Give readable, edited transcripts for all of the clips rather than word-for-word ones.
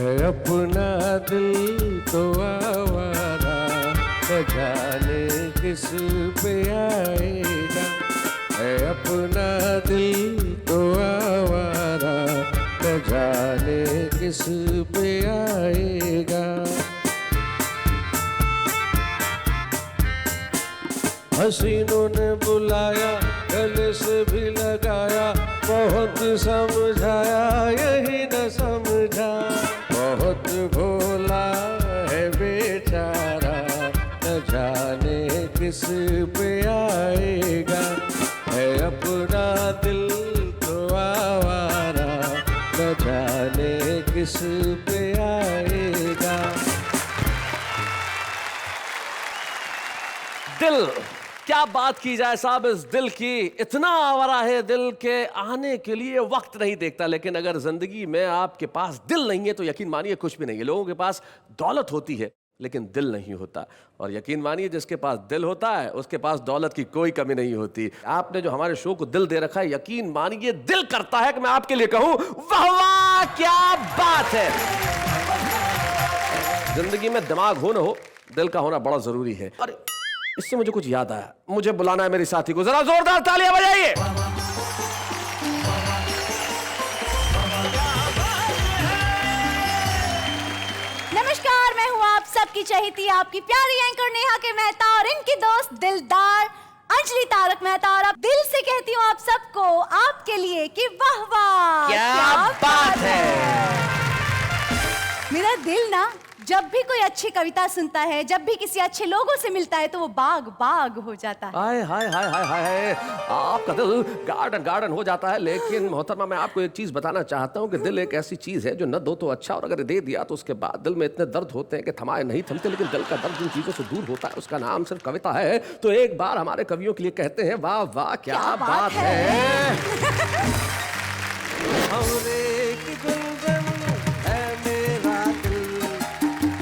है अपना दिल तो आवारा, न जाने किस पे आएगा। है अपना दिल तो आवारा, न जाने किस पे आएगा। हसीनों ने बुलाया, गले से भी लगाया, बहुत समझाया यही न समझा। बहुत भोला है बेचारा, न जाने किस पे आएगा। है अपना दिल तो आवारा, न जाने किस पे आएगा। दिल, क्या बात की जाए साहब इस दिल की। इतना आवारा है दिल के आने के लिए वक्त नहीं देखता। लेकिन अगर जिंदगी में आपके पास दिल नहीं है तो यकीन मानिए कुछ भी नहीं है। लोगों के पास दौलत होती है लेकिन दिल नहीं होता, और यकीन मानिए जिसके पास दिल होता है उसके पास दौलत की कोई कमी नहीं होती। आपने जो हमारे शो को दिल दे रखा है, यकीन मानिए दिल करता है कि मैं आपके लिए कहूं वाह वाह क्या बात है। जिंदगी में दिमाग हो ना हो, दिल का होना बड़ा जरूरी है। अरे इससे मुझे कुछ याद आया, मुझे बुलाना है मेरी साथी को, जरा जोरदार तालियां बजाइए। नमस्कार, मैं हूँ आप सबकी चहेती, आपकी प्यारी एंकर नेहा के मेहता और इनकी दोस्त दिलदार अंजलि तारक मेहता। और अब दिल से कहती हूँ आप सबको, आपके लिए कि वाह वाह क्या बात है। मेरा दिल ना जब भी कोई अच्छी कविता सुनता है, जब भी किसी अच्छे लोगों से मिलता है तो वो बाग बाग हो जाता है। हाय हाय हाय हाय हाय, आपका दिल गार्डन गार्डन हो जाता है। लेकिन मोहतरमा मैं आपको एक चीज बताना चाहता हूँ कि दिल एक ऐसी चीज है जो न दो तो अच्छा, और अगर दे दिया तो उसके बाद दिल में इतने दर्द होते हैं कि थमाए नहीं थमते। लेकिन दिल का दर्द जिन चीजों से दूर होता है उसका नाम सिर्फ कविता है। तो एक बार हमारे कवियों के लिए कहते हैं वाह वाह क्या बात है।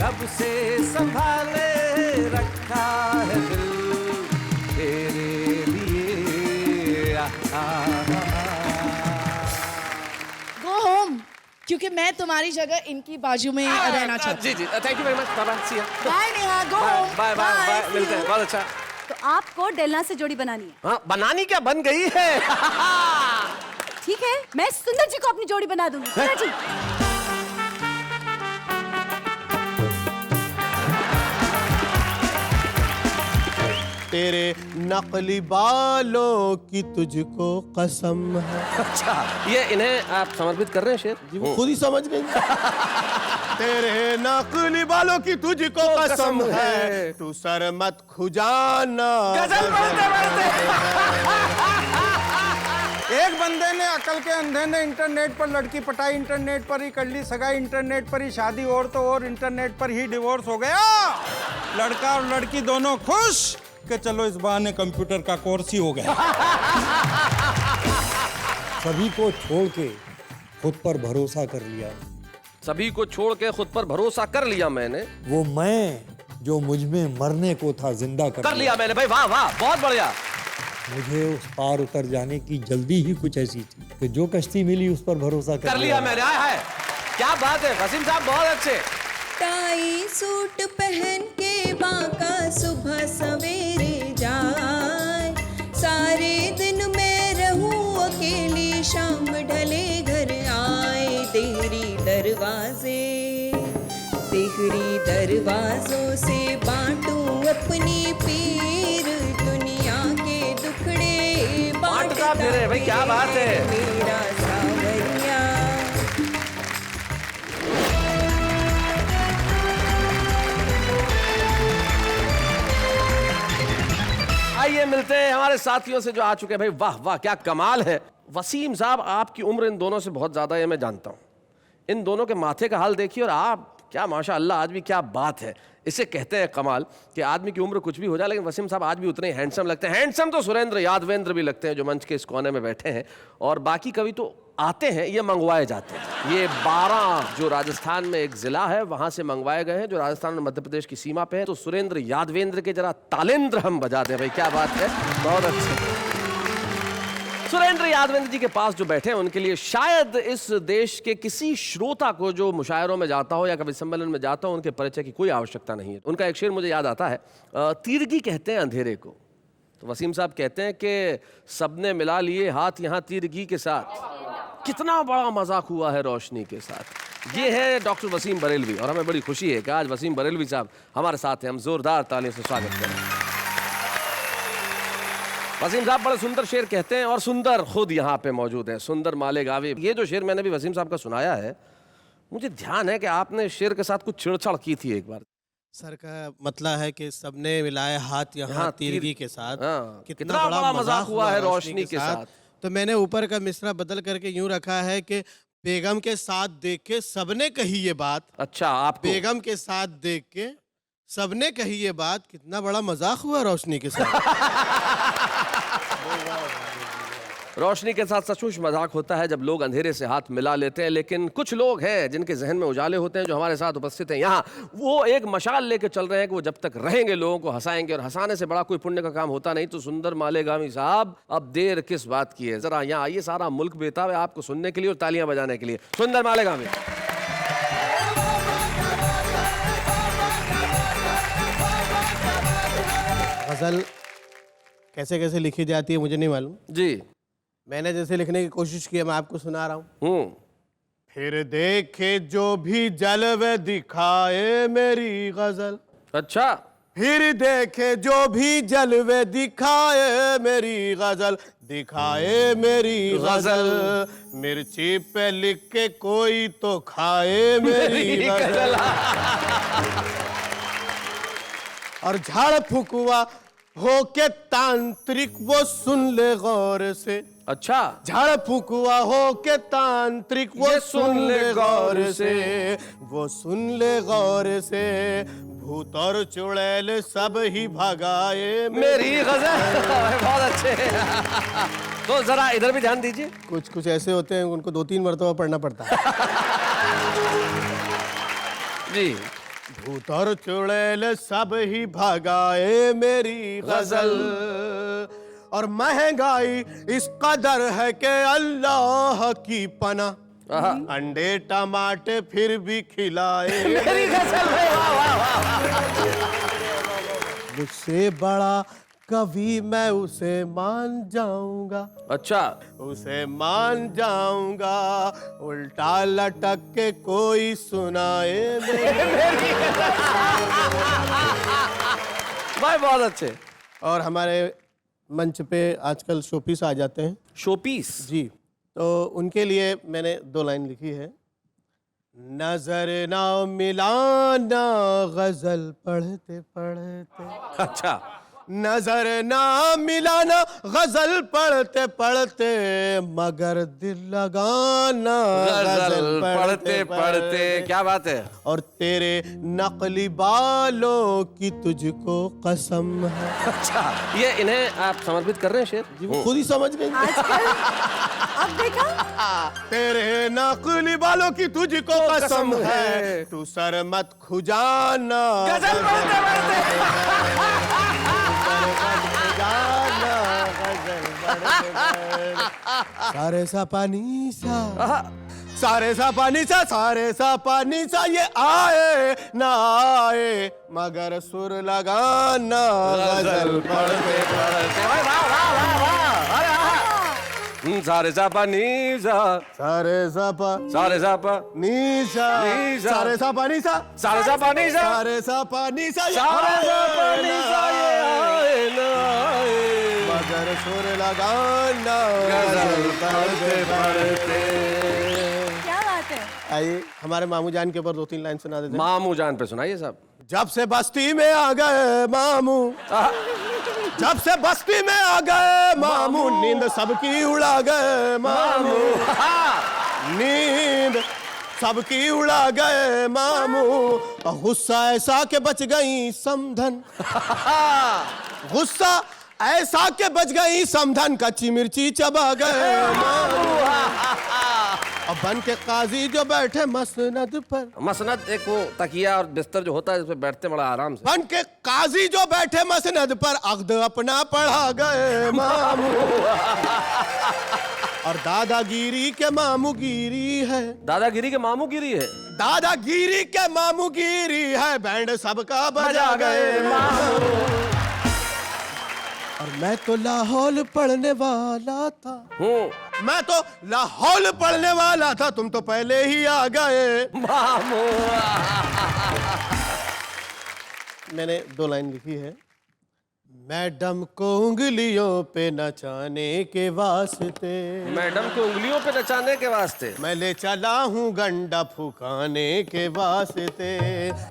कब से संभाले रखा है दिल तेरे लिए। गो होम, क्योंकि मैं तुम्हारी जगह इनकी बाजू में रहना चाहती हूँ। जी thank you very much. Bye Neha, go home. Bye bye bye, मिलते हैं। बहुत अच्छा। तो आपको डेलना से जोड़ी बनानी है। हाँ, बनानी क्या, बन गई है। ठीक है, मैं सुंदर जी को अपनी जोड़ी बना दूंगी। सुंदर जी तेरे नकली बालों की तुझको कसम है। अच्छा, ये इन्हें आप समर्पित कर रहे हैं शेर? जी वो खुद ही समझ गई। तेरे नकली बालों की तुझको कसम है, तू सर मत खुजाना। गजल बोलते एक बंदे ने अकल के अंधे ने इंटरनेट पर लड़की पटाई, इंटरनेट पर ही कर ली सगाई, इंटरनेट पर ही शादी, और तो और इंटरनेट पर ही डिवोर्स हो गया। लड़का और लड़की दोनों खुश कि चलो इस बहाने कंप्यूटर का कोर्स ही हो गया। सभी को छोड़ के खुद पर भरोसा कर लिया। सभी को छोड़ के खुद पर भरोसा कर लिया मैंने। वो मैं जो मुझ में मरने को था जिंदा कर लिया मैंने। भाई वाह वाह, बहुत बढ़िया। मुझे उस पार उतर जाने की जल्दी ही कुछ ऐसी थी कि जो कश्ती मिली उस पर भरोसा कर लिया मैंने। हाय क्या बात है वसीम साहब, बहुत अच्छे। टाई सूट पहन के बांका सुबह सवेरे जाए, सारे दिन मैं रहूं अकेली, शाम ढले घर आए। तेरी दरवाजों से बांटूं अपनी पीर, दुनिया के दुखड़े बांटता फिरे। भाई क्या बात है। मेरा सावरिया। आइए मिलते हैं हमारे साथियों से जो आ चुके हैं। भाई वाह वाह क्या कमाल है। वसीम साहब, आपकी उम्र इन दोनों से बहुत ज्यादा है, मैं जानता हूं। इन दोनों के माथे का हाल देखिए, और आप क्या माशाअल्लाह, आज भी क्या बात है। इसे कहते हैं कमाल कि आदमी की उम्र कुछ भी हो जाए लेकिन वसीम साहब आज भी उतने हैंडसम लगते हैं। हैंडसम तो सुरेंद्र यादवेंद्र भी लगते हैं जो मंच के इस कोने में बैठे हैं, और बाकी कवि तो आते हैं, ये मंगवाए जाते हैं। ये 12 जो राजस्थान में एक जिला है वहां से मंगवाए गए हैं, जो राजस्थान और मध्य प्रदेश की सीमा पे है। तो सुरेंद्र यादवेंद्र के जरा तालेंद्र हम बजा दें। भाई क्या बात है, बहुत अच्छे। सुरेंद्र यादवेंद्र जी के पास जो बैठे हैं उनके लिए शायद इस देश के किसी श्रोता को जो मुशायरों में जाता हो या कवि सम्मेलन में जाता हो उनके परिचय की कोई आवश्यकता नहीं है। उनका एक शेर मुझे याद आता है, तीरगी कहते हैं अंधेरे को। तो वसीम साहब कहते हैं कि सबने मिला लिए हाथ यहाँ तीरगी के साथ, कितना बड़ा मजाक हुआ है रोशनी के साथ। ये है डॉक्टर वसीम बरेलवी और हमें बड़ी खुशी है कि आज वसीम बरेलवी साहब हमारे साथ हैं। हम जोरदार तालियों से स्वागत करें। वसीम साहब बड़े सुंदर शेर कहते हैं और सुंदर खुद यहाँ पे मौजूद हैं, सुंदर मालेगावी। ये जो शेर मैंने भी वसीम साहब का सुनाया है, मुझे ध्यान है कि आपने शेर के साथ कुछ छेड़छाड़ की थी एक बार। सर का मतलब है कि सबने मिलाए हाथ यहाँ तीरगी के साथ, हाँ, कितना बड़ा मजाक हुआ है रोशनी के साथ। तो मैंने ऊपर का मिसरा बदल करके यूं रखा है कि बेगम के साथ देख के सबने कही ये बात। अच्छा, आप बेगम के साथ देख के सबने कही ये बात, कितना बड़ा मजाक हुआ रोशनी के साथ। रोशनी के साथ सचमुच मजाक होता है जब लोग अंधेरे से हाथ मिला लेते हैं, लेकिन कुछ लोग हैं जिनके जहन में उजाले होते हैं जो हमारे साथ उपस्थित हैं यहाँ, वो एक मशाल लेके चल रहे हैं कि वो जब तक रहेंगे लोगों को हंसाएंगे, और हंसाने से बड़ा कोई पुण्य का काम होता नहीं। तो सुंदर मालेगामी साहब, अब देर किस बात की है, जरा यहाँ आइए, सारा मुल्क बेताब है आपको सुनने के लिए और तालियां बजाने के लिए। सुंदर मालेगामी। गजल कैसे कैसे लिखी जाती है मुझे नहीं मालूम जी, मैंने जैसे लिखने की कोशिश की है, मैं आपको सुना रहा हूँ। फिर देखे जो भी जलवे दिखाए मेरी गजल। अच्छा, फिर देखे जो भी जलवे दिखाए मेरी गजल, दिखाए मेरी गजल। मिर्ची पे लिख के कोई तो खाए मेरी गजल। और झाड़ फुकवा हो के तांत्रिक वो सुन ले गौर से। अच्छा, झाड़ फुकवा हो के तांत्रिक वो सुन ले गौर से, वो सुन ले गौर से। भूत और चुड़ैल सब ही भगाए मेरी गजल। बहुत अच्छे। तो जरा इधर भी ध्यान दीजिए। कुछ कुछ ऐसे होते हैं उनको 2-3 मरतबा पढ़ना पड़ता है। जी, भूत और चुड़ैल सब ही भगाए मेरी गजल। और महंगाई इस कदर है कि अल्लाह की पना, अंडे टमाटे फिर भी खिलाए मेरी गजल। वाह वाह वाह। मुझसे बड़ा कभी मैं उसे मान जाऊंगा। अच्छा, उसे मान जाऊंगा, उल्टा लटक के कोई सुनाए भाई बहुत अच्छे। और हमारे मंच पे आजकल शोपीस आ जाते हैं। शोपीस जी, तो उनके लिए मैंने 2 लाइन लिखी है। नजर ना मिलाना गजल पढ़ते पढ़ते। अच्छा, नजर ना मिलाना गजल पढ़ते पढ़ते, मगर दिल लगाना गजल पढ़ते पढ़ते। क्या बात है। और तेरे नकली बालों की तुझको कसम है। अच्छा, ये इन्हें आप समर्पित कर रहे हैं शेर? जी, वो खुद ही समझ गई। अब देखा, तेरे नकली बालों की तुझको कसम है, तू सर मत खुजाना गजल पढ़ते पढ़ते। सारे सा पानी सा, सारे सा पानी सा, सारे सा पानी सा, ये आए ना आए मगर सुर लगाना गजल पढ़ते पढ़ते। वाह वाह वाह वाह। अरे सारे सा पा नी सा, सारे सा पा, सारे सा पा नी सा, नी सा, सारे सा पानी सा, सारे सा पा नी सा, सारे सा पानी सा, सारे सा पा नी सा, ये आए ना आए मगर सुर लगाना गजल पढ़ते पढ़ते। क्या बात है। आइए हमारे मामू जान के ऊपर 2-3 लाइन सुना देते हैं। मामू जान पे सुनाइए साहब। जब से बस्ती में आ गए मामू, जब से बस्ती में आ गए मामू, नींद सबकी उड़ा गए मामू, नींद सबकी उड़ा गए मामू। गुस्सा ऐसा के बच गई समधन, गुस्सा ऐसा के बच गई समधन, कच्ची मिर्ची चबा गए मामू। और बन के काजी जो बैठे मसनद पर, मसनद एक वो तकिया और बिस्तर जो होता है जिस पे बैठते बड़ा आराम से। बन के काजी जो बैठे मसनद पर अक़्द अपना पढ़ा गए मामू। और दादागिरी के मामूगिरी है, दादागिरी के मामूगिरी है, दादागिरी के मामूगिरी है, बैंड सबका बजा गए मामू। और मैं तो लाहौल पढ़ने वाला था, मैं तो लाहौल पढ़ने वाला था, तुम तो पहले ही आ गए मामू। मैंने 2 लाइन लिखी है। मैडम को उंगलियों पे नचाने के वास्ते, मैडम को उंगलियों पे नचाने के वास्ते मैं ले चला हूँ गंडा फुकाने के वास्ते।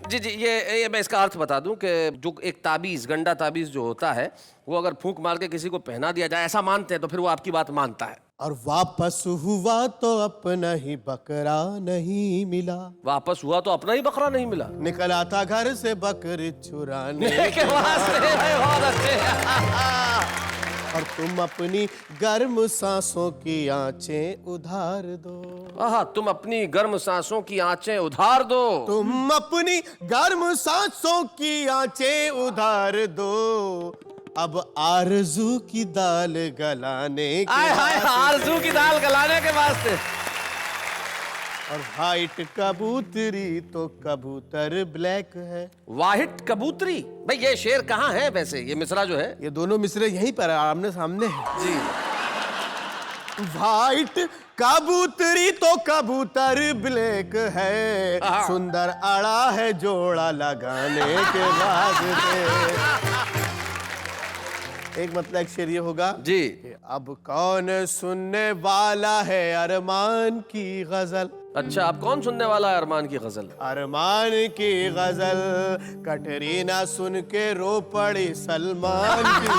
जी जी, ये मैं इसका अर्थ बता दूं कि जो एक ताबीज़, गंडा ताबीज़ जो होता है, वो अगर फूंक मार के किसी को पहना दिया जाए, ऐसा मानते हैं, तो फिर वो आपकी बात मानता है। और वापस हुआ तो अपना ही बकरा नहीं मिला, वापस हुआ तो अपना ही बकरा नहीं मिला। निकला था घर से बकरी चुराने के वास्ते भाई, बहुत अच्छे। और तुम अपनी गर्म सांसों की आंचें उधार दो, आहा, तुम अपनी गर्म सांसों की आंचें उधार दो, तुम अपनी गर्म सांसों की आंचें उधार दो। अब आरज़ू की दाल गलाने के आय हाय, आरज़ू की दाल गलाने के वास्ते। और वाइट कबूतरी तो कबूतर ब्लैक है। वाहिट कबूतरी, भाई ये शेर कहाँ है वैसे? ये मिसरा जो है, ये दोनों मिसरे यहीं पर आमने सामने है जी। वाइट कबूतरी तो कबूतर ब्लैक है, सुंदर अड़ा है जोड़ा लगाने के बाद। एक मतलब एक शेर ये होगा जी, कि अब कौन सुनने वाला है अरमान की गजल। अच्छा, अब कौन सुनने वाला है अरमान की गजल? अरमान की गजल कटरीना सुन के रो पड़ी सलमान की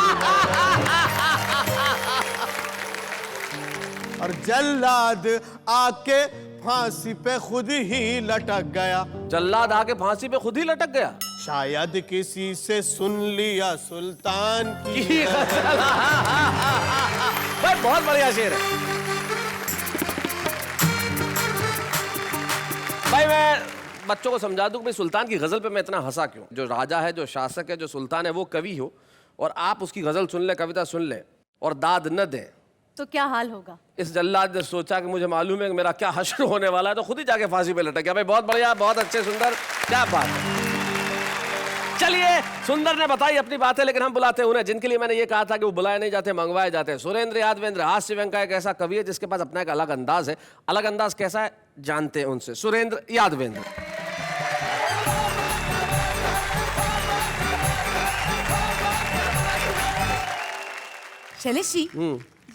और जल्लाद आके फांसी पे खुद ही लटक गया, जल्लाद आके फांसी पे खुद ही लटक गया। शायद किसी से सुन लिया सुल्तान की गजल। भाई बहुत बढ़िया शेर है भाई। मैं बच्चों को समझा दूं कि सुल्तान की गजल पे मैं इतना हंसा क्यों। जो राजा है, जो शासक है, जो सुल्तान है, वो कवि हो और आप उसकी गजल सुन ले, कविता सुन ले और दाद न दे, तो क्या हाल होगा? इस जल्लाद ने सोचा कि मुझे मालूम है कि मेरा क्या हश्र होने वाला है, तो खुद ही जाके फांसी पे लटक गया। भाई बहुत बढ़िया, बहुत अच्छे, सुंदर, क्या बात है। चलिए, सुंदर ने बताई अपनी बातें, लेकिन हम बुलाते हैं उन्हें जिनके लिए मैंने ये कहा था कि वो बुलाए नहीं जाते, मंगवाए जाते हैं। सुरेंद्र यादवेंद्र हास्य व्यंग का एक ऐसा कवि है जिसके पास अपना एक अलग अंदाज है। अलग अंदाज कैसा है जानते हैं उनसे। सुरेंद्र यादवेंद्र। शैलेश जी,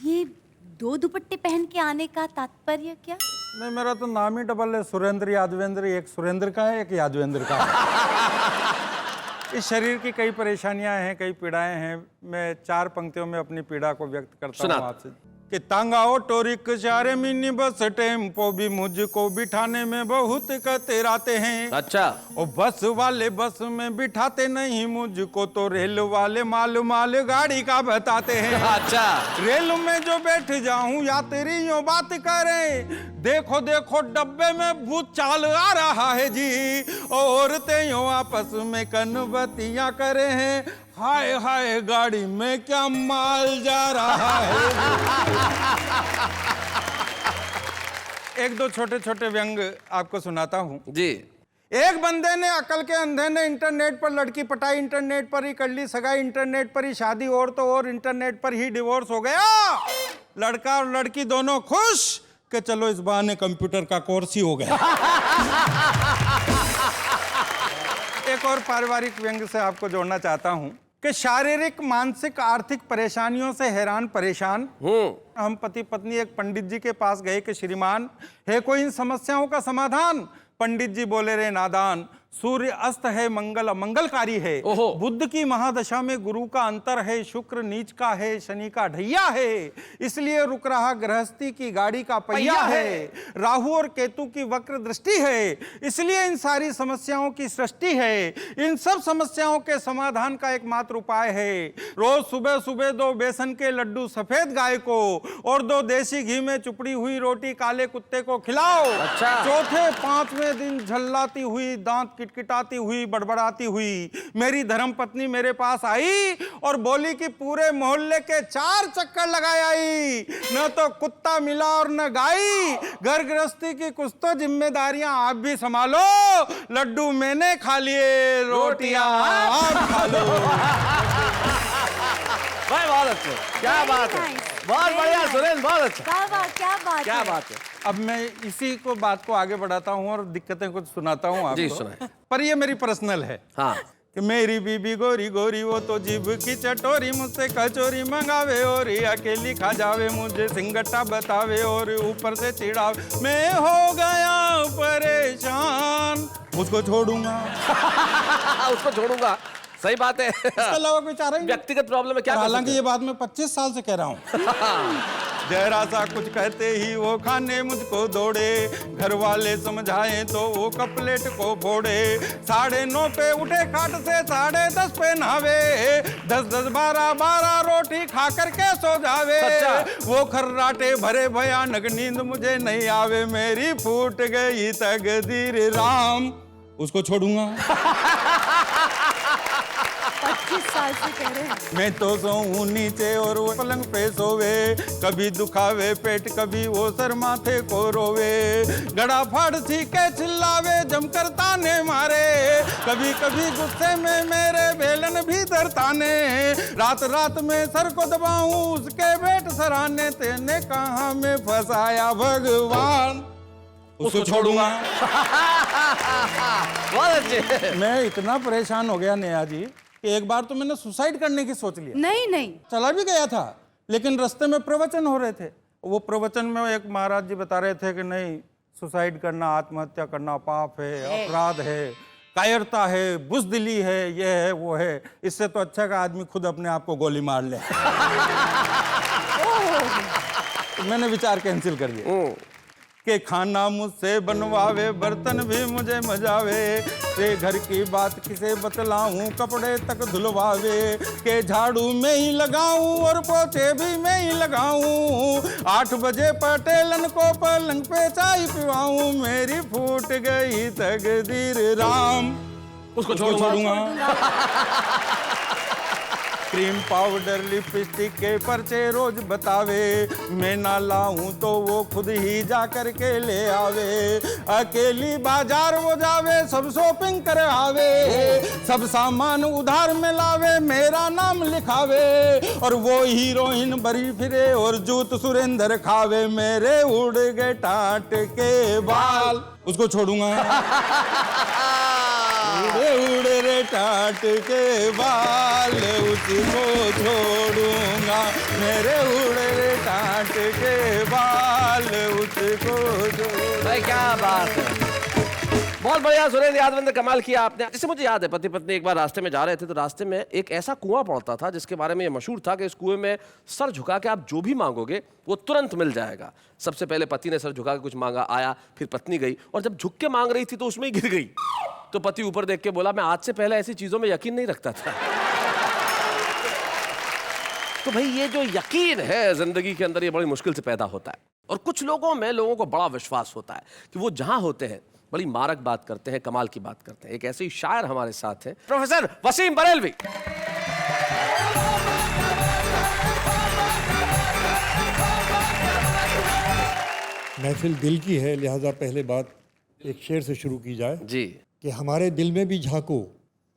ये 2 दुपट्टे पहन के आने का तात्पर्य क्या? नहीं, मेरा तो नाम ही डबल है, सुरेंद्र यादवेंद्र। एक सुरेंद्र का है, एक यादवेंद्र का है। इस शरीर की कई परेशानियां हैं, कई पीड़ाएं हैं। मैं 4 पंक्तियों में अपनी पीड़ा को व्यक्त करता हूँ आपसे। कि तांगा ऑटो रिक्शा रे मिनी बस टेम्पो भी मुझको बिठाने में बहुत कतराते हैं। अच्छा। और बस वाले बस में बिठाते नहीं मुझको, तो रेल वाले माल गाड़ी का बताते हैं। अच्छा। रेल में जो बैठ जाऊं यात्री यूं बात करें, देखो देखो डब्बे में भूत चाल आ रहा है जी। औरतें यूं आपस में कनबतियां करे हैं, हाय हाय गाड़ी में क्या माल जा रहा है। एक 2 छोटे छोटे व्यंग आपको सुनाता हूं जी। एक बंदे ने, अकल के अंधे ने, इंटरनेट पर लड़की पटाई, इंटरनेट पर ही कर ली सगाई, इंटरनेट पर ही शादी, और तो और इंटरनेट पर ही डिवोर्स हो गया। लड़का और लड़की दोनों खुश कि चलो इस बहाने कंप्यूटर का कोर्स ही हो गया। एक और पारिवारिक व्यंग से आपको जोड़ना चाहता हूं कि शारीरिक, मानसिक, आर्थिक परेशानियों से हैरान परेशान हम पति पत्नी एक पंडित जी के पास गए कि श्रीमान, है कोई इन समस्याओं का समाधान? पंडित जी बोले, रे नादान, सूर्य अस्त है, मंगलकारी है। ओहो। बुध की महादशा में गुरु का अंतर है, शुक्र नीच का है, शनि का ढैया है, इसलिए रुक रहा गृहस्थी की गाड़ी का पहिया है। राहु और केतु की वक्र दृष्टि है, इसलिए इन सारी समस्याओं की सृष्टि है। इन सब समस्याओं के समाधान का एकमात्र उपाय है, रोज सुबह सुबह 2 बेसन के लड्डू सफेद गाय को और 2 देसी घी में चुपड़ी हुई रोटी काले कुत्ते को खिलाओ। अच्छा। चौथे 5वें दिन झल्लाती हुई, दांत किटकिटाती हुई, बड़बड़ाती हुई मेरी धर्म पत्नी मेरे पास आई और बोली कि पूरे मोहल्ले के 4 चक्कर लगाए आई, न तो कुत्ता मिला और न गाई। घर गृहस्थी की कुछ तो जिम्मेदारियां आप भी संभालो, लड्डू मैंने खा लिए, रोटियां आप खा लो। भाई बहुत अच्छे, क्या बात है, बहुत बढ़िया सुरेंद्र, बहुत अच्छा, क्या बात, क्या बात क्या है। बात है। अब मैं इसी को बात को आगे बढ़ाता हूँ और दिक्कतें कुछ सुनाता हूँ आपको। जी, सुनाएं। पर ये मेरी पर्सनल है हाँ, कि मेरी बीबी गोरी गोरी वो तो जीभ की चटोरी, मुझसे कचोरी मंगावे और ये अकेली खा जावे, मुझे सिंगट्टा बतावे और ऊपर से चिढ़ावे। मैं हो गया परेशान, उसको छोड़ूंगा। उसको छोड़ूंगा, सही बात है। इसके अलावा कोई चारा ही नहीं। व्यक्तिगत प्रॉब्लम है क्या कर हालांकि सकते ये बात मैं 25 साल से कह रहा हूँ। जरा सा कुछ कहते ही वो खाने मुझको दौड़े, घर वाले समझाएं तो वो कपलेट को फोड़े। 9:30 पे उठे खाट से, 10:30 पे नहावे, 10-10, 12-12 रोटी खा करके सो जावे। सच्चा। वो खर्राटे भरे भयानक नींद मुझे नहीं आवे, मेरी फूट गई तकदीर राम, उसको छोड़ूंगा। 25 साल से कह रहे हैं। मैं तो सोऊं नीचे और वो पलंग पे सोवे, कभी दुखावे पेट कभी वो सर माथे को रोवे, गड़ा फाड़ के चिल्लावे जमकर ताने मारे, कभी कभी गुस्से में मेरे बेलन भी ताने। रात रात में सर को दबाऊं उसके पेट सराहने, तेने कहाँ में फंसाया भगवान, उसको छोड़ूंगा। बहुत अच्छे। मैं इतना परेशान हो गया नेहा जी कि एक बार तो मैंने सुसाइड करने की सोच लिया। नहीं नहीं, चला भी गया था, लेकिन रास्ते में प्रवचन हो रहे थे। वो प्रवचन में एक महाराज जी बता रहे थे कि नहीं, सुसाइड करना, आत्महत्या करना पाप है, अपराध है, कायरता है, बुज़दिली है, ये है वो है, इससे तो अच्छा का आदमी खुद अपने आप को गोली मार ले। तो मैंने विचार कैंसिल कर दिया कि खाना मुझसे बनवावे, बर्तन भी मुझे मजावे, ते घर की बात किसे बतलाऊं, कपड़े तक धुलवावे, के झाड़ू में ही लगाऊं और पोछे भी मैं ही लगाऊं, 8 बजे पटेलन को पलंग पे चाय पिवाऊं, मेरी फूट गई तकदीर राम, उसको छोड़ूंगा। क्रीम पाउडर लिपस्टिक के पर्चे रोज बतावे, मैं ना लाऊं तो वो खुद ही जा कर के ले आवे, अकेली बाजार वो जावे, सब शॉपिंग करवावे, सब सामान उधार में लावे, मेरा नाम लिखावे, और वो हीरोइन बरी फिरे और जूत सुरेंद्र खावे, मेरे उड़ गए टाट के बाल, उसको छोड़ूंगा। उड़े उड़े रे टाट के बाल, उसको छोड़ूंगा, मेरे उड़े रे टाट के बाल, उसको छोड़ूंगा। भाई क्या बात है, बहुत बढ़िया सुरेंद्र यादव ने कमाल किया आपने। जैसे मुझे याद है, पति पत्नी एक बार रास्ते में जा रहे थे, तो रास्ते में एक ऐसा कुआं पड़ता था जिसके बारे में ये मशहूर था कि इस कुएं में सर झुका के आप जो भी मांगोगे वो तुरंत मिल जाएगा। सबसे पहले पति ने सर झुका के कुछ मांगा, आया, फिर पत्नी गई, और जब झुक के मांग रही थी तो उसमें ही गिर गई। तो पति ऊपर देख के बोला, मैं आज से पहले ऐसी चीजों में यकीन नहीं रखता था। तो भाई ये जो यकीन है जिंदगी के अंदर, ये बड़ी मुश्किल से पैदा होता है, और कुछ लोगों में लोगों को बड़ा विश्वास होता है कि वो जहां होते हैं बड़ी मारक बात करते हैं, कमाल की बात करते हैं। एक ऐसे ही शायर हमारे साथ हैं, प्रोफेसर वसीम बरेलवी। महफिल दिल की है, लिहाजा पहले बात एक शेर से शुरू की जाए जी। कि हमारे दिल में भी झांको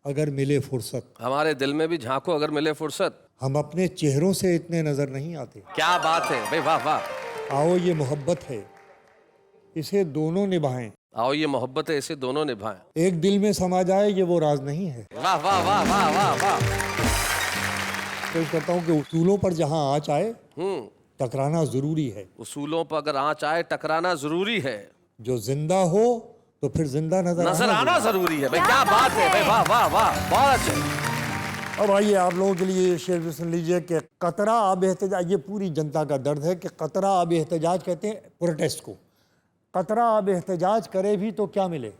अगर मिले फुर्सत, हमारे दिल में भी झांको अगर मिले फुर्सत, हम अपने चेहरों से इतने नजर नहीं आते। क्या बात है भाई, वाह वाह। आओ ये मोहब्बत है, इसे दोनों निभाएं, आओ ये मोहब्बत है, इसे दोनों निभाएं। एक दिल में समा जाए ये वो राज नहीं है। वाह वाह वाह वाह वाह वाह। कोशिश करता हूँ कि उसूलों पर जहाँ आँच आए टकराना जरूरी है, उसूलों पर अगर आँच आए टकराना जरूरी है। जो जिंदा हो तो फिर जिंदा नजर आना जरूरी है भाई। क्या बात है भाई, वाह वाह वाह, बहुत अच्छे। अब आइए आप लोगों के लिए ये शेर भी सुन लीजिए कि कतरा आब एहतजाज, ये पूरी जनता का दर्द है कि कतरा आब एहतजाज कहते हैं प्रोटेस्ट को। कतरा आब एहतजाज करे भी तो क्या मिले,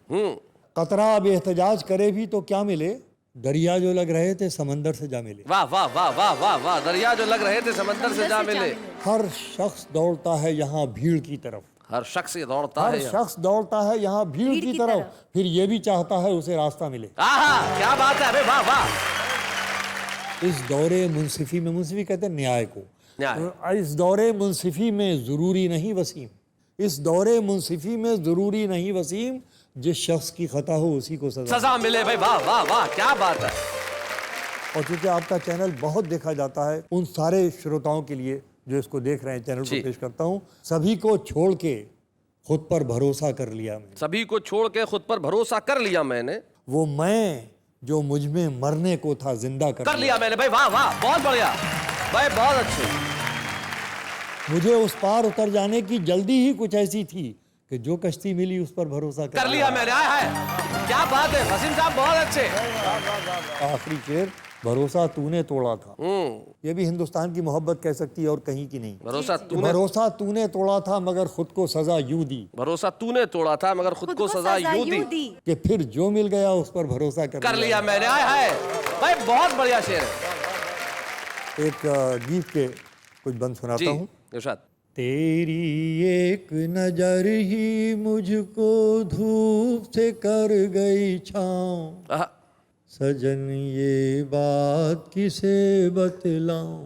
कतरा आब एहतजाज करे भी तो क्या मिले, दरिया जो लग रहे थे समंदर से जा मिले। वाह वाह वाह वाह वाह वाह, दरिया जो लग रहे थे समंदर से जा मिले। हर शख्स दौड़ता है यहाँ भीड़ की तरफ, हर शख्स ये दौड़ता हर है यहाँ। शख्स दौड़ता है यहाँ भीड़ की तरफ, फिर ये भी चाहता है उसे रास्ता मिले। आहा, क्या बात है, अबे वाह वाह। इस दौरे मुंसिफी में, मुंसिफी कहते हैं न्याय को, न्याय। इस दौरे मुंसिफी में ज़रूरी नहीं वसीम, इस दौरे मुंसिफी में ज़रूरी नहीं वसीम, जिस शख्स की खता हो उसी को सजा मिले भाई, वाह वाह वाह, क्या बात है। और चूंकि आपका चैनल बहुत देखा जाता है, उन सारे श्रोताओं के लिए जो इसको देख रहे हैं चैनल को पेश करता हूँ। सभी को छोड़ के खुद पर भरोसा कर लिया मैंने, सभी को छोड़ के खुद पर भरोसा कर लिया मैंने, वो मैं जो मुझ में मरने को था जिंदा कर लिया मैंने भाई, वाह वाह, बहुत बढ़िया भाई, बहुत अच्छे। मुझे उस पार उतर जाने की जल्दी ही कुछ ऐसी थी कि जो कश्ती मिली उस पर भरोसा कर लिया मैंने। आए हाय, क्या बात है वसीम साहब, बहुत अच्छे। आखिरी शेर, भरोसा तूने तोड़ा था, ये भी हिंदुस्तान की मोहब्बत कह सकती है और कहीं की नहीं। भरोसा तूने तोड़ा था मगर खुद को सजा यूं दी, भरोसा तूने तोड़ा था मगर खुद को सजा यूं दी, कि फिर जो मिल गया उस पर भरोसा कर लिया मैंने। आए हाय भाई, बहुत बढ़िया शेर है। एक गीत के कुछ बंद सुनाता हूँ। इरशाद। तेरी एक नजर ही मुझको धूप से कर गई छाँव, सजन ये बात किसे बतलाऊं,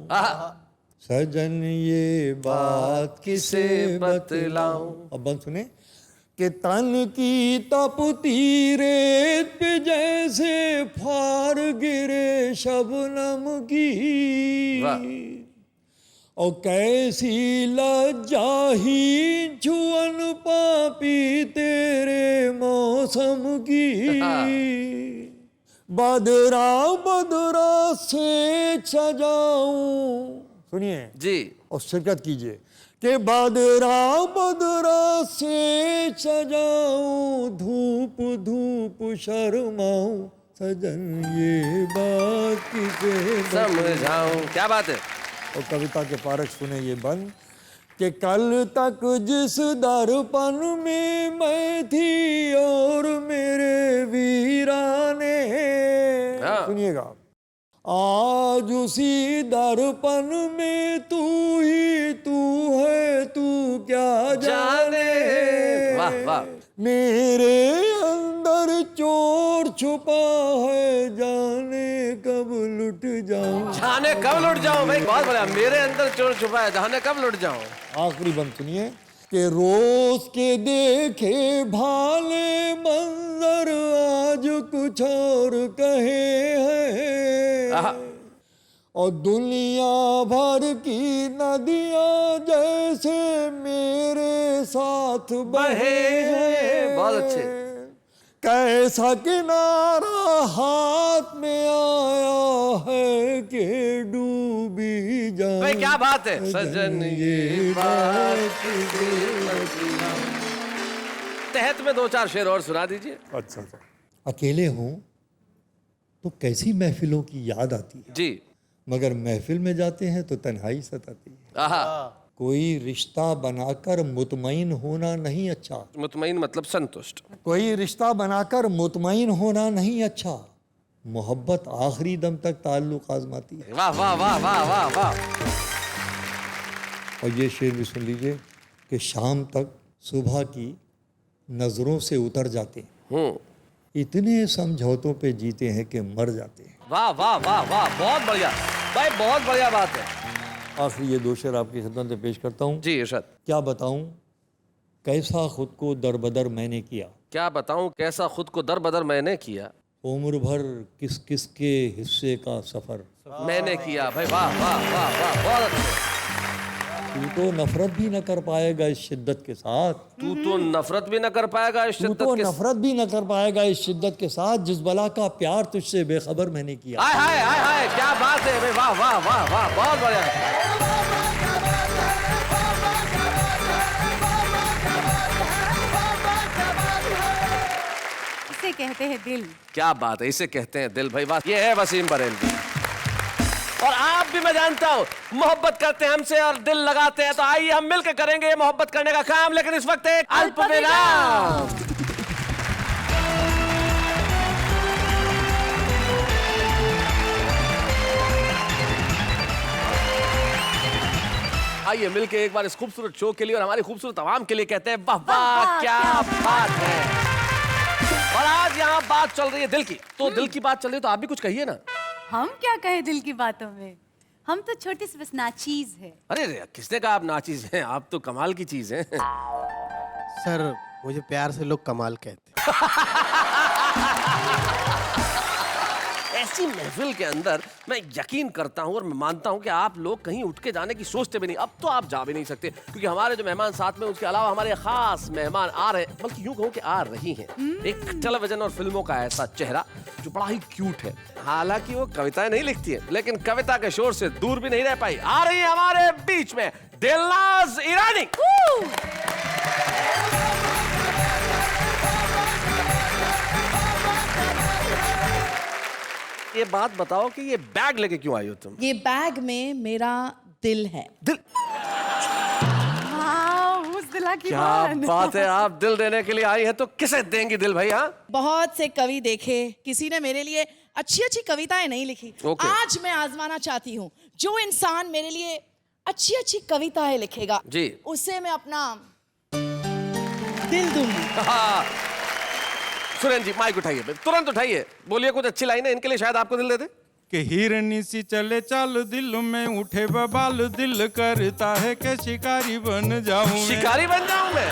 सजन ये बात किसे बतलाऊं। अब बंद सुने कि तन की तपती रेत पे जैसे फार गिरे शबनम की, और कैसी लज्जाही छुअन पापी तेरे मौसम की, बदरा बदरा से सजाऊं, सुनिए जी और शिरकत कीजिए कि बदरा बदरा से सजाऊं, धूप धूप शर्माऊं, सजन ये बात किसे समझाऊं। क्या बात है। और कविता के पारक सुने ये बंद कि कल तक जिस दर्पण में मैं थी और मेरे वीराने, सुनिएगा, आज उसी दर्पण में तू ही तू है, तू क्या जाने। वाह वाह। मेरे अंदर चोर छुपा है, जाने कब लुट जाऊं, जाने कब लुट जाऊं भाई, बहुत बढ़िया। मेरे अंदर चोर छुपा है, जाने कब लुट जाऊं। आखिरी बंद सुनिए कि रोज के देखे भाले मंजर आज कुछ और कहे हैं, और दुनिया भर की नदियां जैसे मेरे साथ बहे हैं। बहुत अच्छे। कैसा किनारा हाथ में आया है कि डूबी जाए। भाई क्या बात है, सजन ये बात तहत में दो चार शेर और सुना दीजिए। अच्छा, अकेले हों तो कैसी महफिलों की याद आती है जी, मगर महफिल में जाते हैं तो तन्हाई सताती है। कोई रिश्ता बनाकर मुतमईन होना नहीं अच्छा, मुतमईन मतलब संतुष्ट। कोई रिश्ता बनाकर मुतमईन होना नहीं अच्छा, मोहब्बत आखिरी दम तक ताल्लुक आजमाती है। वाह वाह वाह वाह वाह वाह। और ये शेर भी सुन लीजिए कि शाम तक सुबह की नजरों से उतर जाते हैं, इतने समझौतों पे जीते हैं कि मर जाते हैं। वाह वाह वाह वाह, बहुत बढ़िया भाई, बहुत बढ़िया बात है। आखिरी ये दो शेर आपकी खिदमत में पेश करता हूँ। जी इरशाद। क्या बताऊं कैसा खुद को दरबदर मैंने किया, क्या बताऊं कैसा खुद को दरबदर मैंने किया, उम्र भर किस किस के हिस्से का सफर मैंने किया। भाई वाह वाह वाह वाह, बहुत अच्छे। तू तो नफरत भी न कर पाएगा इस शिद्दत के साथ, तू तो नफरत भी न कर पाएगा इस शिद्दत के साथ, नफरत भी न कर पाएगा इस शिद्दत के साथ, जिस बला का प्यार तुझसे बेखबर मैंने किया। हाय हाय हाय हाय, क्या बात है भाई, वाह वाह वाह वाह, बहुत बढ़िया। इसे कहते हैं दिल। क्या बात है, इसे कहते हैं दिल भाई। वाह, ये है वसीम बरेलवी। और आप भी, मैं जानता हूं, मोहब्बत करते हैं हमसे और दिल लगाते हैं, तो आइए हम मिलकर करेंगे ये मोहब्बत करने का काम। लेकिन इस वक्त एक अल्प विराम। आइए मिलके एक बार इस खूबसूरत शो के लिए और हमारी खूबसूरत आवाम के लिए कहते हैं वाह वाह क्या बात है। और आज यहाँ बात चल रही है दिल की, तो दिल की बात चल रही है तो आप भी कुछ कहिए ना। हम क्या कहे दिल की बातों में, हम तो छोटी सी बस नाचीज है। अरे रे, किसने कहा आप नाचीज हैं? आप तो कमाल की चीज हैं। सर मुझे प्यार से लोग कमाल कहते हैं। ऐसी महफिल के अंदर मैं यकीन करता हूं और मैं मानता हूं कि आप लोग कहीं उठ के जाने की सोचते भी नहीं। अब तो आप जा भी नहीं सकते, क्योंकि हमारे जो मेहमान साथ में, उसके अलावा हमारे खास मेहमान आ रहे, बल्कि यूं कहूं कि आ रही हैं। एक टेलीविजन और फिल्मों का ऐसा चेहरा जो बड़ा ही क्यूट है। हालांकि वो कविताएं नहीं लिखती है, लेकिन कविता के शोर से दूर भी नहीं रह पाई। आ रही है हमारे बीच में दिलनाज ईरानी। ये बात बताओ कि ये बैग लेके क्यों आई हो तुम? ये बैग में मेरा दिल है। दिल? उस दिला की क्या बात है, आप दिल देने के लिए आई हैं, तो किसे देंगी दिल भाई? हाँ, बहुत से कवि देखे, किसी ने मेरे लिए अच्छी अच्छी कविताएं नहीं लिखी। Okay. आज मैं आजमाना चाहती हूँ, जो इंसान मेरे लिए अच्छी अच्छी कविताएं लिखेगा जी, उसे मैं अपना दिल दूंगी। हाँ। सुरेन जी माइक उठाइए, तुरंत उठाइए, बोलिए कुछ अच्छी लाइन है, इनके लिए शायद आपको दिल दे दे। कि हिरनी सी चले चाल दिल में उठे बबाल, दिल करता है कि शिकारी बन जाऊं मैं। शिकारी बन जाऊं मैं?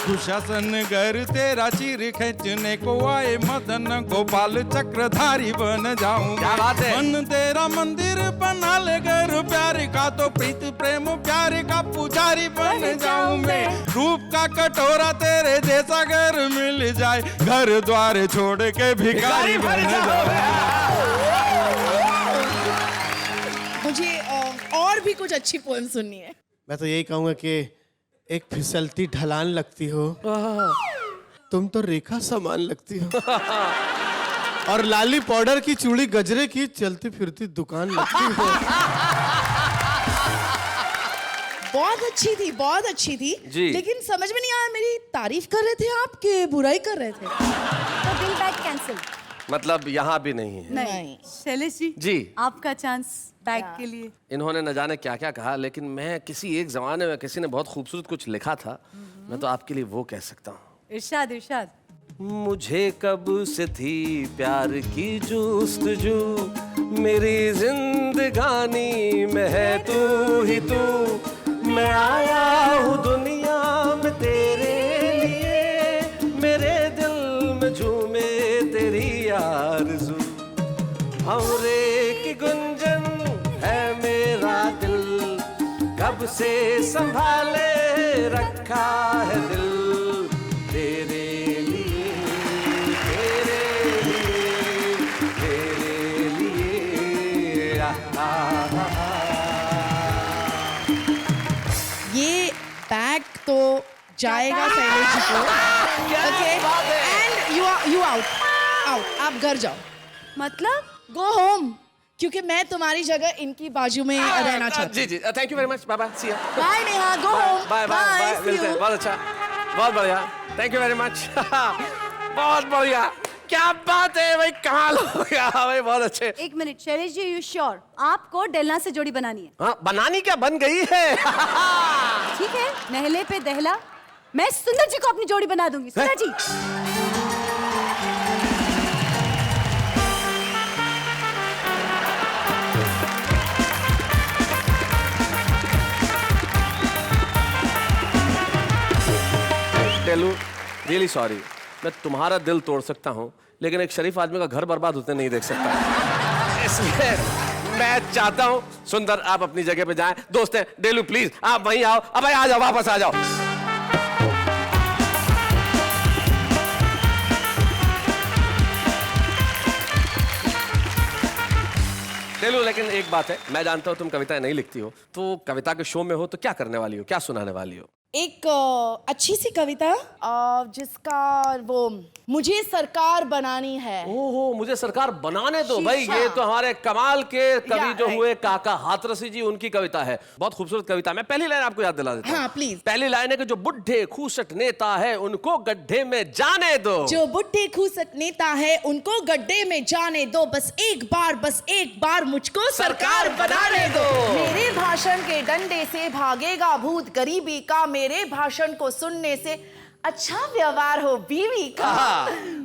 दुशासन घर तेरा चीर खींचने को आए, मदन गोपाल चक्रधारी बन जाऊं। क्या बात है। मन तेरा मंदिर बना ले घर प्यार का, तो प्रीत प्रेम प्यार का पुजारी बन जाऊं मैं। रूप का कटोरा तेरे जैसा घर मिल जाए, घर द्वार छोड़ के भिखारी बन जाऊं। मुझे और भी कुछ अच्छी पोएम सुननी है। मैं तो यही कहूंगा कि एक फिसलती ढलान लगती हो, तुम तो रेखा समान लगती हो। और लाली पाउडर की चूड़ी गजरे की चलती फिरती दुकान लगती हो। बहुत अच्छी थी, बहुत अच्छी थी जी। लेकिन समझ में नहीं आया, मेरी तारीफ कर रहे थे आप कि बुराई कर रहे थे? तो दिल बैग कैंसिल। मतलब यहाँ भी नहीं है। नहीं। शैलेश जी, जी, आपका चांस बैग के लिए। इन्होंने न जाने क्या क्या कहा, लेकिन मैं किसी एक जमाने में किसी ने बहुत खूबसूरत कुछ लिखा था, मैं तो आपके लिए वो कह सकता हूँ। इरशाद इरशाद। मुझे कब से थी प्यार की जुस्तजू, मेरी जिंदगानी में है तू ही तू। मैं आया हूँ दुनिया में तेरे लिए, मेरे दिल में झूमे तेरी आरज़ू। भंवरे की गुंजन है मेरा दिल, कब से संभाले रखा है दिल तेरे लिए, तेरे लिए, तेरे लिए। ये बैग तो जाएगा शैलेश जी को। ओके, एंड यू आउट, आप घर जाओ। मतलब गो होम, क्योंकि मैं तुम्हारी जगह इनकी बाजू में रहना चाहती हूँ। जी जी, thank you very much, bye bye, see you. Bye Neha, go home. Bye bye bye, मिलते हैं, बहुत अच्छा, बहुत बढ़िया, थैंक यू वेरी मच। बहुत बढ़िया, क्या बात है भाई, कमाल हो गया भाई, बहुत अच्छे। एक minute Shailesh ji, you sure आपको डेलना से जोड़ी बनानी है? हाँ, बनानी क्या, बन गई है। ठीक है, नहले पे दहला, मैं सुंदर जी को अपनी जोड़ी बना दूंगी। सुंदर जी, टेलू रियली सॉरी, मैं तुम्हारा दिल तोड़ सकता हूँ, लेकिन एक शरीफ आदमी का घर बर्बाद होते नहीं देख सकता। इसलिए मैं चाहता हूँ सुंदर आप अपनी जगह पे जाएं। दोस्त हैं डेलू, प्लीज आप वहीं आओ। अब आ जाओ, वापस आ जाओ। डेलू, लेकिन एक बात है, मैं जानता हूँ तुम कविताएं नहीं लिखती हो, तो कविता के शो में हो तो क्या करने वाली हो, क्या सुनाने वाली हो? एक अच्छी सी कविता जिसका वो मुझे सरकार बनानी है। ओहो, मुझे सरकार बनाने दो भाई। शीशा। ये तो हमारे कमाल के कवि Yeah, जो right. हुए काका हाथरसी जी, उनकी कविता है। बहुत खूबसूरत कविता। मैं पहली लाइन आपको याद दिला देता हूं। हाँ, please. पहली लाइन है कि जो बुढ़े खूसट नेता है उनको गड्ढे में जाने दो। जो बुढ़े खूसट नेता है उनको गड्ढे में जाने दो, बस एक बार मुझको सरकार बनाने दो। मेरे भाषण के डंडे से भागेगा भूत गरीबी का, मेरे भाषण को सुनने से अच्छा व्यवहार हो बीवी का।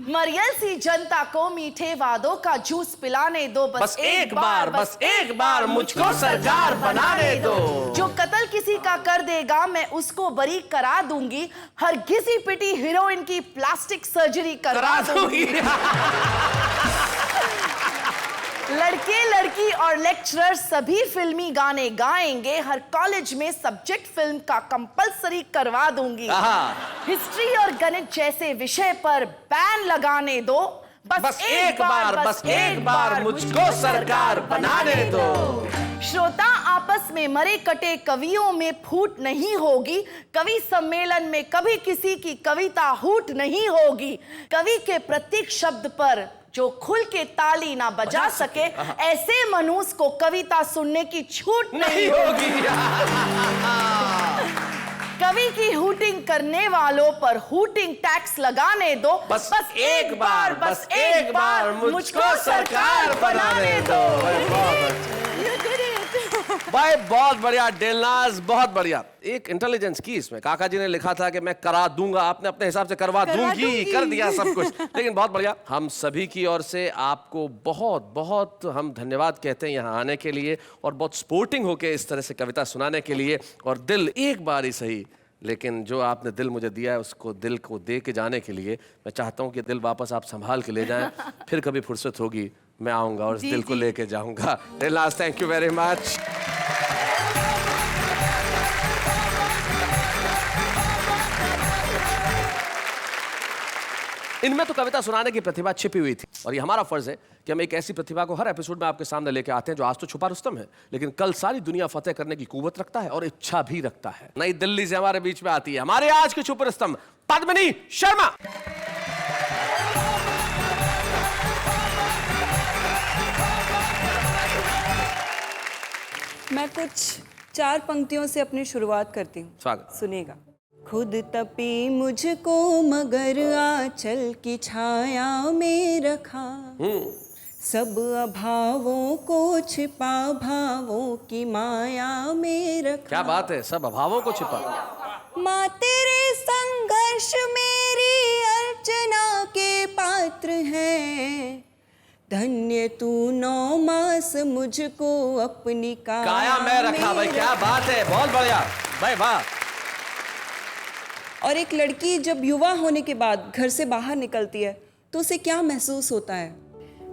मरियल सी जनता को मीठे वादों का जूस पिलाने दो, बस एक बार मुझको सरकार बनाने दो। जो कत्ल किसी का कर देगा मैं उसको बरी करा दूंगी, हर घिसी पिटी हीरोइन की प्लास्टिक सर्जरी करवा दूंगी। लड़के लड़की और लेक्चरर सभी फिल्मी गाने गाएंगे, हर कॉलेज में सब्जेक्ट फिल्म का कंपलसरी करवा दूंगी। हिस्ट्री और गणित जैसे विषय पर बैन लगाने दो, बस एक बार मुझको सरकार बनाने दो। श्रोता आपस में मरे कटे कवियों में फूट नहीं होगी, कवि सम्मेलन में कभी किसी की कविता हूट नहीं होगी। कवि के प्रत्येक शब्द पर जो खुल के ताली ना बजा सके, ऐसे मनुष्य को कविता सुनने की छूट नहीं होगी। कवि की हूटिंग करने वालों पर हूटिंग टैक्स लगाने दो, बस एक बार मुझको सरकार बनाने दो। भाई बहुत बढ़िया दिलनाज, बहुत बढ़िया। एक इंटेलिजेंस की इसमें। काका जी ने लिखा था कि मैं करा दूंगा, आपने अपने हिसाब से करवा दूंगी कर दिया सब कुछ। लेकिन बहुत बढ़िया। हम सभी की ओर से आपको बहुत बहुत हम धन्यवाद कहते हैं यहाँ आने के लिए, और बहुत स्पोर्टिंग होके इस तरह से कविता सुनाने के लिए। और दिल एक बार ही सही, लेकिन जो आपने दिल मुझे दिया है उसको दिल को दे के जाने के लिए मैं चाहता हूँ कि दिल वापस आप संभाल के ले जाएं। फिर कभी फुर्सत होगी मैं आऊँगा और इस दिल को लेके जाऊँगा। दिलनाज, थैंक यू वेरी मच। इनमें तो कविता सुनाने की प्रतिभा छिपी हुई थी, और ये हमारा फर्ज है कि हम एक ऐसी प्रतिभा को हर एपिसोड में आपके सामने लेके आते हैं जो आज तो छुपा रुस्तम है, लेकिन कल सारी दुनिया फतेह करने की कुव्वत रखता है और इच्छा भी रखता है। नई दिल्ली से हमारे बीच में आती है हमारे आज की छुपा रुस्तम पद्मिनी शर्मा। मैं कुछ 4 पंक्तियों से अपनी शुरुआत करती हूँ। स्वागत। सुनिएगा। खुद तपी मुझको मगर आंचल की छाया में रखा, सब अभावों को छिपा भावों की माया में रखा। क्या बात है, सब अभावों को छिपा। माँ तेरे संघर्ष मेरी अर्चना के पात्र है, धन्य तू 9 मास मुझको अपनी काया में रखा। भाई क्या बात है, बहुत बढ़िया भाई, वाह। और एक लड़की जब युवा होने के बाद घर से बाहर निकलती है तो उसे क्या महसूस होता है?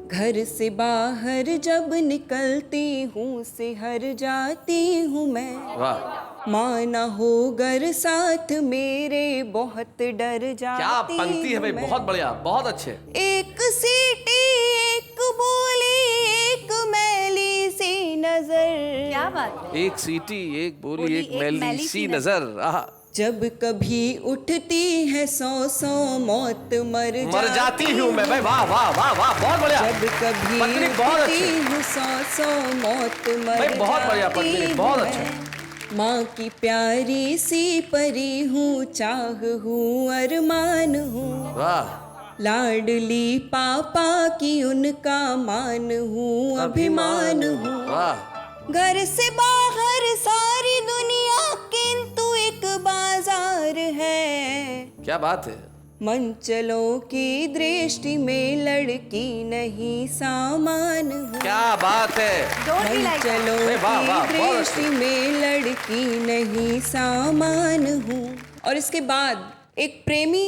घर से बाहर जब निकलती हूँ सिहर जाती हूँ मैं, वाह। माँ न हो घर साथ मेरे बहुत डर जाती। क्या पंक्ति है भाई, मैं। बहुत बढ़िया, बहुत अच्छे। एक सीटी एक बोली एक मैली सी नजर, क्या बात है। एक सीटी एक बोली एक मैली सी नजर। आहा। जब कभी उठती है 100 मौत मर जाती हूँ मैं। भाई वाह वाह वाह वाह, बहुत बढ़िया। जब कभी पत्नी बहुत उठती अच्छी। हूँ 100 मौत मर भाई बहुत बढ़िया पत्नी, बहुत जाती अच्छा। माँ की प्यारी सी परी हूँ, चाह हूँ अरमान हूँ, वाह। लाडली पापा की उनका मान हूँ अभिमान हूँ। वाह। घर से बाहर सारी दुनिया किंतु एक बाजार है, क्या बात है। मंचलों की दृष्टि में लड़की नहीं सामान हूँ। क्या बात है। Don't be like that. मंचलों अरे वाह, वाह, की बहुत दृष्टि में लड़की नहीं सामान हूँ। और इसके बाद एक प्रेमी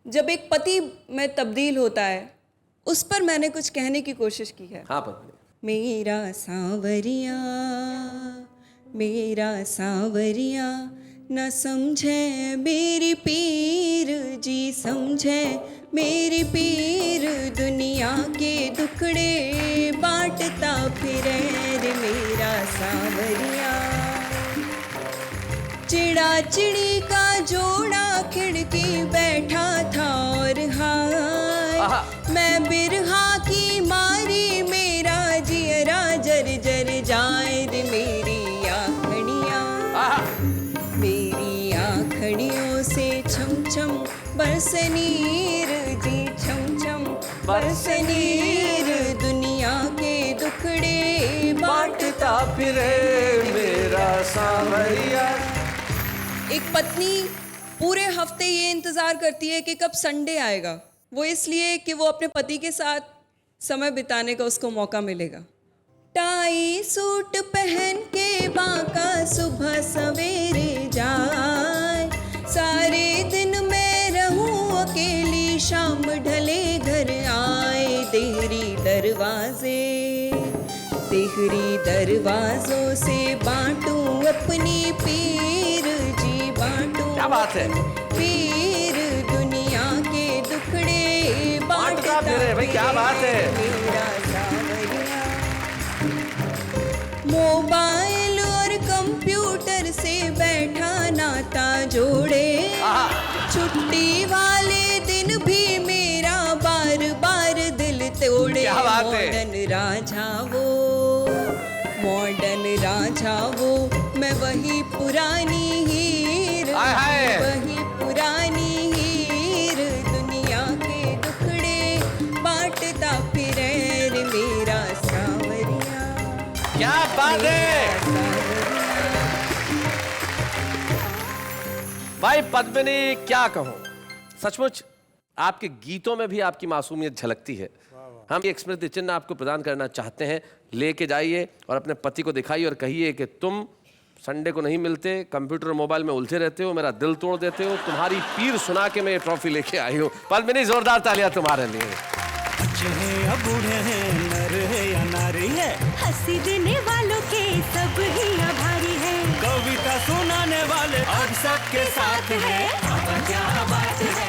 जब एक पति में तब्दील होता है, उस पर मैंने कुछ कहने की कोशिश की है। हाँ पत्नी। मेरा सांवरिया न समझे मेरी पीर जी, समझे मेरी पीर, दुनिया के दुखड़े बांटता फिरे रे मेरा सांवरिया। चिड़ा चिड़ी का जोड़ा खिड़की बैठा था और हाय मैं बिरहा की मारी मेरा जियरा जर जर जाए रे मेरी आँखड़ियाँ मेरी आँखड़ियों से छम छम बरसनीर जी छम छम बरसनीर दुनिया के दुखड़े बांटता फिरे मेरा सांवरिया। एक पत्नी पूरे हफ्ते ये इंतजार करती है कि कब संडे आएगा, वो इसलिए कि वो अपने पति के साथ समय बिताने का उसको मौका मिलेगा। टाई सूट पहन के बांका सुबह सवेरे जाए, सारे दिन मैं रहूं अकेली शाम ढले घर आए। देहरी दरवाजों से बांटूं अपनी पीर जी बांटूं। क्या बात है, पीर दुनिया के दुखड़े बांटता फिरे भाई, क्या बात है। मेरा सांवरिया मोबाइल और कंप्यूटर से बैठा नाता जोड़े, छुट्टी वाले दिन भी मेरा बार बार दिल तोड़े। मॉडर्न राजा वो मैं वही पुरानी हीर, वही पुरानी हीर दुनिया के दुखड़े बांटता फिरे रे मेरा सांवरिया। क्या बात है भाई पद्मिनी, क्या कहूं, सचमुच आपके गीतों में भी आपकी मासूमियत झलकती है। हम एक स्मृति चिन्ह आपको प्रदान करना चाहते हैं, लेके जाइए और अपने पति को दिखाइए और कहिए कि तुम संडे को नहीं मिलते, कंप्यूटर और मोबाइल में उलझे रहते हो, मेरा दिल तोड़ देते हो, तुम्हारी पीर सुना के मैं ये ट्रॉफी लेके आई हूँ। पद्मिनी, जोरदार तालियां तुम्हारे लिए। बच्चे हैं या बूढ़े हैं, नर है या नारी है, हंसी देने वालों के सब ही आभारी है, कविता सुनाने वाले अब सबके साथ है। क्या बात है।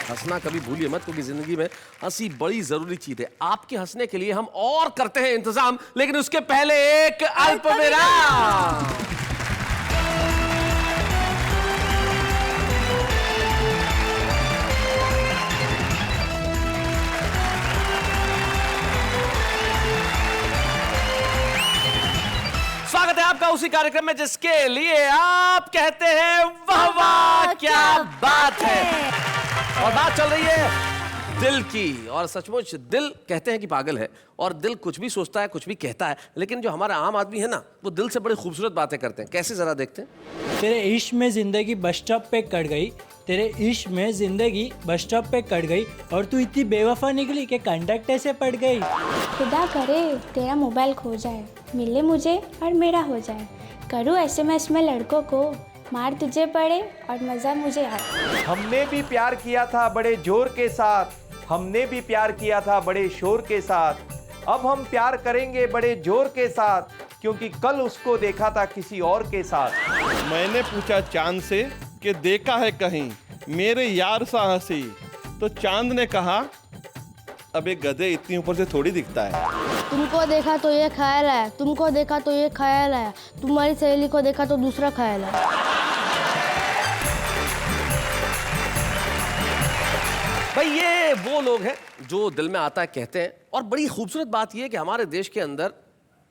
हंसना कभी भूलिए मत, क्योंकि जिंदगी में हंसी बड़ी जरूरी चीज है। आपके हंसने के लिए हम और करते हैं इंतजाम, लेकिन उसके पहले एक अल्प विराम। स्वागत है आपका उसी कार्यक्रम में जिसके लिए आप कहते हैं वाह वाह क्या बात है। और बात चल रही है दिल की, और सचमुच दिल कहते हैं कि पागल है, और दिल कुछ भी सोचता है, कुछ भी कहता है, लेकिन जो हमारा आम आदमी है ना, वो दिल से बड़ी खूबसूरत बातें करते हैं। कैसे, जरा देखते हैं। तेरे इश्क में जिंदगी बस स्टॉप पे कट गई, तेरे इश्क में जिंदगी बस स्टॉप पे कट गई, और तू इतनी बेवफा निकली कि कंडक्टर से पड़ गई। खुदा करे तेरा मोबाइल खो जाए, मिले मुझे और मेरा हो जाए, करूँ SMS में लड़कों को, मार तुझे पड़े और मजा मुझे आए। हमने भी प्यार किया था बड़े जोर के साथ, हमने भी प्यार किया था बड़े शोर के साथ, अब हम प्यार करेंगे बड़े जोर के साथ, क्योंकि कल उसको देखा था किसी और के साथ। मैंने पूछा चांद से कि देखा है कहीं मेरे यार सा हंसी, तो चांद ने कहा अब एक गधे इतनी ऊपर से थोड़ी दिखता है। तुमको देखा तो ये ख्याल है, तुमको देखा तो ये ख्याल है, तुम्हारी सहेली को देखा तो दूसरा ख्याल है। भाई ये वो लोग हैं जो दिल में आता है कहते हैं, और बड़ी खूबसूरत बात ये है कि हमारे देश के अंदर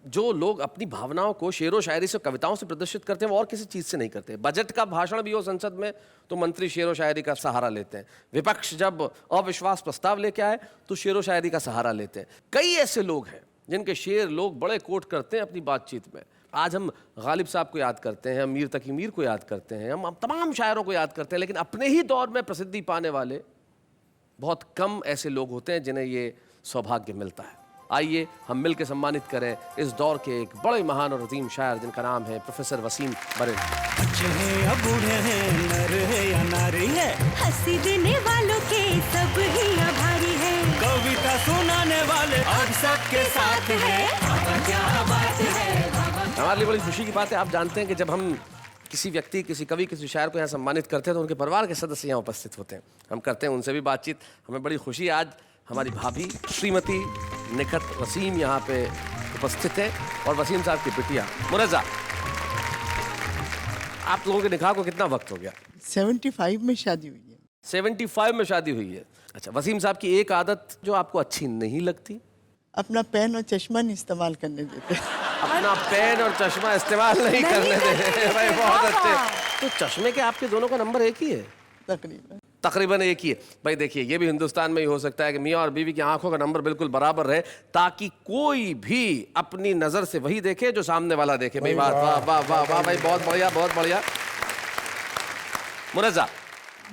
जो लोग अपनी भावनाओं को शेरो शायरी से, कविताओं से प्रदर्शित करते हैं, वो और किसी चीज़ से नहीं करते। बजट का भाषण भी हो संसद में तो मंत्री शेरो शायरी का सहारा लेते हैं, विपक्ष जब अविश्वास प्रस्ताव लेके आए तो शेरो शायरी का सहारा लेते हैं। कई ऐसे लोग हैं जिनके शेर लोग बड़े कोट करते हैं अपनी बातचीत में। आज हम गालिब साहब को याद करते हैं, हम मीर तकी मीर को याद करते हैं, हम तमाम शायरों को याद करते हैं, लेकिन अपने ही दौर में प्रसिद्धि पाने वाले बहुत कम ऐसे लोग होते हैं जिन्हें ये सौभाग्य मिलता है। आइए हम मिलकर सम्मानित करें इस दौर के एक बड़े महान और अजीम शायर जिनका नाम है प्रोफेसर वसीम बरेलवी। बच्चे हैं या बूढ़े हैं, नर है या नारी है, हंसी देने वालों के सब ही आभारी है, कविता सुनाने वाले अब सबके साथ है। क्या बात है। हमारे लिए बड़ी खुशी की बात है। आप जानते हैं कि जब हम किसी व्यक्ति, किसी कवि, किसी शायर को यहाँ सम्मानित करते हैं तो उनके परिवार के सदस्य यहाँ उपस्थित होते हैं। हम करते हैं उनसे भी बातचीत। हमें बड़ी खुशी, आज हमारी भाभी श्रीमती निखत वसीम यहाँ पे उपस्थित है, और वसीम साहब की बिटिया मुरज़ा। आप लोगों के निकाह को कितना वक्त हो गया? 75 में शादी हुई है। 75 में शादी हुई है। अच्छा, वसीम साहब की एक आदत जो आपको अच्छी नहीं लगती? अपना पेन और चश्मा नहीं इस्तेमाल करने देते। अपना पेन और चश्मा इस्तेमाल नहीं करने देते। भाई बहुत अच्छे। तो चश्मे के आपके दोनों का नंबर एक ही है? तकरीबन एक ही है। भाई देखिए, ये भी हिंदुस्तान में ही हो सकता है कि मियाँ और बीवी की आंखों का नंबर बिल्कुल बराबर रहे, ताकि कोई भी अपनी नजर से वही देखे जो सामने वाला देखे। भाई वाह वाह वाह वाह वाह भाई, बहुत बढ़िया बहुत बढ़िया। मुनज़्ज़ा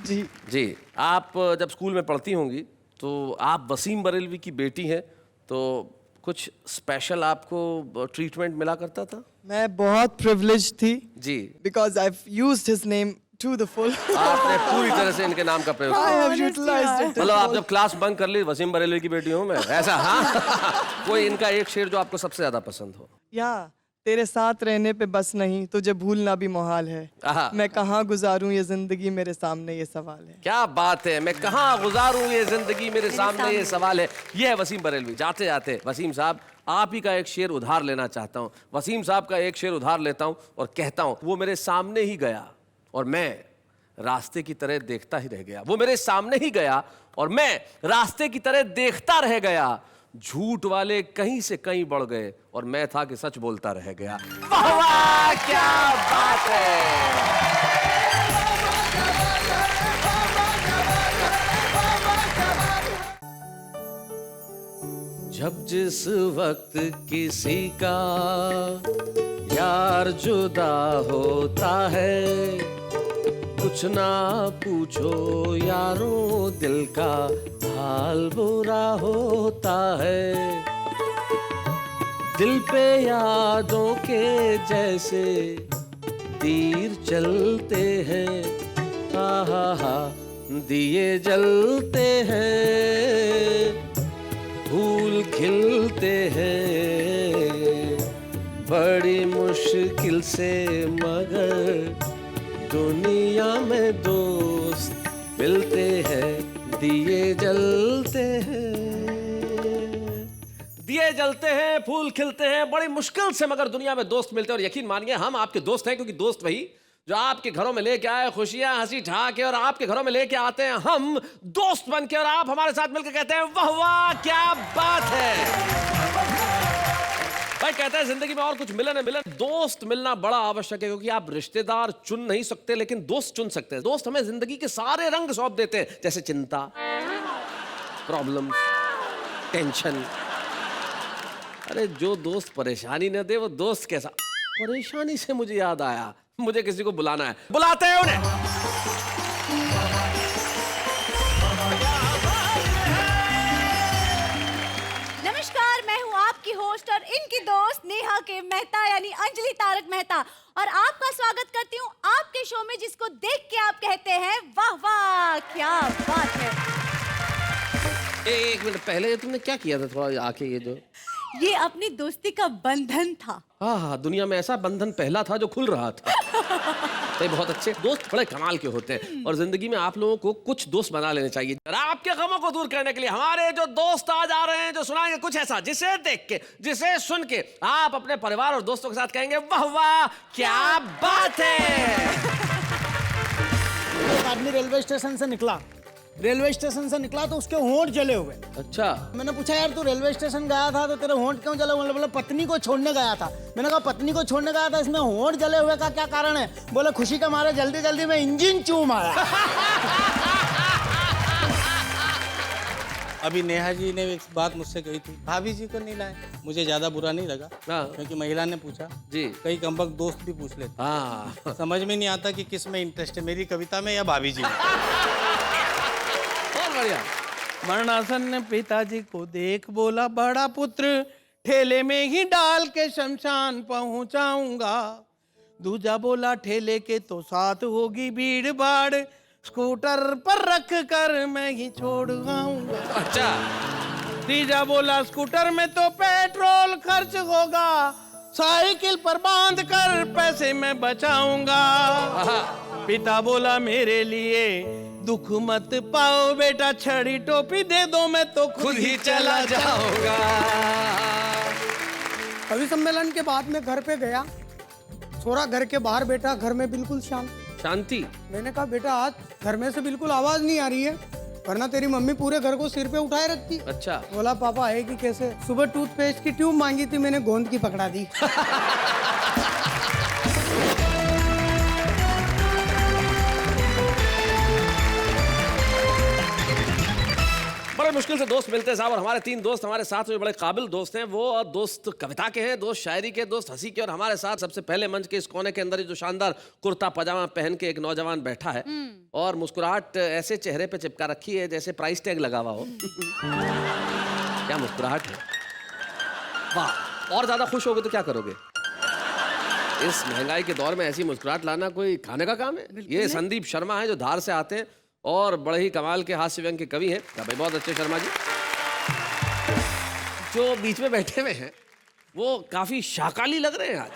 जी जी, आप जब स्कूल में पढ़ती होंगी तो आप वसीम बरेलवी की बेटी हैं, तो कुछ स्पेशल आपको ट्रीटमेंट मिला करता था? मैं बहुत प्रिविलेज थी जी, because I used his name to the full. आपने पूरी तरह से इनके नाम का प्रयोग किया। मतलब आप जब क्लास बंक कर ली, वसीम बरेलवी की बेटी हूँ मैं, ऐसा? हाँ। कोई इनका एक शेर जो आपको सबसे ज्यादा पसंद हो? या तेरे साथ रहने पे बस नहीं, तुझे भूलना भी मुहाल है। मैं कहाँ गुजारूं ये जिंदगी, मेरे सामने ये सवाल है। क्या बात है, मैं कहाँ गुजारूं ये जिंदगी, मेरे सामने ये सवाल है। ये है वसीम बरेलवी। जाते जाते वसीम साहब, आप ही का एक शेर उधार लेना चाहता हूँ। वसीम साहब का एक शेर उधार लेता हूँ और कहता हूँ, वो मेरे सामने ही गया और मैं रास्ते की तरह देखता ही रह गया। वो मेरे सामने ही गया और मैं रास्ते की तरह देखता रह गया। झूठ वाले कहीं से कहीं बढ़ गए और मैं था कि सच बोलता रह गया। वाह वाह, क्या बात है। जब जिस वक्त किसी का यार जुदा होता है, कुछ ना पूछो यारों, दिल का हाल बुरा होता है। दिल पे यादों के जैसे तीर चलते हैं, हा दिए जलते हैं, फूल खिलते हैं बड़ी मुश्किल से, मगर दुनिया में दोस्त मिलते हैं, दिए जलते हैं। दिए जलते हैं, फूल खिलते हैं बड़ी मुश्किल से, मगर दुनिया में दोस्त मिलते हैं। और यकीन मानिए हम आपके दोस्त हैं, क्योंकि दोस्त वही जो आपके घरों में लेके आए खुशियां, हंसी ठहाके, और आपके घरों में लेके आते हैं हम दोस्त बन के, और आप हमारे साथ मिलकर कहते हैं वाह वाह क्या बात है। भाई कहते हैं जिंदगी में और कुछ मिले न मिले, दोस्त मिलना बड़ा आवश्यक है, क्योंकि आप रिश्तेदार चुन नहीं सकते लेकिन दोस्त चुन सकते हैं। दोस्त हमें जिंदगी के सारे रंग सौंप देते हैं, जैसे चिंता, प्रॉब्लम, टेंशन। अरे जो दोस्त परेशानी न दे वो दोस्त कैसा। परेशानी से मुझे याद आया, मुझे किसी को बुलाना है, बुलाते हैं उन्हें। नमस्कार, मैं हूँ आपकी होस्ट और इनकी दोस्त नेहा के मेहता यानी अंजलि तारक मेहता, और आपका स्वागत करती हूँ आपके शो में, जिसको देख के आप कहते हैं वाह वाह क्या बात है। एक मिनट पहले तुमने क्या किया था? थोड़ा आके ये अपनी दोस्ती का बंधन था। हाँ, दुनिया में ऐसा बंधन पहला था जो खुल रहा था। तो बहुत अच्छे दोस्त बड़े कमाल के होते हैं, और जिंदगी में आप लोगों को कुछ दोस्त बना लेने चाहिए। और आपके गमों को दूर करने के लिए हमारे जो दोस्त आज आ रहे हैं, जो सुनाएंगे कुछ ऐसा जिसे देख के, जिसे सुन के आप अपने परिवार और दोस्तों के साथ कहेंगे वाह वाह क्या बात है। एक आदमी रेलवे स्टेशन से निकला तो उसके होंठ जले हुए। अच्छा। मैंने पूछा यार तू रेलवे स्टेशन गया था तो तेरे होंठ क्यों जले हुए? बोले पत्नी को छोड़ने गया था। मैंने कहा पत्नी को छोड़ने गया था, इसमें होंठ जले हुए का क्या कारण है? बोले खुशी के मारे जल्दी जल्दी में इंजन चूम आया। अभी नेहा जी ने एक बात मुझसे कही थी, भाभी जी को नहीं लाए। मुझे ज्यादा बुरा नहीं लगा, क्योंकि महिला ने पूछा जी, कई कमबख्त दोस्त भी पूछ लेते। समझ में नहीं आता कि किस में इंटरेस्ट है, मेरी कविता में या भाभी जी में। मरणासन ने पिताजी को देख बोला, बड़ा पुत्र ठेले में ही डाल के शमशान पहुंचाऊंगा। दूजा बोला ठेले के तो साथ होगी भीड़ भाड़, स्कूटर पर रख कर मैं ही छोड़ आऊंगा। अच्छा। तीजा बोला स्कूटर में तो पेट्रोल खर्च होगा, साइकिल पर बांध कर पैसे मैं बचाऊंगा। पिता बोला मेरे लिए दुख मत पाओ बेटा, छड़ी टोपी दे दो मैं तो खुद ही चला जाऊंगा। कवि सम्मेलन के बाद में घर पे गया, थोड़ा घर के बाहर बैठा, घर में बिल्कुल शांत। शांति। मैंने कहा बेटा आज घर में से बिल्कुल आवाज नहीं आ रही है, वरना तेरी मम्मी पूरे घर को सिर पे उठाए रखती। अच्छा। बोला पापा है कि कैसे? सुबह टूथपेस्ट की ट्यूब मांगी थी, मैंने गोंद की पकड़ा दी। बड़े मुश्किल से दोस्त मिलते हैं साहब, और हमारे 3 दोस्त हमारे साथ में बड़े काबिल दोस्त हैं। वो दोस्त कविता के हैं, दोस्त शायरी के, दोस्त हंसी के। और हमारे साथ सबसे पहले मंच के इस कोने के अंदर जो शानदार कुर्ता पजामा पहन के एक नौजवान बैठा है और मुस्कुराहट ऐसे चेहरे पे चिपका रखी है जैसे प्राइस टैग लगा हुआ हो। क्या मुस्कुराहट है, वाह। और ज्यादा खुश होगे तो क्या करोगे? इस महंगाई के दौर में ऐसी मुस्कुराहट लाना कोई खाने का काम है? ये संदीप शर्मा है जो धार से आते हैं और बड़े ही कमाल के हास्य व्यंग के कवि हैं। क्या भाई, बहुत अच्छे शर्मा जी। जो बीच में बैठे हुए हैं वो काफी शाकाली लग रहे हैं आज।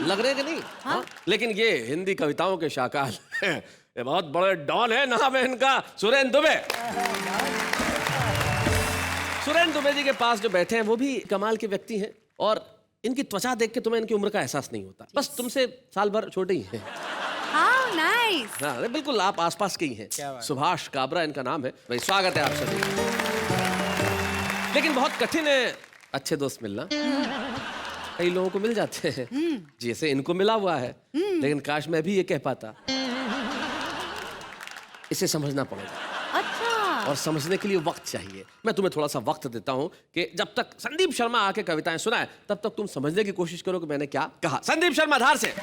लग रहे हैं कि नहीं? हाँ? लेकिन ये हिंदी कविताओं के शाकाल हैं। ये बहुत बड़े डॉन है, नाम है इनका सुरेंद्र दुबे। सुरेंद्र दुबे जी के पास जो बैठे हैं वो भी कमाल के व्यक्ति हैं, और इनकी त्वचा देख के तुम्हें इनकी उम्र का एहसास नहीं होता। बस तुमसे साल भर छोटे ही हैं। नाइस। हाँ, बिल्कुल आप आसपास के ही हैं। सुभाष काबरा इनका नाम है। भाई स्वागत है आप सभी। लेकिन बहुत कठिन है अच्छे दोस्त मिलना। कई लोगों को मिल जाते हैं, जैसे इनको मिला हुआ है, लेकिन काश मैं भी ये कह पाता। इसे समझना पड़ेगा। अच्छा। और समझने के लिए वक्त चाहिए। मैं तुम्हें थोड़ा सा वक्त देता हूं कि जब तक संदीप शर्मा आके कविताएं सुनाए तब तक तुम समझने की कोशिश करो कि मैंने क्या कहा। संदीप शर्मा धार से।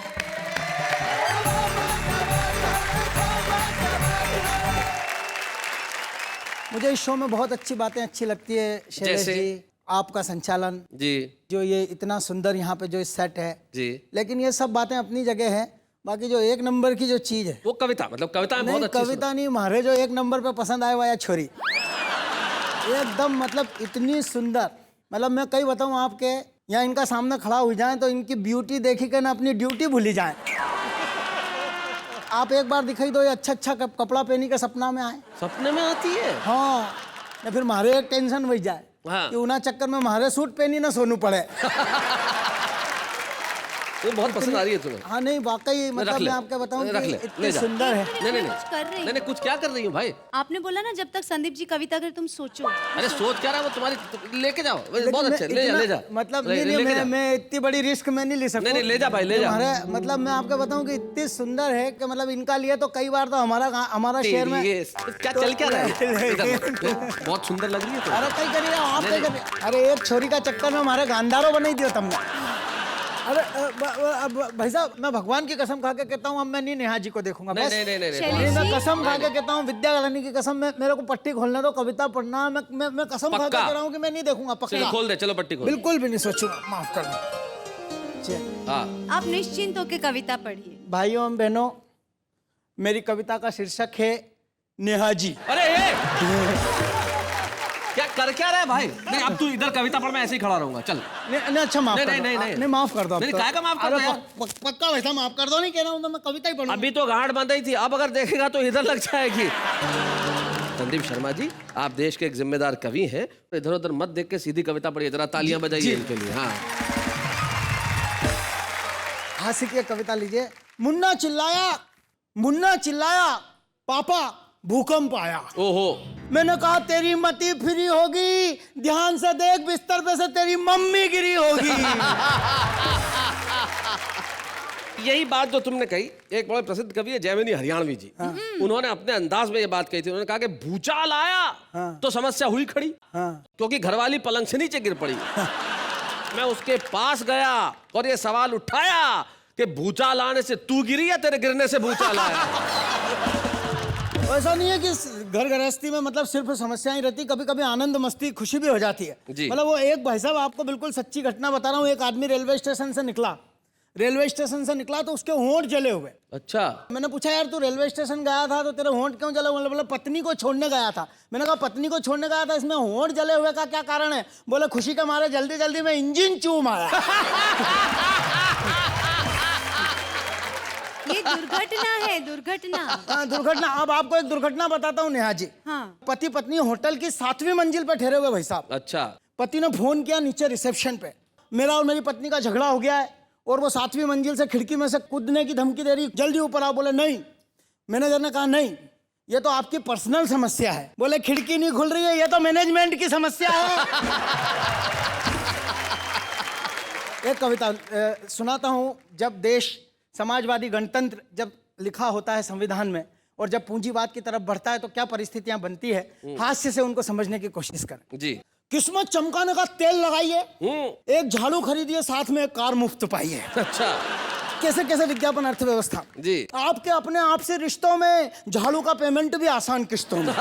मुझे इस शो में बहुत अच्छी बातें अच्छी लगती है शैलेश जी, आपका संचालन जी, जो ये इतना सुंदर यहाँ पे जो सेट है जी। लेकिन ये सब बातें अपनी जगह है, बाकी जो एक नंबर की जो चीज है वो कविता, मतलब कविता बहुत अच्छी। कविता नहीं, हमारे जो एक नंबर पे पसंद आए वाया छोरी एकदम, मतलब इतनी सुंदर। मतलब मैं कई बताऊँ आपके यहाँ इनका सामने खड़ा हो जाए तो इनकी ब्यूटी देखी के ना अपनी ड्यूटी भूली जाए। आप एक बार दिखाई दो ये अच्छा कपड़ा पहनी के सपना में आए। सपने में आती है? हाँ, या फिर मारे एक टेंशन वही जाए कि उना चक्कर में मारे सूट पहनी ना सोनू पड़े। वो बहुत पसंद आ रही है तुम्हें? हाँ नहीं वाकई, मतलब मैं आपको बताऊं कि इतनी सुंदर है। नहीं कुछ क्या कर रही हूँ भाई? आपने बोला ना जब तक संदीप जी कविता करे तुम सोचो। अरे सोच क्या रहा है वो तुम्हारी, लेके जाओ। बहुत अच्छे, ले जा। मतलब मैं इतनी बड़ी रिस्क में नहीं ले सकता। नहीं ले जा भाई, ले जा। मतलब मैं आपको बताऊं कि इतनी सुंदर है कि मतलब इनका लिए तो कई बार तो हमारा शहर में क्या चल क्या रहा है? बहुत सुंदर लग रही है। अरे कई करिए आप, अरे एक छोरी का चक्कर में हमारे गांधारों बनाई दिया तुमने। अरे भाई साहब, मैं भगवान की कसम खा के कहता हूँ अब मैं नहीं नेहा जी को देखूंगा। मैं कसम खा के कहता हूँ, विद्या रानी की कसम, मेरे को पट्टी खोलने दो, कविता पढ़ना। मैं कसम खा के कह रहा हूँ कि मैं नहीं देखूंगा। पक्का खोल दे, चलो पट्टी खोल। बिल्कुल भी नहीं सोचूंगा, माफ करना। आप निश्चिंत होकर कविता पढ़िए। भाइयों और बहनों, मेरी कविता का शीर्षक है नेहा जी। अरे क्या कर क्या रहा है भाई? नहीं अब तू इधर कविता पढ़, मैं ऐसे ही खड़ा रहूंगा। चल नहीं अच्छा माफ कर दो। नहीं माफ कर दो। मेरी काय का माफ कर दो? पक्का वैसा माफ कर दो। नहीं कह रहा हूँ मैं कविता ही पढ़ूंगा। अभी तो गांठ बंधाई थी, अब अगर देखेगा तो इधर लग जाएगी। संदीप शर्मा जी, आप देश के एक जिम्मेदार कवि हैं, तो इधर उधर मत देख के सीधी कविता पढ़िए। जरा तालियां बजाइए इनके लिए। हाँ हाँ, सीखिए, कविता लीजिए। मुन्ना चिल्लाया पापा भूकंप आया। ओहो। मैंने कहा तेरी मती फ्री होगी, ध्यान से देख बिस्तर पे से तेरी मम्मी गिरी होगी। यही बात जो तुमने कही, एक बड़े प्रसिद्ध कवि है जयमिनी हरियाणवी जी। उन्होंने अपने अंदाज में ये बात कही थी। उन्होंने कहा कि भूचाल आया तो समस्या हुई खड़ी, क्योंकि घरवाली पलंग से नीचे गिर पड़ी। मैं उसके पास गया और ये सवाल उठाया कि भूचाल आने से तू गिरी या तेरे गिरने से भूचाल आया? ऐसा नहीं है कि घर गृहस्थी में मतलब सिर्फ समस्याएं रहती, कभी कभी आनंद मस्ती खुशी भी हो जाती है। मतलब वो एक भाई साहब, आपको बिल्कुल सच्ची घटना बता रहा हूँ। एक आदमी रेलवे स्टेशन से निकला तो उसके होंठ जले हुए। अच्छा। मैंने पूछा यार तू रेलवे स्टेशन गया था तो तेरे होंठ क्यों जले हुए? बोले पत्नी को छोड़ने गया था। मैंने कहा पत्नी को छोड़ने गया था, इसमें होंठ जले हुए का क्या कारण है? बोले खुशी के मारे जल्दी जल्दी में इंजन चूम आया। ये दुर्घटना है, दुर्घटना। हाँ दुर्घटना। अब आपको एक दुर्घटना बताता हूँ नेहा जी। हाँ। पति पत्नी होटल की 7वीं मंजिल पे ठहरे हुए भाई साहब। अच्छा। पति ने फोन किया नीचे रिसेप्शन पे, मेरा और मेरी पत्नी का झगड़ा हो गया है और वो 7वीं मंजिल से खिड़की में से कूदने की धमकी दे रही, जल्दी ऊपर आओ। बोले नहीं। मैनेजर ने कहा नहीं, ये तो आपकी पर्सनल समस्या है। बोले खिड़की नहीं खुल रही है, ये तो मैनेजमेंट की समस्या है। एक कविता सुनाता हूं। जब देश समाजवादी गणतंत्र जब लिखा होता है संविधान में, और जब पूंजीवाद की तरफ बढ़ता है तो क्या परिस्थितियां बनती है, हास्य से उनको समझने की कोशिश करें जी। किस्मत चमकाने का तेल लगाइए, एक झाड़ू खरीदिए, साथ में एक कार मुफ्त पाइए। अच्छा, कैसे कैसे विज्ञापन अर्थव्यवस्था जी। आपके अपने आप से रिश्तों में झाड़ू का पेमेंट भी आसान किस्तों में।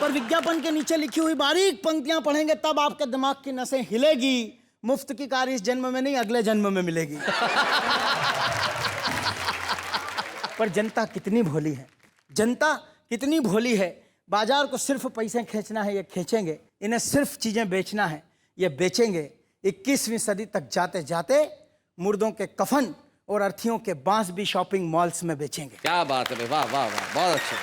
पर विज्ञापन के नीचे लिखी हुई बारीक पंक्तियां पढ़ेंगे तब आपके दिमाग की नसें हिलेगी। मुफ्त की कार इस जन्म में नहीं, अगले जन्म में मिलेगी। पर जनता कितनी भोली है, जनता कितनी भोली है। बाजार को सिर्फ पैसे खींचना है, ये खींचेंगे। इन्हें सिर्फ चीजें बेचना है, ये बेचेंगे। 21वीं सदी तक जाते जाते मुर्दों के कफन और अर्थियों के बांस भी शॉपिंग मॉल्स में बेचेंगे। क्या बात है, वाह वाह वाह, बहुत अच्छा।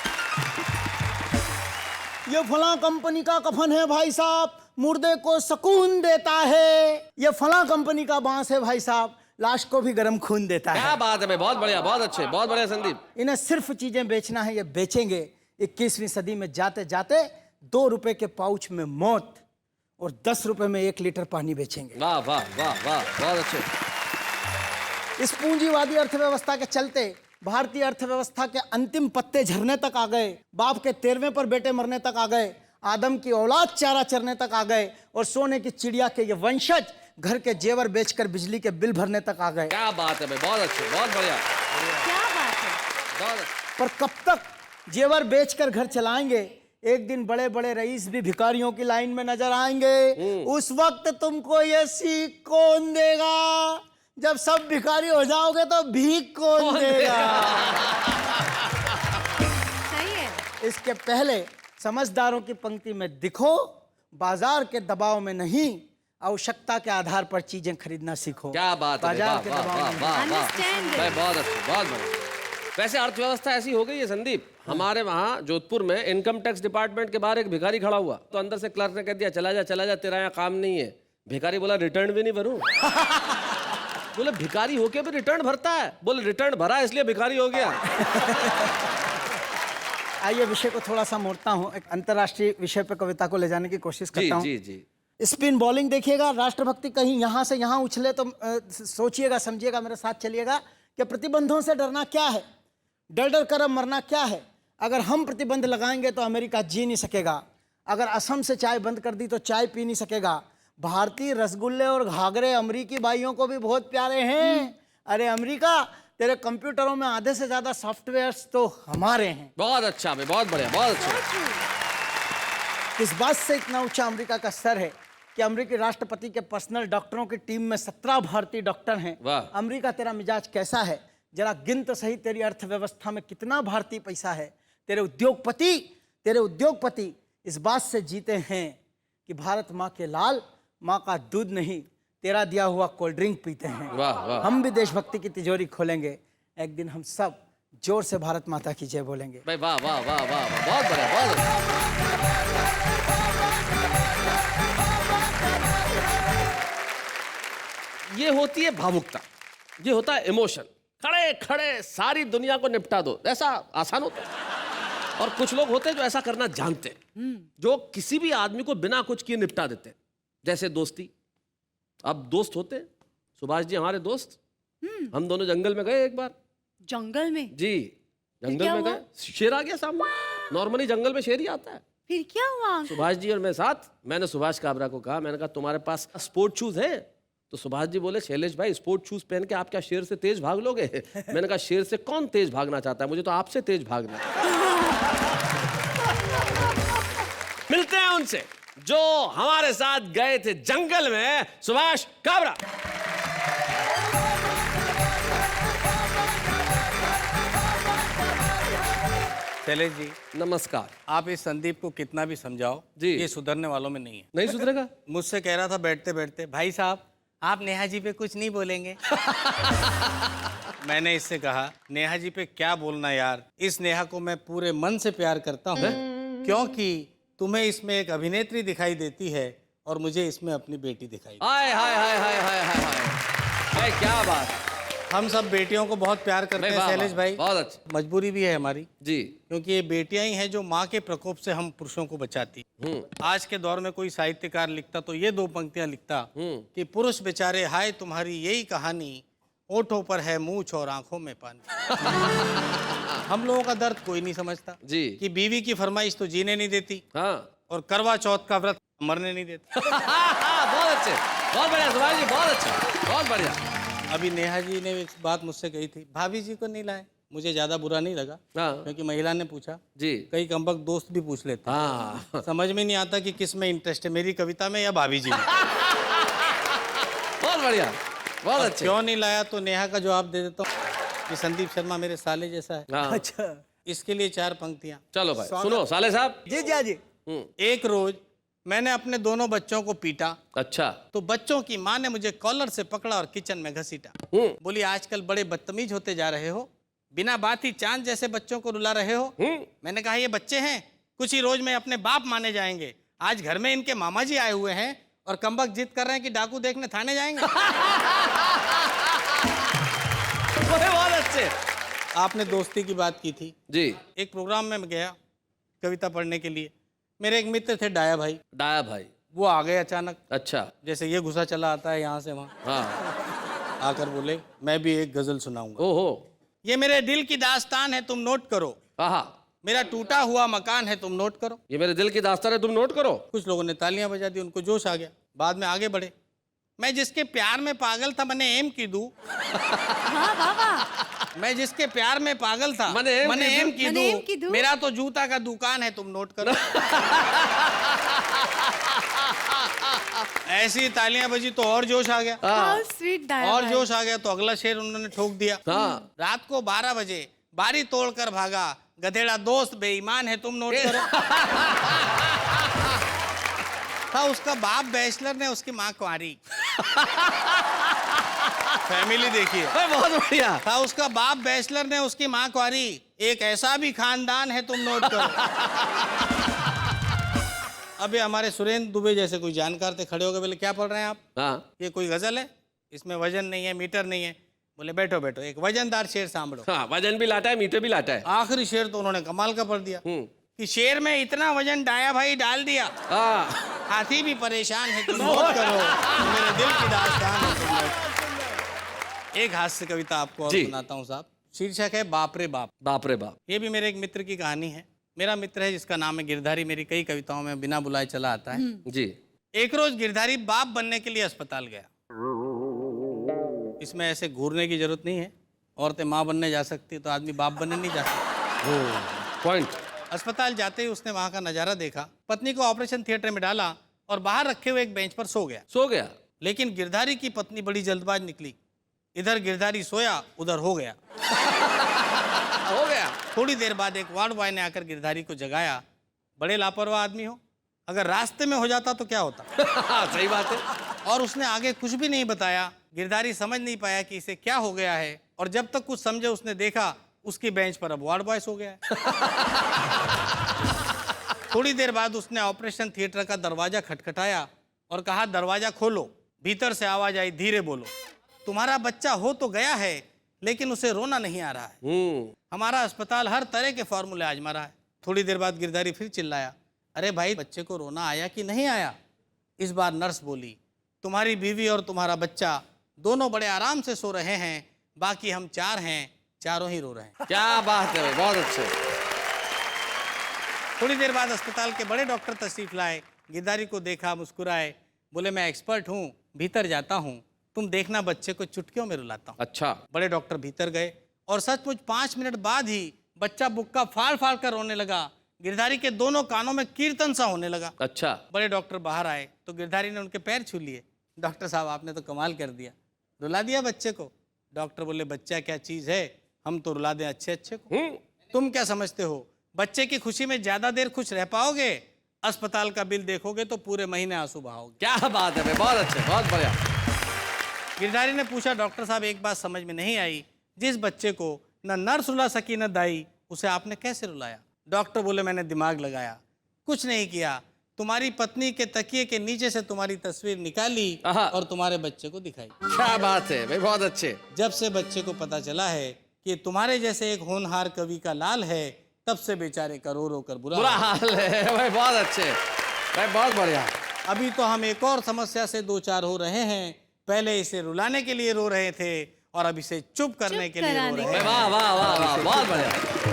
ये फलां कंपनी का कफन है भाई साहब, मुर्दे को सुकून देता है। ये फलां कंपनी का बांस है भाई साहब, लाश को भी गर्म खून देता है। क्या बात है, बहुत बढ़िया, बहुत अच्छे, बहुत बढ़िया संदीप। इन्हें सिर्फ चीजें बेचना है, ये बेचेंगे। 21वीं सदी में जाते जाते 2 रुपए के पाउच में मौत और 10 रुपए में 1 लीटर पानी बेचेंगे। वाह वाह वाह वाह, बहुत अच्छे। इस पूंजीवादी अर्थव्यवस्था के चलते भारतीय अर्थव्यवस्था के अंतिम पत्ते झरने तक आ गए। बाप के 13वें पर बेटे मरने तक आ गए। आदम की औलाद चारा चरने तक आ गए। और सोने की चिड़िया के ये वंशज घर के जेवर बेचकर बिजली के बिल भरने तक आ गए। क्या बात है भाई, बहुत अच्छे, बहुत बढ़िया। क्या बात है, बहुत अच्छा। पर कब तक जेवर बेचकर घर चलाएंगे? एक दिन बड़े बड़े रईस भी भिखारियों की लाइन में नजर आएंगे। उस वक्त तुमको ये सीख कौन देगा? जब सब भिखारी हो जाओगे तो भीख कौन देगा? सही है। इसके पहले समझदारों की पंक्ति में दिखो, बाजार के दबाव में नहीं, आवश्यकता के आधार पर चीजें खरीदना सीखो। क्या बात है, बाजार के दबाव में भाई, बहुत अच्छा, बहुत बढ़िया। वैसे अर्थव्यवस्था ऐसी हो गई है संदीप, हमारे वहाँ जोधपुर में इनकम टैक्स डिपार्टमेंट के बाहर एक भिखारी खड़ा हुआ, तो अंदर से क्लर्क ने कह दिया चला जा, तेरा यहाँ काम नहीं है। भिखारी बोला रिटर्न भी नहीं भरूं। बोले भिखारी होके भी रिटर्न भरता है? बोले रिटर्न भरा इसलिए भिखारी हो गया। आइए विषय को थोड़ा सा मोड़ता हूँ, एक अंतर्राष्ट्रीय विषय पर कविता को ले जाने की कोशिश करता हूँ। जी जी जी। स्पिन बॉलिंग देखिएगा, राष्ट्रभक्ति कहीं यहाँ से यहाँ उछले तो सोचिएगा, समझिएगा, मेरे साथ चलिएगा कि प्रतिबंधों से डरना क्या है, डर डर कर मरना क्या है। अगर हम प्रतिबंध लगाएंगे तो अमेरिका जी नहीं सकेगा। अगर असम से चाय बंद कर दी तो चाय पी नहीं सकेगा। भारतीय रसगुल्ले और घाघरे अमेरिकी भाइयों को भी बहुत प्यारे हैं। अरे अमेरिका, तेरे कंप्यूटरों में आधे से ज्यादा सॉफ्टवेयर्स तो हमारे हैं। बहुत अच्छा भाई, बहुत बढ़िया, बहुत अच्छा। इस बात से इतना ऊंचा अमेरिका का स्तर है कि अमेरिकी राष्ट्रपति के पर्सनल डॉक्टरों की टीम में 17 भारतीय डॉक्टर हैं। अमेरिका, तेरा मिजाज कैसा है? जरा गिन तो सही, तेरी अर्थव्यवस्था में कितना भारतीय पैसा है? तेरे उद्योगपति इस बात से जीते हैं कि भारत माँ के लाल, माँ का दूध नहीं, तेरा दिया हुआ कोल्ड ड्रिंक पीते हैं। वाह वाह। हम भी देशभक्ति की तिजोरी खोलेंगे। एक दिन हम सब जोर से भारत माता की जय बोलेंगे। भाई वाह वाह वाह वाह, बहुत बढ़िया, बहुत बढ़िया। ये होती है भावुकता, ये होता है इमोशन। खड़े खड़े सारी दुनिया को निपटा दो, ऐसा आसान होता है। और कुछ लोग होते हैं जो ऐसा करना जानते हैं, जो किसी भी आदमी को बिना कुछ किए निपटा देते हैं। जैसे दोस्ती। अब दोस्त होते हैं, सुभाष जी हमारे दोस्त, हम दोनों जंगल में गए एक बार। जंगल में? जी, जंगल में गए, शेर आ गया सामने। नॉर्मली जंगल में शेर ही आता है। फिर क्या हुआ? सुभाष जी और मैं साथ, मैंने सुभाष काबरा को कहा, मैंने कहा तुम्हारे पास स्पोर्ट शूज है? तो सुभाष जी बोले शैलेश भाई, स्पोर्ट शूज पहन के आप क्या शेर से तेज भाग लोगे? मैंने कहा शेर से कौन तेज भागना चाहता है, मुझे तो आपसे तेज भागना है। मिलते हैं उनसे जो हमारे साथ गए थे जंगल में, सुभाष काबरा। शैलेश जी नमस्कार। आप इस संदीप को कितना भी समझाओ जी, ये सुधरने वालों में नहीं है। नहीं सुधरेगा। मुझसे कह रहा था बैठते बैठते, भाई साहब आप नेहा जी पे कुछ नहीं बोलेंगे? मैंने इससे कहा नेहा जी पे क्या बोलना यार, इस नेहा को मैं पूरे मन से प्यार करता हूँ, क्योंकि तुम्हें इसमें एक अभिनेत्री दिखाई देती है और मुझे इसमें अपनी बेटी दिखाई। हाय हाय हाय हाय हाय हाय। भाई क्या बात। हम सब बेटियों को बहुत प्यार करते हैं शैलेश भाई। बहुत अच्छा। मजबूरी भी है हमारी जी, क्योंकि ये बेटियां ही हैं जो माँ के प्रकोप से हम पुरुषों को बचाती। आज के दौर में कोई साहित्यकार लिखता तो ये 2 पंक्तियां लिखता कि पुरुष बेचारे हाय तुम्हारी यही कहानी, ओठों पर है मूछ और आंखों में पानी। हम लोगों का दर्द कोई नहीं समझता जी कि बीवी की फरमाइश तो जीने नहीं देती, हाँ, और करवा चौथ का व्रत मरने नहीं देती। बहुत अच्छे, बहुत बढ़िया सुभाष जी, बहुत अच्छा, बहुत बढ़िया। अभी नेहा जी ने एक बात मुझसे कही थी, भाभी जी को नहीं लाए, मुझे ज्यादा बुरा नहीं लगा क्योंकि महिला ने पूछा जी, कई कमबख्त दोस्त भी पूछ लेते हैं। समझ में नहीं आता कि किस में इंटरेस्ट है, मेरी कविता में या भाभी जी में। बहुत बढ़िया, बहुत अच्छे। क्यों नहीं लाया तो नेहा का जवाब दे देता हूँ कि संदीप शर्मा मेरे साले जैसा है। अच्छा, इसके लिए 4 पंक्तियां। चलो भाई सुनो साले साहब। जी जी जी। एक रोज मैंने अपने दोनों बच्चों को पीटा। अच्छा। तो बच्चों की माँ ने मुझे कॉलर से पकड़ा और किचन में घसीटा। बोली आजकल बड़े बदतमीज होते जा रहे हो, बिना बात ही चांद जैसे बच्चों को रुला रहे हो। मैंने कहा ये बच्चे हैं, कुछ ही रोज में अपने बाप माने जाएंगे। आज घर में इनके मामा जी आए हुए हैं और कमबख्त जिद कर रहे हैं कि डाकू देखने थाने जाएंगे। बहुत अच्छे। आपने दोस्ती की बात की थी जी। एक प्रोग्राम में मैं गया कविता पढ़ने के लिए, मेरे एक मित्र थे डाया भाई। डाया भाई वो आ गए अचानक। अच्छा। जैसे ये घुसा चला आता है यहाँ से वहाँ। हाँ। आकर बोले मैं भी एक गजल सुनाऊंगा। ओहो। ये मेरे दिल की दास्तान है तुम नोट करो। मेरा टूटा हुआ मकान है तुम नोट करो। ये मेरे दिल की दास्तान है तुम नोट करो। कुछ लोगों ने तालियां बजा दी, उनको जोश आ गया, बाद में आगे बढ़े। मैं जिसके प्यार में पागल था मैंने एम की दू। मैं जिसके प्यार में पागल था मैंने एम की दू। मेरा तो जूता का दुकान है तुम नोट करो। ऐसी तालियां बजी तो और जोश आ गया। और जोश आ गया तो अगला शेर उन्होंने ठोक दिया। रात को 12 बजे बारी तोड़कर भागा, गधेड़ा दोस्त बेईमान है तुम नोट करो। था उसका बाप बैचलर ने, उसकी माँ कुंवारी। फैमिली देखिए, बहुत बढ़िया। था उसका बाप बैचलर ने, उसकी माँ कुंवारी। एक ऐसा भी खानदान है तुम नोट करो। अभी हमारे सुरेंद्र दुबे जैसे कोई जानकार थे, खड़े हो गए, बोले क्या पढ़ रहे हैं आप? ये कोई गजल है, इसमें वजन नहीं है, मीटर नहीं है। बोले बैठो बैठो, एक वजनदार शेर सांभलो। वजन भी लाटा है, मीटर भी लाटा है। आखिरी शेर तो उन्होंने कमाल का पढ़ दिया कि शेर में इतना वजन डाया भाई डाल दिया, हाथी भी परेशान है तुम नोट करो। मेरे दिल की दास्तान है तुम नोट करो। एक हास्य कविता आपको और सुनाता हूँ साहब, शीर्षक है बाप रे बाप। बाप रे बाप। ये भी मेरे एक मित्र की कहानी है। मेरा मित्र है जिसका नाम है गिरधारी, मेरी कई कविताओं में बिना बुलाए चला आता है जी। एक रोज गिरधारी बाप बनने के लिए अस्पताल गया। इसमें ऐसे घूरने की जरूरत नहीं है, औरतें माँ बनने जा सकती तो आदमी बाप बनने नहीं जा सकता। पॉइंट। अस्पताल जाते ही उसने वहां का नजारा देखा, पत्नी को ऑपरेशन थिएटर में डाला और बाहर रखे हुए एक बेंच पर सो गया। लेकिन गिरधारी की पत्नी बड़ी जल्दबाज निकली, इधर गिरधारी सोया उधर हो गया। थोड़ी देर बाद एक वार्ड बॉय ने आकर गिरधारी को जगाया। बड़े लापरवाह आदमी हो, अगर रास्ते में हो जाता तो क्या होता? सही बात है। और उसने आगे कुछ भी नहीं बताया। गिरधारी समझ नहीं पाया कि इसे क्या हो गया है, और जब तक कुछ समझे उसने देखा उसकी बेंच पर अब वार्ड बॉय सो गया है। थोड़ी देर बाद उसने ऑपरेशन थिएटर का दरवाजा खटखटाया और कहा दरवाजा खोलो। भीतर से आवाज आई, धीरे बोलो। तुम्हारा बच्चा हो तो गया है लेकिन उसे रोना नहीं आ रहा है। हमारा अस्पताल हर तरह के फॉर्मूले आजमा रहा है। थोड़ी देर बाद गिरधारी फिर चिल्लाया, अरे भाई बच्चे को रोना आया कि नहीं आया? इस बार नर्स बोली, तुम्हारी बीवी और तुम्हारा बच्चा दोनों बड़े आराम से सो रहे हैं, बाकी हम 4 हैं, चारों ही रो रहे हैं। क्या बात है, बहुत अच्छे। थोड़ी देर बाद अस्पताल के बड़े डॉक्टर तशरीफ लाए, गिरधारी को देखा, मुस्कुराए, बोले मैं एक्सपर्ट हूँ, भीतर जाता हूँ, तुम देखना बच्चे को चुटकियों में रुलाता हूँ। अच्छा। बड़े डॉक्टर भीतर गए और सचमुच 5 मिनट बाद ही बच्चा बुक्का फाड़ फाड़ कर रोने लगा। गिरधारी के दोनों कानों में कीर्तन सा होने लगा। अच्छा। बड़े डॉक्टर बाहर आए तो गिरधारी ने उनके पैर छू लिए। डॉक्टर साहब आपने तो कमाल कर दिया, रुला दिया बच्चे को। डॉक्टर बोले बच्चा क्या चीज है, हम तो रुला दें अच्छे अच्छे को। तुम क्या समझते हो बच्चे की खुशी में ज्यादा देर खुश रह पाओगे? अस्पताल का बिल देखोगे तो पूरे महीने आंसू बहाओगे। क्या बात है, बहुत अच्छे, बहुत बढ़िया। गिरधारी ने पूछा, डॉक्टर साहब एक बात समझ में नहीं आई, जिस बच्चे को न नर्स रुला सकी न दाई, उसे आपने कैसे रुलाया? डॉक्टर बोले मैंने दिमाग लगाया, कुछ नहीं किया, तुम्हारी पत्नी के तकिए के नीचे से तुम्हारी तस्वीर निकाली और तुम्हारे बच्चे को दिखाई। क्या बात है भाई, बहुत अच्छे। जब से बच्चे को पता चला है कि तुम्हारे जैसे एक होनहार कवि का लाल है, तब से बेचारे का रो रो कर बुरा हाल है भाई। बहुत अच्छे भाई, बहुत बढ़िया। अभी तो हम एक और समस्या से दो चार हो रहे हैं। पहले इसे रुलाने के लिए रो रहे थे और अब इसे चुप करने के लिए रो रहे हैं। वाह वाह वाह वाह, बहुत बढ़िया।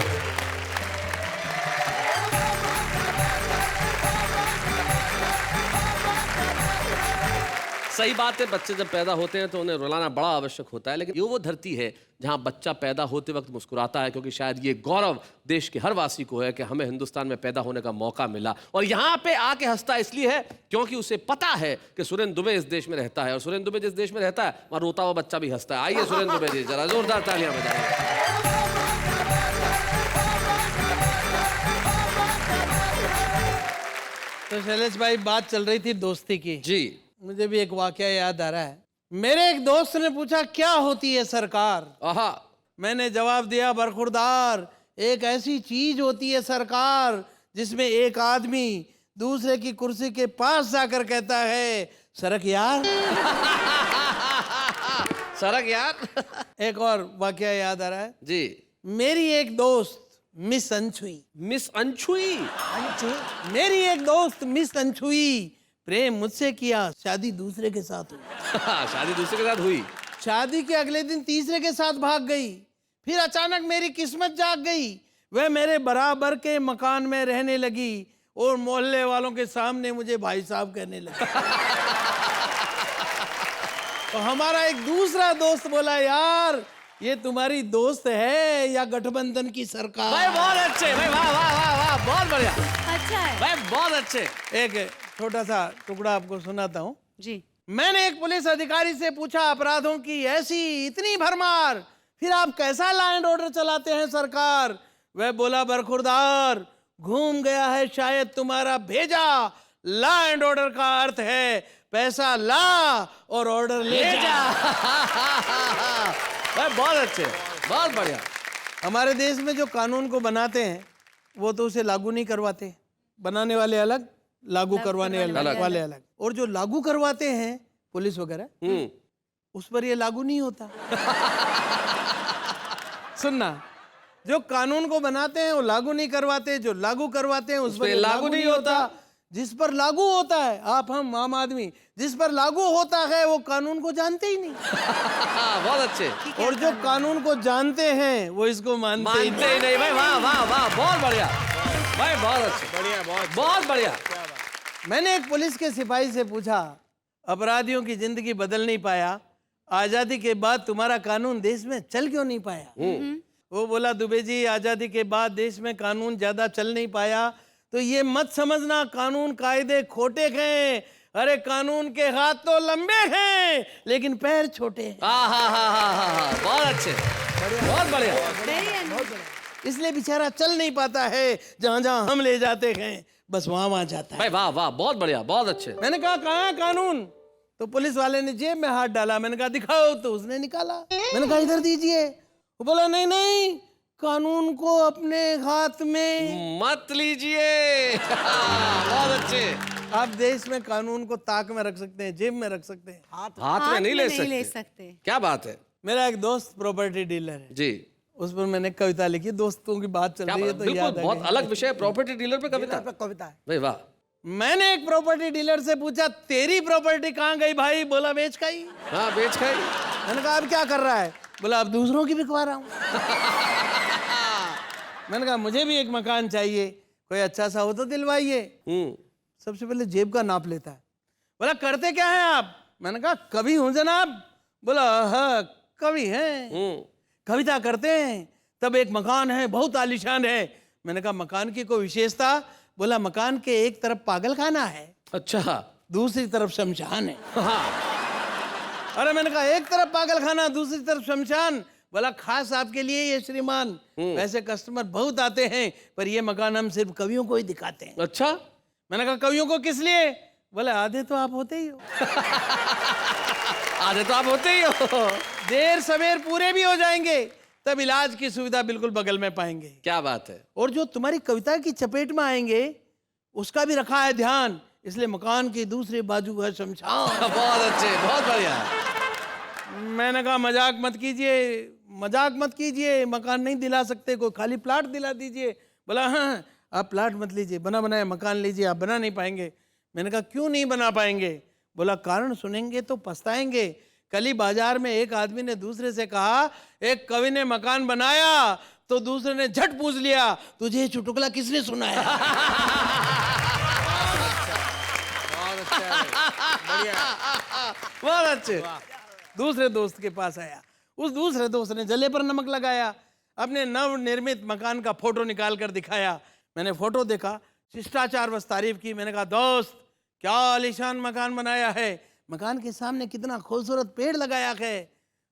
सही बात है, बच्चे जब पैदा होते हैं तो उन्हें रुलाना बड़ा आवश्यक होता है, लेकिन ये वो धरती है जहां बच्चा पैदा होते वक्त मुस्कुराता है, क्योंकि शायद ये गौरव देश के हर वासी को है कि हमें हिंदुस्तान में पैदा होने का मौका मिला। और यहाँ पे आके हंसता इसलिए है क्योंकि उसे पता है कि सुरेंद्र दुबे इस देश में रहता है, और सुरेंद्र दुबे जिस देश में रहता है वहाँ रोता हुआ बच्चा भी हंसता है। आइए सुरेंद्र दुबे जी, जरा जोरदार तालियां बजाइए। तो शैलेश भाई, बात चल रही थी दोस्ती की जी, मुझे भी एक वाकया याद आ रहा है। मेरे एक दोस्त ने पूछा क्या होती है सरकार। मैंने जवाब दिया, बरखुरदार, एक ऐसी चीज होती है सरकार जिसमें एक आदमी दूसरे की कुर्सी के पास जाकर कहता है, सरक यार। सरक यार। एक और वाकया याद आ रहा है जी। मेरी एक दोस्त मिस अनछुई। मिस अनछुई? मेरी एक दोस्त मिस अनछुई प्रेम मुझसे किया, शादी दूसरे के साथ हुई। शादी दूसरे के साथ हुई। शादी के अगले दिन तीसरे के साथ भाग गई। फिर अचानक मेरी किस्मत जाग गई, वह मेरे बराबर के मकान में रहने लगी और मोहल्ले वालों के सामने मुझे भाई साहब कहने लगी। तो हमारा एक दूसरा दोस्त बोला, यार ये तुम्हारी दोस्त है या गठबंधन की सरकार? भाई बहुत अच्छे भाई, वाह वाह वाह वाह, बहुत बढ़िया। अच्छा है भाई, बहुत अच्छे। एक छोटा सा टुकड़ा आपको सुनाता हूँ जी। मैंने एक पुलिस अधिकारी से पूछा, अपराधों की ऐसी इतनी भरमार, फिर आप कैसा लॉ एंड ऑर्डर चलाते हैं सरकार? वह बोला, बरखुरदार, घूम गया है शायद तुम्हारा भेजा। लॉ एंड ऑर्डर का अर्थ है पैसा ला और ऑर्डर ले जा। बहुत अच्छे, बहुत बढ़िया। हमारे देश में जो कानून को बनाते हैं वो तो उसे लागू नहीं करवाते। बनाने वाले अलग, लागू करवाने वाले अलग। और जो लागू करवाते हैं पुलिस वगैरह, उस पर ये लागू नहीं होता। सुनना, जो कानून को बनाते हैं वो लागू नहीं करवाते, जो लागू करवाते हैं उस पर लागू नहीं होता। जिस पर लागू होता है, आप हम आम आदमी, जिस पर लागू होता है वो कानून को जानते ही नहीं। बहुत अच्छे। और जो कानून को जानते हैं वो इसको मानते ही नहीं। भाई वाह वाह वाह, बहुत बढ़िया भाई, बहुत अच्छे, बढ़िया, बहुत बढ़िया। मैंने एक पुलिस के सिपाही से पूछा, अपराधियों की जिंदगी बदल नहीं पाया, आजादी के बाद तुम्हारा कानून देश में चल क्यों नहीं पाया? वो बोला, दुबे जी, आजादी के बाद देश में कानून ज्यादा चल नहीं पाया तो ये मत समझना कानून कायदे खोटे हैं। अरे कानून के हाथ तो लंबे हैं लेकिन पैर छोटे हैं। बहुत अच्छे, बहुत बढ़िया। इसलिए बेचारा चल नहीं पाता है, जहां जहां हम ले जाते हैं बस वहां वहां जाता है। भाई वाह वाह, बहुत बढ़िया, बहुत अच्छे। मैंने कहा, कहाँ है कानून? तो पुलिस वाले ने जेब में हाथ डाला। मैंने कहा, दिखाओ। तो उसने निकाला। मैंने कहा, इधर दीजिए। वो बोला, नहीं नहीं, कानून को अपने हाथ में मत लीजिए। बहुत अच्छे। आप देश में कानून को ताक में रख सकते हैं, जेब में रख सकते हैं, हाथ में नहीं ले सकते। क्या बात है। मेरा एक दोस्त प्रॉपर्टी डीलर है जी, उस पर मैंने कविता लिखी। दोस्तों की बात चल रही है तो याद आ बहुत अलग विषय, प्रॉपर्टी डीलर पे कविता है भाई, वाह। मैंने एक प्रॉपर्टी डीलर से पूछा, तेरी प्रॉपर्टी कहाँ गई भाई? बोला, बेच खाई। हाँ, बेच खाई। मैंने कहा, अब क्या कर रहा है? बोला, अब दूसरों की बिकवा रहा हूँ। मैंने कहा, मुझे भी एक मकान चाहिए, कोई अच्छा सा हो तो दिलवाइए। सबसे पहले जेब का नाप लेता है। बोला, करते क्या हैं आप? मैंने कहा, कवि हूं जनाब। बोला, हाँ कवि हैं, कविता करते हैं। तब एक मकान है, बहुत आलीशान है। मैंने कहा, मकान की कोई विशेषता? बोला, मकान के एक तरफ पागल खाना है, अच्छा, दूसरी तरफ शमशान है। अरे मैंने कहा, एक तरफ पागल खाना, दूसरी तरफ शमशान। बोला, खास आपके लिए ये श्रीमान, वैसे कस्टमर बहुत आते हैं पर ये मकान हम सिर्फ कवियों को ही दिखाते हैं। अच्छा। मैंने कहा, कवियों को किस लिए? बोले, आधे तो आप होते ही हो। आधे तो आप होते ही हो। देर सवेर पूरे भी हो जाएंगे, तब इलाज की सुविधा बिल्कुल बगल में पाएंगे। क्या बात है। और जो तुम्हारी कविता की चपेट में आएंगे उसका भी रखा है ध्यान, इसलिए मकान की दूसरी बाजू है शमशान। बहुत अच्छे, बहुत बढ़िया। मैंने कहा मजाक मत कीजिए, मजाक मत कीजिए, मकान नहीं दिला सकते, कोई खाली प्लाट दिला दीजिए। बोला हाँ आप प्लाट मत लीजिए, बना बनाया मकान लीजिए, आप बना नहीं पाएंगे। मैंने कहा क्यों नहीं बना पाएंगे? बोला कारण सुनेंगे तो पछताएंगे। कल ही बाजार में एक आदमी ने दूसरे से कहा एक कवि ने मकान बनाया, तो दूसरे ने झट पूछ लिया तुझे ये चुटकुला किसने सुनाया? बहुत अच्छे। दूसरे दोस्त के पास आया, उस दूसरे दोस्त ने जले पर नमक लगाया, अपने नव निर्मित मकान का फोटो निकाल कर दिखाया। मैंने फोटो देखा, शिष्टाचार बस तारीफ की। मैंने कहा दोस्त क्या आलीशान मकान बनाया है, मकान के सामने कितना खूबसूरत पेड़ लगाया है।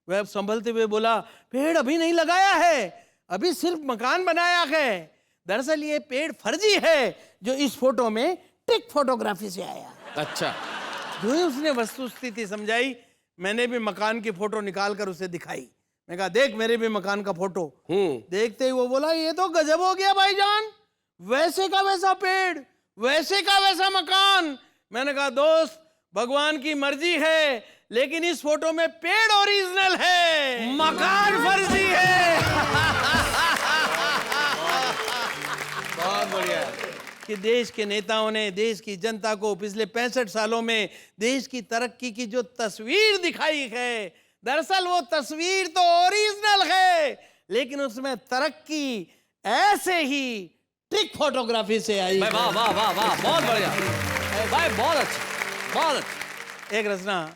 वह संभलते हुए बोला पेड़ अभी नहीं लगाया है, अभी सिर्फ मकान बनाया है। दरअसल ये पेड़ फर्जी है जो इस फोटो में ट्रिक फोटोग्राफी से आया। अच्छा। जो ही उसने वस्तु स्थिति समझाई, मैंने भी मकान की फोटो निकाल कर उसे दिखाई। मैं कहा देख मेरे भी मकान का फोटो। देखते ही वो बोला ये तो गजब हो गया भाईजान, वैसे का वैसा पेड़, वैसे का वैसा मकान। मैंने कहा दोस्त भगवान की मर्जी है, लेकिन इस फोटो में पेड़ ओरिजिनल है, मकान फर्जी है। बहुत बढ़िया। कि देश के नेताओं ने देश की जनता को पिछले 65 सालों में देश की तरक्की की जो तस्वीर दिखाई है, दरअसल वो तस्वीर तो ओरिजिनल है, लेकिन उसमें तरक्की ऐसे ही ट्रिक फोटोग्राफी से आई। वाह वाह वाह वाह, बहुत बढ़िया भाई, बहुत अच्छा, बहुत अच्छा। एक रचना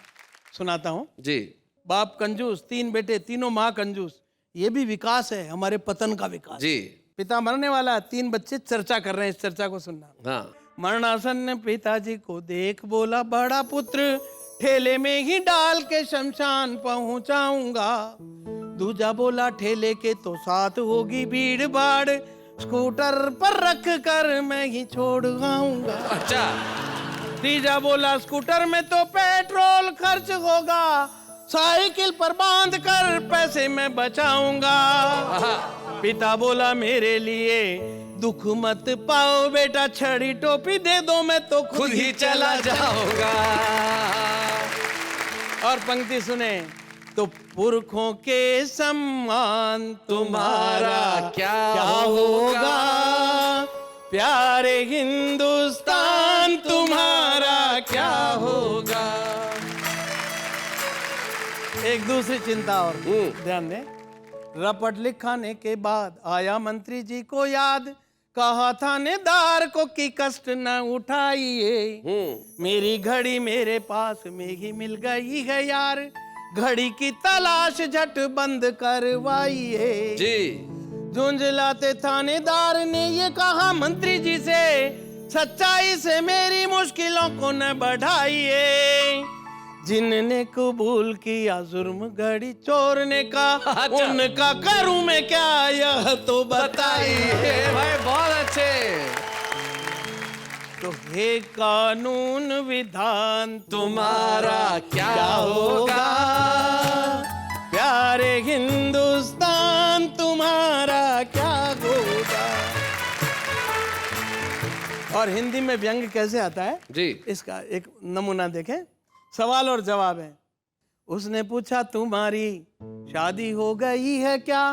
सुनाता हूँ जी। बाप कंजूस, 3 बेटे, तीनों माँ कंजूस। ये भी विकास है, हमारे पतन का विकास जी। पिता मरने वाला, 3 बच्चे चर्चा कर रहे हैं, इस चर्चा को सुनना। हाँ। मरणासन पिताजी को देख बोला बड़ा पुत्र ठेले में ही डाल के शमशान पहुंचाऊंगा। दूजा बोला ठेले के तो साथ होगी भीड़ भाड़, स्कूटर पर रख कर मैं ही छोड़ आऊंगा। अच्छा। तीजा बोला स्कूटर में तो पेट्रोल खर्च होगा, साइकिल पर बांध कर पैसे मैं बचाऊंगा। पिता बोला मेरे लिए दुख मत पाओ बेटा, छड़ी टोपी दे दो मैं तो खुद ही चला जाऊंगा। और पंक्ति सुने तो पुरखों के सम्मान तुम्हारा क्या होगा, प्यारे हिंदुस्तान तुम्हारा क्या होगा। एक दूसरी चिंता और ध्यान दें। रपट लिखाने के बाद आया मंत्री जी को याद, कहा थानेदार को कि कष्ट न उठाइए, मेरी घड़ी मेरे पास में ही मिल गई है यार, घड़ी की तलाश झट बंद करवाइए। जी। झुंझलाते थानेदार ने ये कहा मंत्री जी से, सच्चाई से मेरी मुश्किलों को न बढ़ाइए, जिनने कबूल किया जुर्म घड़ी चोरने का, अच्छा। उनका करूं मैं क्या यह तो बताइए। भाई बहुत अच्छे। तो हे कानून विधान तुम्हारा क्या होगा, प्यारे हिंदुस्तान तुम्हारा क्या होगा। और हिंदी में व्यंग कैसे आता है जी, इसका एक नमूना देखें। सवाल और जवाब है। उसने पूछा तुम्हारी शादी हो गई है क्या,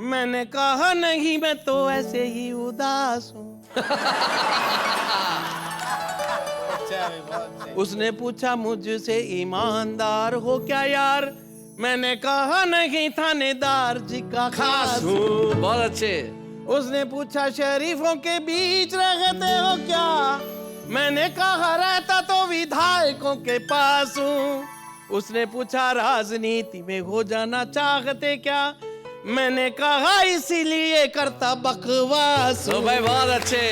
मैंने कहा नहीं मैं तो ऐसे ही उदास हूँ। उसने पूछा मुझसे ईमानदार हो क्या यार, मैंने कहा नहीं थानेदार जी का खास हूँ। बहुत अच्छे। उसने पूछा शरीफों के बीच रहते हो क्या, मैंने कहा रहता तो विधायकों के पास हूँ। उसने पूछा राजनीति में हो जाना चाहते क्या, मैंने कहा इसीलिए करता बकवास हूँ। भाई बहुत अच्छे।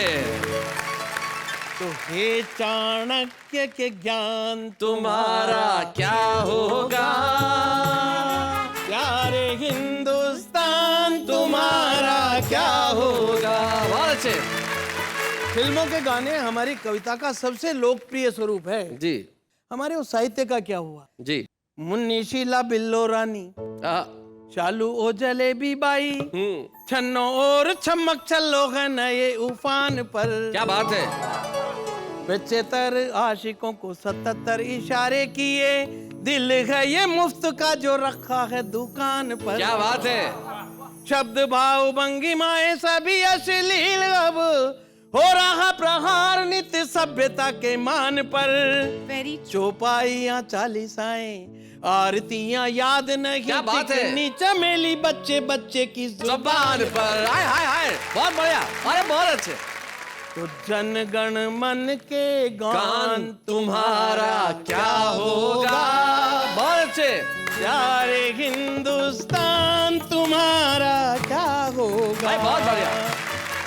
तो हे चाणक्य के ज्ञान तुम्हारा क्या होगा, प्यारे हिंदुस्तान तुम्हारा क्या होगा। बहुत अच्छे। फिल्मों के गाने हमारी कविता का सबसे लोकप्रिय स्वरूप है जी। हमारे उस साहित्य का क्या हुआ जी। मुन्नी शीला बिल्लो रानी, शालू ओ जलेबी बाई, छन्नो और छमक छल्लो है नए उफान पर। क्या बात है। 75 आशिकों को 77 इशारे किए, दिल है ये मुफ्त का जो रखा है दुकान पर। क्या बात है। शब्द भाव भंगिमाएं सभी अश्लील, अब हो रहा प्रहार नित्य सभ्यता के मान पर। चौपाइयां चालीसाएं आरतियां याद नहीं, क्या बात है। कितनी चमेली बच्चे बच्चे की जुबान पर। हाय हाय हाय, बहुत बढ़िया, अरे बहुत अच्छे। तो जन गण मन के गान तुम्हारा क्या होगा। बहुत अच्छे। प्यारे हिंदुस्तान तुम्हारा क्या होगा। भाई बहुत बढ़िया।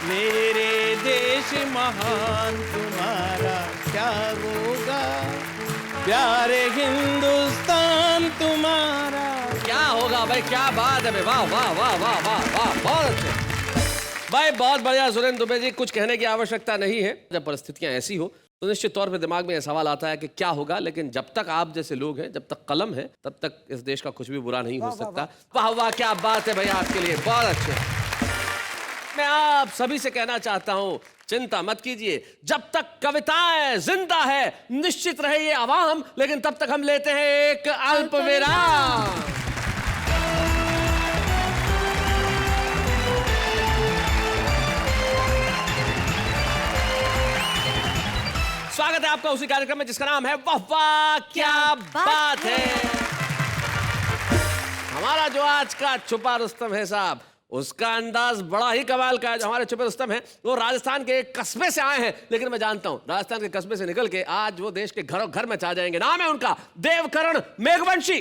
मेरे देश महान तुम्हारा क्या होगा। प्यारे हिंदुस्तान तुम्हारा क्या होगा। भाई क्या बात है भाई, वाह वाह वाह वाह वाह वाह, बहुत अच्छे भाई, बहुत बढ़िया। सुरेंद्र दुबे जी, कुछ कहने की आवश्यकता नहीं है। जब परिस्थितियां ऐसी हो तो निश्चित तौर पे दिमाग में यह सवाल आता है कि क्या होगा, लेकिन जब तक आप जैसे लोग हैं, जब तक कलम है, तब तक इस देश का कुछ भी बुरा नहीं हो सकता। वाह वाह, क्या बात है भैया, आपके लिए बहुत अच्छे। मैं आप सभी से कहना चाहता हूं, चिंता मत कीजिए, जब तक कविताएं जिंदा है निश्चित रहे ये आवाम, लेकिन तब तक हम लेते हैं एक अल्प विराम। स्वागत है आपका उसी कार्यक्रम में जिसका नाम है वाह वाह क्या बात है। हमारा जो आज का छुपा रुस्तम है साहब, उसका अंदाज बड़ा ही कमाल का है। जो हमारे छुपे रुस्तम हैं वो राजस्थान के एक कस्बे से आए हैं, लेकिन मैं जानता हूं राजस्थान के कस्बे से निकल के आज वो देश के घरों घर में छा जाएंगे। नाम है उनका देवकरण मेघवंशी।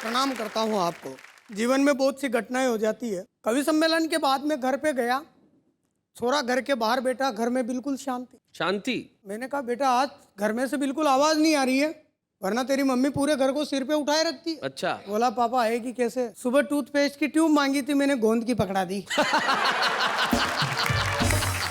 प्रणाम करता हूं आपको। जीवन में बहुत सी घटनाएं हो जाती है। कवि सम्मेलन के बाद में घर पे गया, छोरा घर के बाहर बैठा, घर में बिल्कुल शांति शांति। मैंने कहा बेटा आज घर में से बिल्कुल आवाज नहीं आ रही है, वरना तेरी मम्मी पूरे घर को सिर पे उठाए रखती है। अच्छा। बोला पापा आएगी कैसे। सुबह टूथपेस्ट की ट्यूब मांगी थी, मैंने गोंद की पकड़ा दी।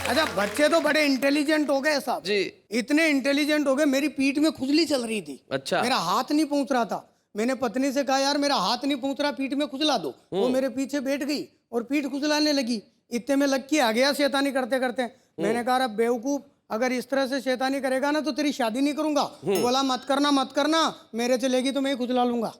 अच्छा बच्चे तो बड़े इंटेलिजेंट हो गए साहब जी। इतने इंटेलिजेंट हो गए, मेरी पीठ में खुजली चल रही थी। अच्छा। मेरा हाथ नहीं पहुंच रहा था। मैंने पत्नी से कहा यार मेरा हाथ नहीं पहुंच रहा, पीठ में खुजला दो। वो मेरे पीछे बैठ गई और पीठ खुजलाने लगी। इतने में लक्की आ गया शैतानी करते करते। मैंने कहा अब बेवकूफ, अगर इस तरह से शैतानी करेगा ना तो तेरी शादी नहीं करूंगा। बोला मत करना, मेरे चलेगी तो मैं ही खुजला लूंगा।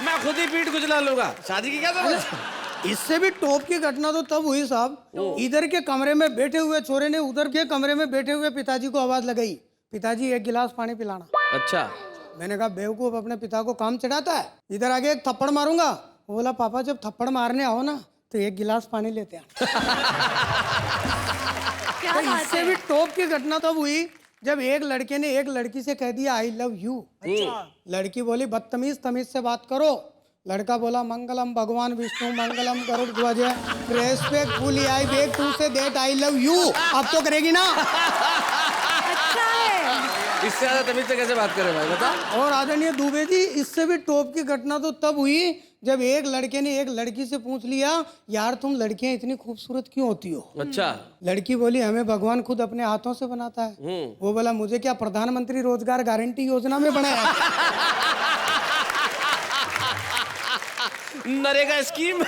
मैं खुद ही पीठ खुजला लूंगा, शादी की क्या जरूरत। इससे भी टॉप की घटना तो तब हुई साहब, इधर के कमरे में बैठे हुए छोरे ने उधर के कमरे में बैठे हुए पिताजी को आवाज लगाई, पिताजी एक गिलास पानी पिलाना। अच्छा। मैंने कहा बेवकूफ अपने पिता को काम चढ़ाता है, इधर आगे एक थप्पड़ मारूंगा। बोला पापा जब थप्पड़ मारने आओ ना तो एक गिलास पानी लेते हैं। तो इससे भी टॉप की घटना तब हुई जब एक लड़के ने एक लड़की से कह दिया आई लव यू। लड़की बोली बदतमीज तमीज से बात करो। लड़का बोला मंगलम भगवान विष्णु मंगलम गरुड़ ध्वज respectfully I beg to say that I love you. अब तो करेगी ना। इससे ज्यादा तमीज से कैसे बात करें भाई, बता। और आदरणीय दुबे जी, इससे भी टॉप की घटना तो तब हुई जब एक लड़के ने एक लड़की से पूछ लिया यार तुम लड़कियां इतनी खूबसूरत क्यों होती हो। अच्छा। लड़की बोली हमें भगवान खुद अपने हाथों से बनाता है। वो बोला मुझे क्या प्रधानमंत्री रोजगार गारंटी योजना में बनाया। नरेगा स्कीम।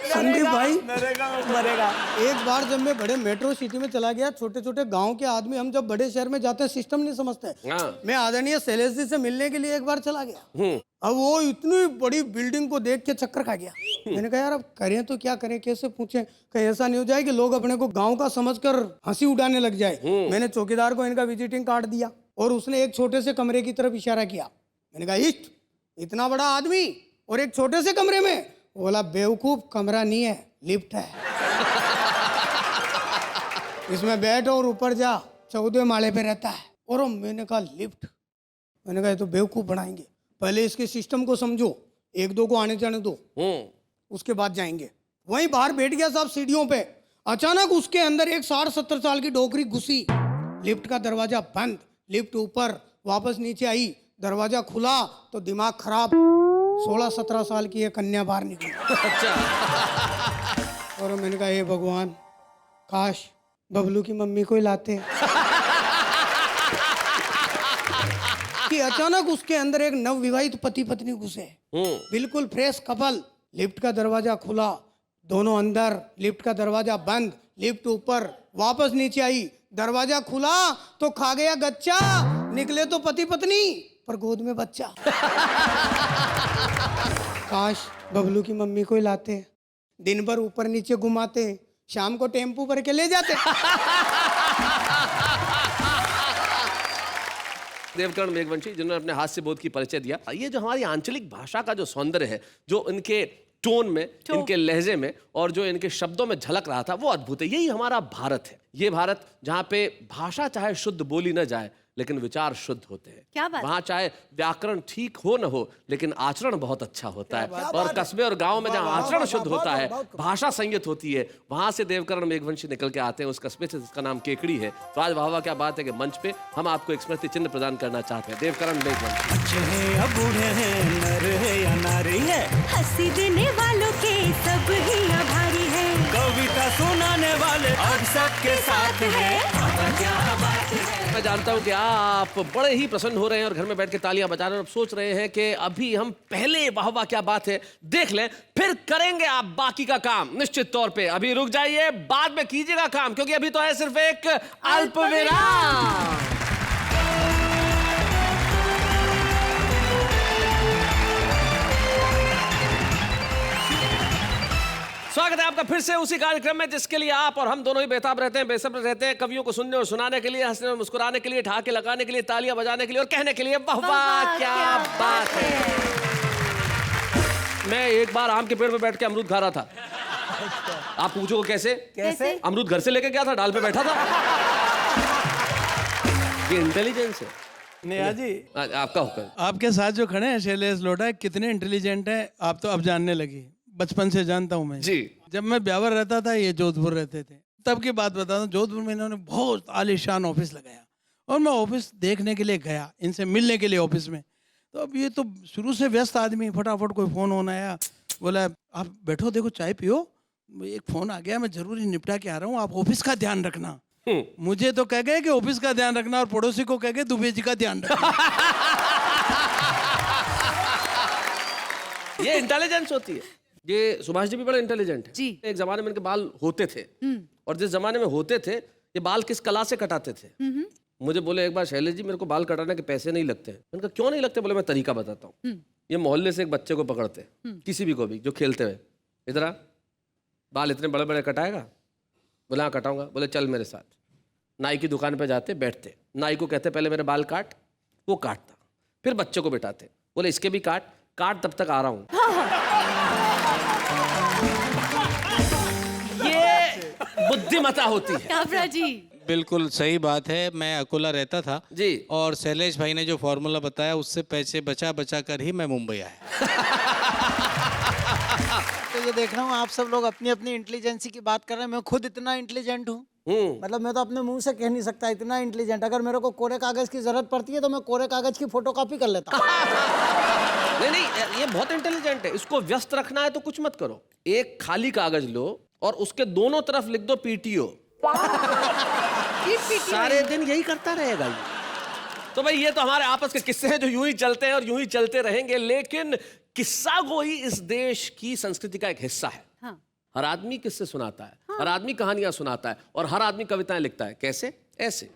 संदीप भाई मरेगा। एक बार जब मैं बड़े मेट्रो सिटी में चला गया, छोटे छोटे गांव के आदमी हम जब बड़े शहर में जाते हैं सिस्टम नहीं समझते। मैं आदरणीय शैलेश जी से मिलने के लिए एक बार चला गया। अब वो इतनी बड़ी बिल्डिंग को देख के चक्कर खा गया। मैंने कहा यार अब करें तो क्या करें, कैसे पूछें, कहीं ऐसा नहीं हो जाए कि लोग अपने को गाँव का समझकर हंसी उड़ाने लग जाए। मैंने चौकीदार को इनका विजिटिंग कार्ड दिया और उसने एक छोटे से कमरे की तरफ इशारा किया। मैंने कहा इष्ट इतना बड़ा आदमी और एक छोटे से कमरे में। बोला बेवकूफ कमरा नहीं है लिफ्ट है। इसमें बैठ और ऊपर जा, 14वें माले पे रहता है। और मैंने कहा लिफ्ट, मैंने कहा ये तो बेवकूफ बनाएंगे, पहले इसके सिस्टम को समझो, एक दो को आने जाने दो, उसके बाद जाएंगे। वहीं बाहर बैठ गया साहब सीढ़ियों पे। अचानक उसके अंदर एक 60-70 साल की डोकरी घुसी। लिफ्ट का दरवाजा बंद, लिफ्ट ऊपर, वापस नीचे आई, दरवाजा खुला तो दिमाग खराब, 16-17 साल की ये कन्या बाहर निकली। अच्छा। और मैंने कहा हे भगवान काश बबलू की मम्मी को ही लाते। कि अचानक उसके अंदर एक नवविवाहित पति पत्नी घुसे, बिल्कुल फ्रेश कपल। लिफ्ट का दरवाजा खुला, दोनों अंदर, लिफ्ट का दरवाजा बंद, लिफ्ट ऊपर, वापस नीचे आई, दरवाजा खुला तो खा गया गच्चा, निकले तो पति पत्नी पर गोद में बच्चा। काश बबलू की मम्मी को ही लाते, दिन भर ऊपर नीचे घुमाते, शाम को टेम्पू भर के ले जाते। देवकरण मेघवंशी जिन्होंने अपने हाथ से बोध की परिचय दिया। ये जो हमारी आंचलिक भाषा का जो सौंदर्य है, जो इनके टोन में, इनके लहजे में और जो इनके शब्दों में झलक रहा था, वो अद्भुत है। यही हमारा भारत है। ये भारत जहाँ पे भाषा चाहे शुद्ध बोली न जाए लेकिन विचार शुद्ध होते हैं। क्या बात? वहाँ चाहे व्याकरण ठीक हो न हो लेकिन आचरण बहुत अच्छा होता है। और कस्बे और गांव में जहाँ आचरण शुद्ध होता है, भाषा संयत होती है, वहां से देवकरण मेघवंशी निकल के आते हैं, उस कस्बे से जिसका नाम केकड़ी है। तो आज वाह वाह क्या बात है कि मंच पे हम आपको एक स्मृति चिन्ह प्रदान करना चाहते हैं। देवकरण मेघवंशी। बच्चे हैं या बूढ़े हैं, नर है या नारी है, हंसी देने वालों के सब ही आभारी है, कविता सुनाने वाले अब सबके साथ है। क्या बात है। मैं जानता हूं कि आप बड़े ही प्रसन्न हो रहे हैं और घर में बैठ के तालियां बजा रहे हैं और सोच रहे हैं कि अभी हम पहले वाह वाह क्या बात है देख लें, फिर करेंगे आप बाकी का काम। निश्चित तौर पे अभी रुक जाइए, बाद में कीजिएगा काम, क्योंकि अभी तो है सिर्फ एक अल्प विराम। स्वागत है आपका फिर से उसी कार्यक्रम में जिसके लिए आप और हम दोनों ही बेताब रहते हैं, बेसब्र रहते हैं, कवियों को सुनने और सुनाने के लिए, हंसने और मुस्कुराने के लिए, ठहाके लगाने के लिए, तालियां बजाने के लिए और कहने के लिए वाह वाह क्या बात है। मैं एक बार आम के पेड़ पे बैठ के अमरूद खा रहा था। आप पूछो कैसे? कैसे? अमरूद घर से लेके गया था, डाल पे बैठा था। ये इंटेलिजेंस है। नेहा जी, आपका हुक्म। आपके साथ जो खड़े हैं शैलेश लोढ़ा, कितने इंटेलिजेंट हैं आप तो अब जानने लगी। बचपन से जानता हूं मैं जी। जब मैं ब्यावर रहता था, ये जोधपुर रहते थे, तब की बात बताता हूँ। जोधपुर में इन्होंने बहुत आलीशान ऑफिस लगाया और मैं ऑफिस देखने के लिए गया, इनसे मिलने के लिए ऑफिस में। तो अब ये तो शुरू से व्यस्त आदमी, फटाफट कोई फोन होना आया, बोला आप बैठो, देखो चाय पियो, एक फोन आ गया, मैं जरूरी निपटा के आ रहा हूँ, आप ऑफिस का ध्यान रखना। मुझे तो कह गए कि ऑफिस का ध्यान रखना और पड़ोसी को कह गए दुबे जी का ध्यान रखना। ये इंटेलिजेंस होती है। ये सुभाष जी भी बड़े इंटेलिजेंट है जी। एक जमाने में इनके बाल होते थे और जिस जमाने में होते थे ये बाल किस कला से कटाते थे। मुझे बोले एक बार शैलेश जी मेरे को बाल कटाने के पैसे नहीं लगते। मैंने कहा क्यों नहीं लगते? बोले मैं तरीका बताता हूँ। ये मोहल्ले से एक बच्चे को पकड़ते, किसी भी को भी जो खेलते हुए, इधर आ, बाल इतने बड़े बड़े कटाएगा? बोले हाँ कटाऊंगा। बोले चल मेरे साथ। नाई की दुकान पे जाते, बैठते, नाई को कहते पहले मेरे बाल काट, वो काटता, फिर बच्चे को बिठाते, बोले इसके भी काट, काट तब तक आ रहा हूँ। ये बुद्धिमता होती है। काबरा जी बिल्कुल सही बात है। मैं अकोला रहता था जी, और शैलेश भाई ने जो फॉर्मूला बताया उससे पैसे बचा बचा कर ही मैं मुंबई आया। तो ये देख रहा हूँ आप सब लोग अपनी अपनी इंटेलिजेंसी की बात कर रहे हैं, मैं खुद इतना इंटेलिजेंट हूँ। मतलब मैं तो अपने मुंह से कह नहीं सकता इतना इंटेलिजेंट। अगर मेरे को कोरे कागज की जरूरत पड़ती है तो मैं कोरे कागज की फोटोकॉपी कर लेता हूँ। नहीं, ये बहुत इंटेलिजेंट है। इसको व्यस्त रखना है तो कुछ मत करो, एक खाली कागज लो और उसके दोनों तरफ लिख दो पीटीओ। सारे दिन यही करता रहेगा ये। तो भाई ये तो हमारे आपस के किस्से हैं जो यूं ही चलते हैं और यूं ही चलते रहेंगे। लेकिन किस्सा गोई इस देश की संस्कृति का एक हिस्सा है। हाँ। हर आदमी किस्से सुनाता है, हाँ। हर आदमी कहानियां सुनाता है और हर आदमी कविताएं लिखता है। कैसे? ऐसे।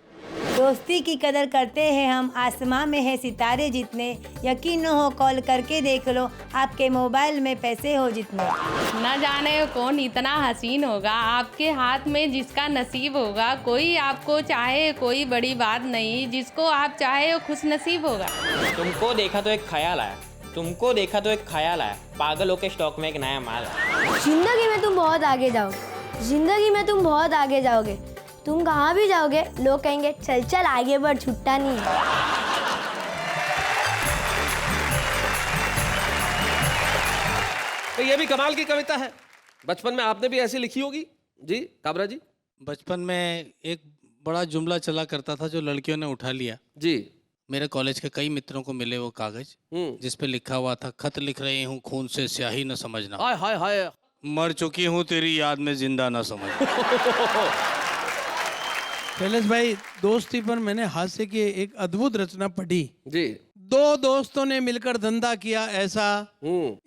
दोस्ती की कदर करते हैं हम, आसमां में है सितारे जितने, यकीन न हो कॉल करके देख लो, आपके मोबाइल में पैसे हो जितने। न जाने कौन इतना हसीन होगा, आपके हाथ में जिसका नसीब होगा। कोई आपको चाहे कोई बड़ी बात नहीं, जिसको आप चाहे वो खुश नसीब होगा। तुमको देखा तो एक ख्याल आया, तुमको देखा तो एक ख्याल आया, पागलों के स्टॉक में एक नया माल आया। जिंदगी में तुम बहुत आगे जाओगे, जिंदगी में तुम बहुत आगे जाओगे। तुम कहाँ भी जाओगे लोग कहेंगे चल चल आगे बढ़, छुट्टा नहीं है। तो ये भी कमाल की कविता है। बचपन में आपने भी ऐसी लिखी होगी जी काबरा जी? बचपन में एक बड़ा जुमला चला करता था जो लड़कियों ने उठा लिया जी। मेरे कॉलेज के कई मित्रों को मिले वो कागज जिस पे लिखा हुआ था, खत लिख रही हूँ खून से स्याही न समझना, हाय हाय हाय, मर चुकी हूँ तेरी याद में जिंदा न समझना। शैलेश भाई, दोस्ती पर मैंने हास्य की एक अद्भुत रचना पढ़ी जी। दो दोस्तों ने मिलकर धंधा किया ऐसा,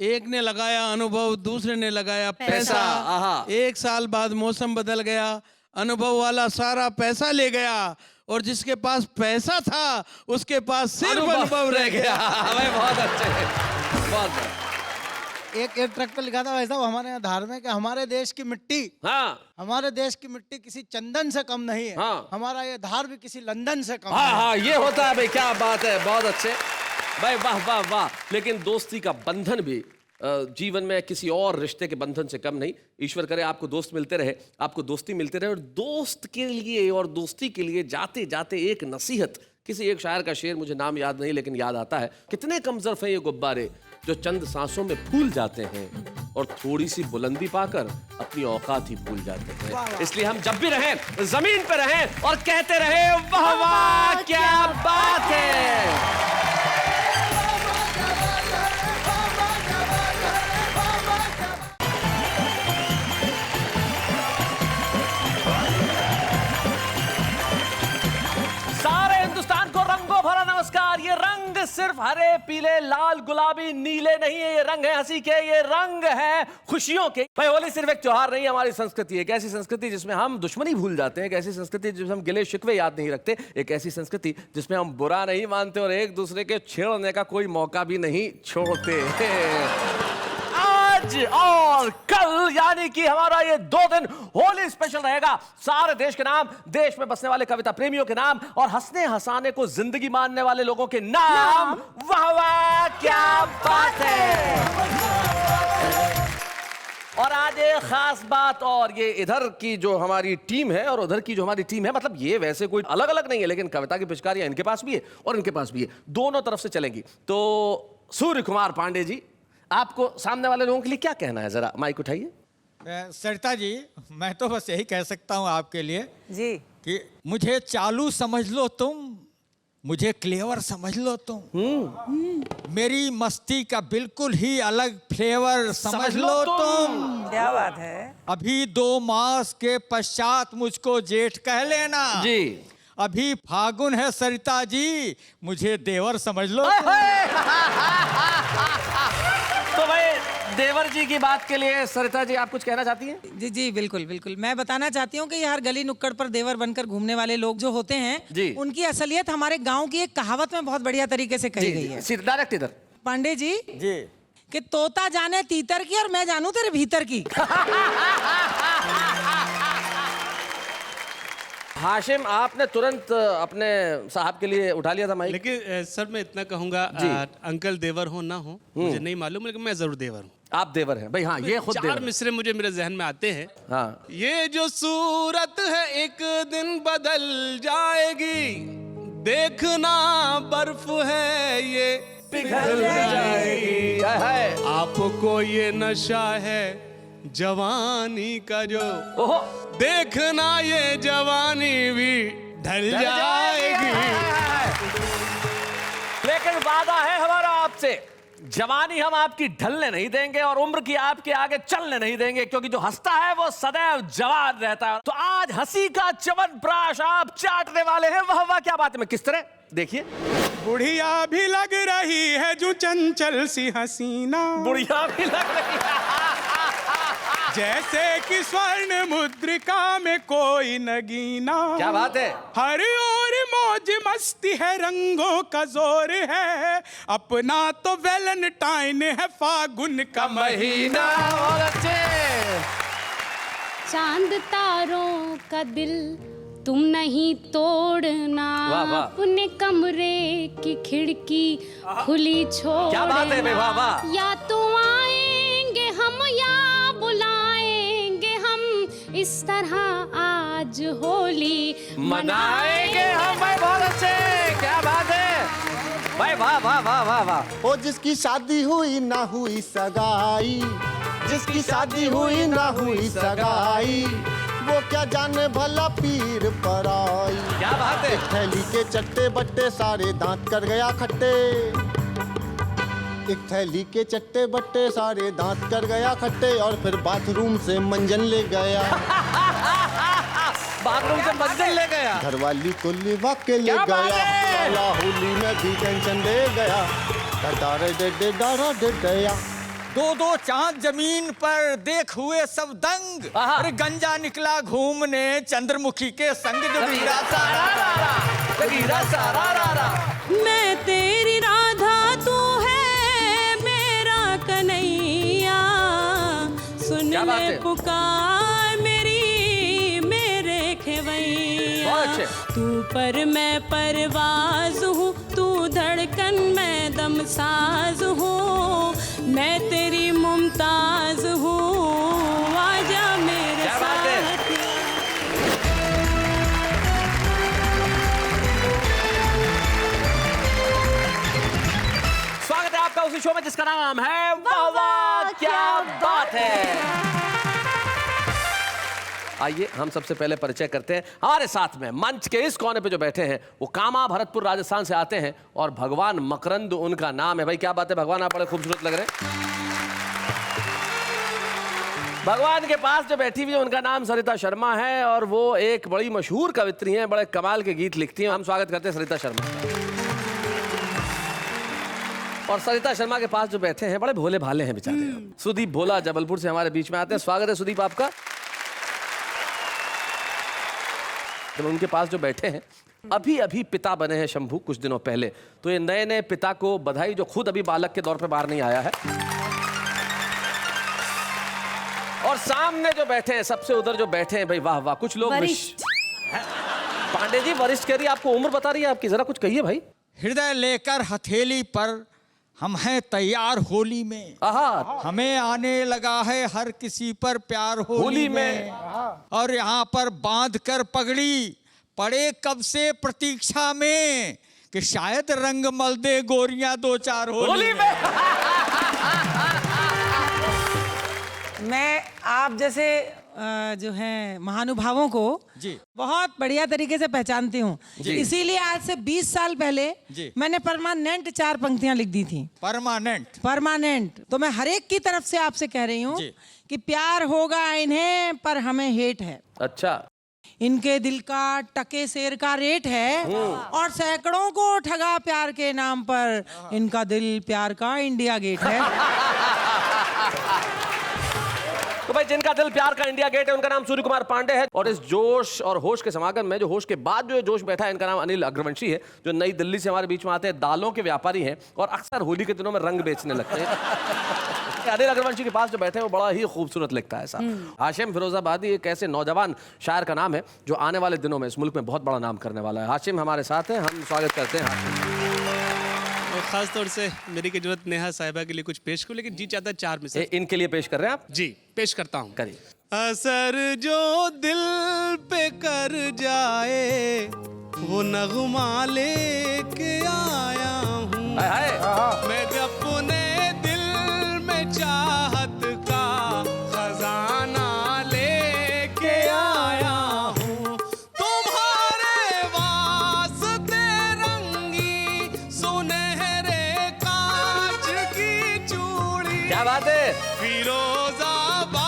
एक ने लगाया अनुभव, दूसरे ने लगाया पैसा। एक साल बाद मौसम बदल गया, अनुभव वाला सारा पैसा ले गया और जिसके पास पैसा था उसके पास सिर्फ अनुभव रह गया। बहुत अच्छे, बहुत। एक ट्रक पे लिखा था वैसा हमारे यहाँ धार्मिक है, हमारे देश की मिट्टी, हमारे देश की मिट्टी किसी चंदन से कम नहीं है। हमारा ये धार भी किसी लंदन से कम नहीं है। हाँ, ये होता है भाई, क्या बात है, बहुत अच्छे भाई, वाह वाह वाह। लेकिन दोस्ती का बंधन भी जीवन में किसी और रिश्ते के बंधन से कम नहीं। ईश्वर करे आपको दोस्त मिलते रहे, आपको दोस्ती मिलते रहे। और दोस्त के लिए और दोस्ती के लिए जाते जाते एक नसीहत, किसी एक शायर का शेर, मुझे नाम याद नहीं लेकिन याद आता है, कितने कमजोर हैं ये गुब्बारे जो चंद सांसों में फूल जाते हैं और थोड़ी सी बुलंदी पाकर अपनी औकात ही भूल जाते हैं। इसलिए हम जब भी रहें जमीन पर रहें और कहते रहे वाह वाह क्या बात है। नमस्कार। ये रंग सिर्फ हरे, पीले, लाल, गुलाबी, नीले नहीं है, ये रंग है हंसी के, ये रंग है खुशियों के। भाई होली सिर्फ एक त्योहार नहीं, हमारी संस्कृति है। एक ऐसी संस्कृति जिसमें हम दुश्मनी भूल जाते हैं, एक ऐसी संस्कृति जिसमें हम गिले शिकवे याद नहीं रखते, एक ऐसी संस्कृति जिसमें हम बुरा नहीं मानते और एक दूसरे के छेड़ने का कोई मौका भी नहीं छोड़ते। आज और कल यानी कि हमारा ये 2 दिन होली स्पेशल रहेगा। सारे देश के नाम, देश में बसने वाले कविता प्रेमियों के नाम और हंसने हंसाने को जिंदगी मानने वाले लोगों के नाम। वाह वाह क्या बात है। और आज एक खास बात, और ये इधर की जो हमारी टीम है और उधर की जो हमारी टीम है, मतलब ये वैसे कोई अलग अलग नहीं है, लेकिन कविता की पिचकारियां इनके पास भी है और इनके पास भी है, दोनों तरफ से चलेंगी। तो सूर्य कुमार पांडे जी, आपको सामने वाले लोगों के लिए क्या कहना है, जरा माइक उठाइए। सरिता जी, मैं तो बस यही कह सकता हूँ आपके लिए जी कि मुझे चालू समझ लो तुम, मुझे क्लेवर समझ लो तुम, मेरी मस्ती का बिल्कुल ही अलग फ्लेवर समझ लो तुम। क्या बात है। अभी 2 मास के पश्चात मुझको जेठ कह लेना जी। अभी फागुन है सरिता जी, मुझे देवर समझ लो। तो भाई देवर जी की बात के लिए सरिता जी आप कुछ कहना चाहती हैं? जी जी बिल्कुल बिल्कुल, मैं बताना चाहती हूँ कि ये हर गली नुक्कड़ पर देवर बनकर घूमने वाले लोग जो होते हैं जी, उनकी असलियत हमारे गांव की एक कहावत में बहुत बढ़िया तरीके से कही गई है। डायरेक्ट इधर पांडे जी जी कि तोता जाने तीतर की और मैं जानू तेरे भीतर की। हाशिम, आपने तुरंत अपने साहब के लिए उठा लिया था माइक। लेकिन सर मैं इतना कहूंगा, अंकल देवर हो ना हो मुझे नहीं मालूम, लेकिन मैं जरूर देवर हूँ। आप देवर हैं भाई? हाँ, ये खुद 4 मिसरे मुझे मेरे जहन में आते हैं। हाँ। ये जो सूरत है एक दिन बदल जाएगी, देखना बर्फ है ये पिघल जाएगी। आपको ये नशा है जवानी का जो, देखना ये जवानी भी ढल जाएगी। लेकिन वादा है हमारा आपसे, जवानी हम आपकी ढलने नहीं देंगे और उम्र की आपके आगे चलने नहीं देंगे, क्योंकि जो हंसता है वो सदैव जवान रहता है। तो आज हंसी का च्यवनप्राश आप चाटने वाले हैं। वाह वाह क्या बात है। मैं किस तरह, देखिए। बुढ़िया भी लग रही है जो चंचल सी हसीना, बुढ़िया भी लग रही है जैसे कि स्वर्ण मुद्रिका में कोई नगीना। क्या बात है। हर ओर मौज मस्ती है, रंगों का जोर है, अपना तो वैलेंटाइन है फागुन का महीना। और अच्छे। चांद तारों का दिल तुम नहीं तोड़ना, अपने कमरे की खिड़की खुली छोड़ना। क्या बात है बे, वाह वाह। या तो आएंगे हम या बुलाएंगे हम, इस तरह आज होली मनाएंगे हम। भाई बहुत अच्छे, क्या बात है भाई, वाह वाह वाह वाह वाह। ओ जिसकी शादी हुई ना हुई सगाई, जिसकी शादी हुई ना हुई सगाई, वो क्या जाने भला पीर पर आई। क्या बात है। थैली के चट्टे बट्टे सारे दांत कर गया खट्टे, एक थैली के चट्टे बट्टे सारे दांत कर गया खट्टे, और फिर बाथरूम से मंजन ले गया। बाथरूम से मंजिल ले गया। घरवाली को लिवा के ले क्या बात गया, है? साला होली में भी टेंशन दे गया, डारा दे गया। दो दो चांद जमीन पर देख हुए सब दंग, अरे गंजा निकला घूमने चंद्रमुखी के संग। जगीरा सारा रारा, जगीरा सारा रारा। मैं तेरी राधा तू है मेरा कन्हैया, सुन ले पुकार मेरी मेरे खेवैया। तू पर मैं परवाज हूँ, तू धड़कन मैं दमसाज हूँ, मैं तेरी मुमताज हूँ, आजा मेरे साथ। स्वागत है आपका उसी शो में जिसका नाम है वाह वाह क्या बात है। आइए हम सबसे पहले परिचय करते हैं। हमारे साथ में मंच के इस कोने पे जो बैठे हैं वो कामा भरतपुर राजस्थान से आते हैं और भगवान मकरंद उनका नाम है। भाई क्या बात है भगवान, आप बड़े खूबसूरत लग रहे हैं। भगवान के पास जो बैठी हुई है उनका नाम सरिता शर्मा है और वो एक बड़ी मशहूर कवित्री हैं, बड़े कमाल के गीत लिखती हैं। हम स्वागत करते हैं सरिता शर्मा। और सरिता शर्मा के पास जो बैठे हैं बड़े भोले भाले हैं बेचारे, सुदीप भोला जबलपुर से हमारे बीच में आते हैं। स्वागत है सुदीप आपका। जब उनके पास जो बैठे हैं अभी अभी पिता बने हैं शंभू कुछ दिनों पहले, तो ये नए नए पिता को बधाई, जो खुद अभी बालक के दौर पे बाहर नहीं आया है। और सामने जो बैठे हैं सबसे उधर जो बैठे हैं भाई वाह वाह, कुछ लोग पांडे जी वरिष्ठ कह रही है, आपको उम्र बता रही है आपकी, जरा कुछ कहिए भाई। हृदय लेकर हथेली पर हम हैं तैयार होली में, हमें आने लगा है हर किसी पर प्यार होली में। और यहाँ पर बांध कर पगड़ी पड़े कब से प्रतीक्षा में कि शायद रंग मल दे गोरियां दो चार होली में। मैं आप जैसे जो है महानुभावों को जी बहुत बढ़िया तरीके से पहचानती हूँ, इसीलिए आज से 20 साल पहले मैंने परमानेंट 4 पंक्तियां लिख दी थी। परमानेंट। तो मैं हर एक की तरफ से आपसे कह रही हूँ कि प्यार होगा इन्हें पर हमें हेट है। अच्छा। इनके दिल का टके शेर का रेट है और सैकड़ों को ठगा प्यार के नाम पर, इनका दिल प्यार का इंडिया गेट है। तो भाई जिनका दिल प्यार का इंडिया गेट है उनका नाम सूर्य कुमार पांडे है। और इस जोश और होश के समागम में जो होश के बाद जो जोश बैठा है इनका नाम अनिल अग्रवंशी है, जो नई दिल्ली से हमारे बीच में आते हैं, दालों के व्यापारी हैं और अक्सर होली के दिनों में रंग बेचने लगते हैं। अनिल अग्रवंशी के पास जो बैठे हैं वो बड़ा ही खूबसूरत लिखता है साहब। हाशिम फिरोजाबादी एक ऐसे नौजवान शायर का नाम है जो आने वाले दिनों में इस मुल्क में बहुत बड़ा नाम करने वाला है। हाशिम हमारे साथ हैं, हम स्वागत करते हैं हाशिम। खास तौर से मेरी की जरूरत नेहा साहिबा के लिए कुछ पेश करूं, लेकिन जी चाहता है 4 में से इनके लिए पेश कर रहे हैं आप? जी पेश करता हूं। करिए। असर जो दिल पे कर जाए वो नगमा लेके आया हूँ, मैं अपने दिल में चाहत का खजाना लेके आया हूँ, तुम्हारे वास्ते रंगी सुनहरे कांच की चूड़ी। क्या बात है? फिरोजाबाद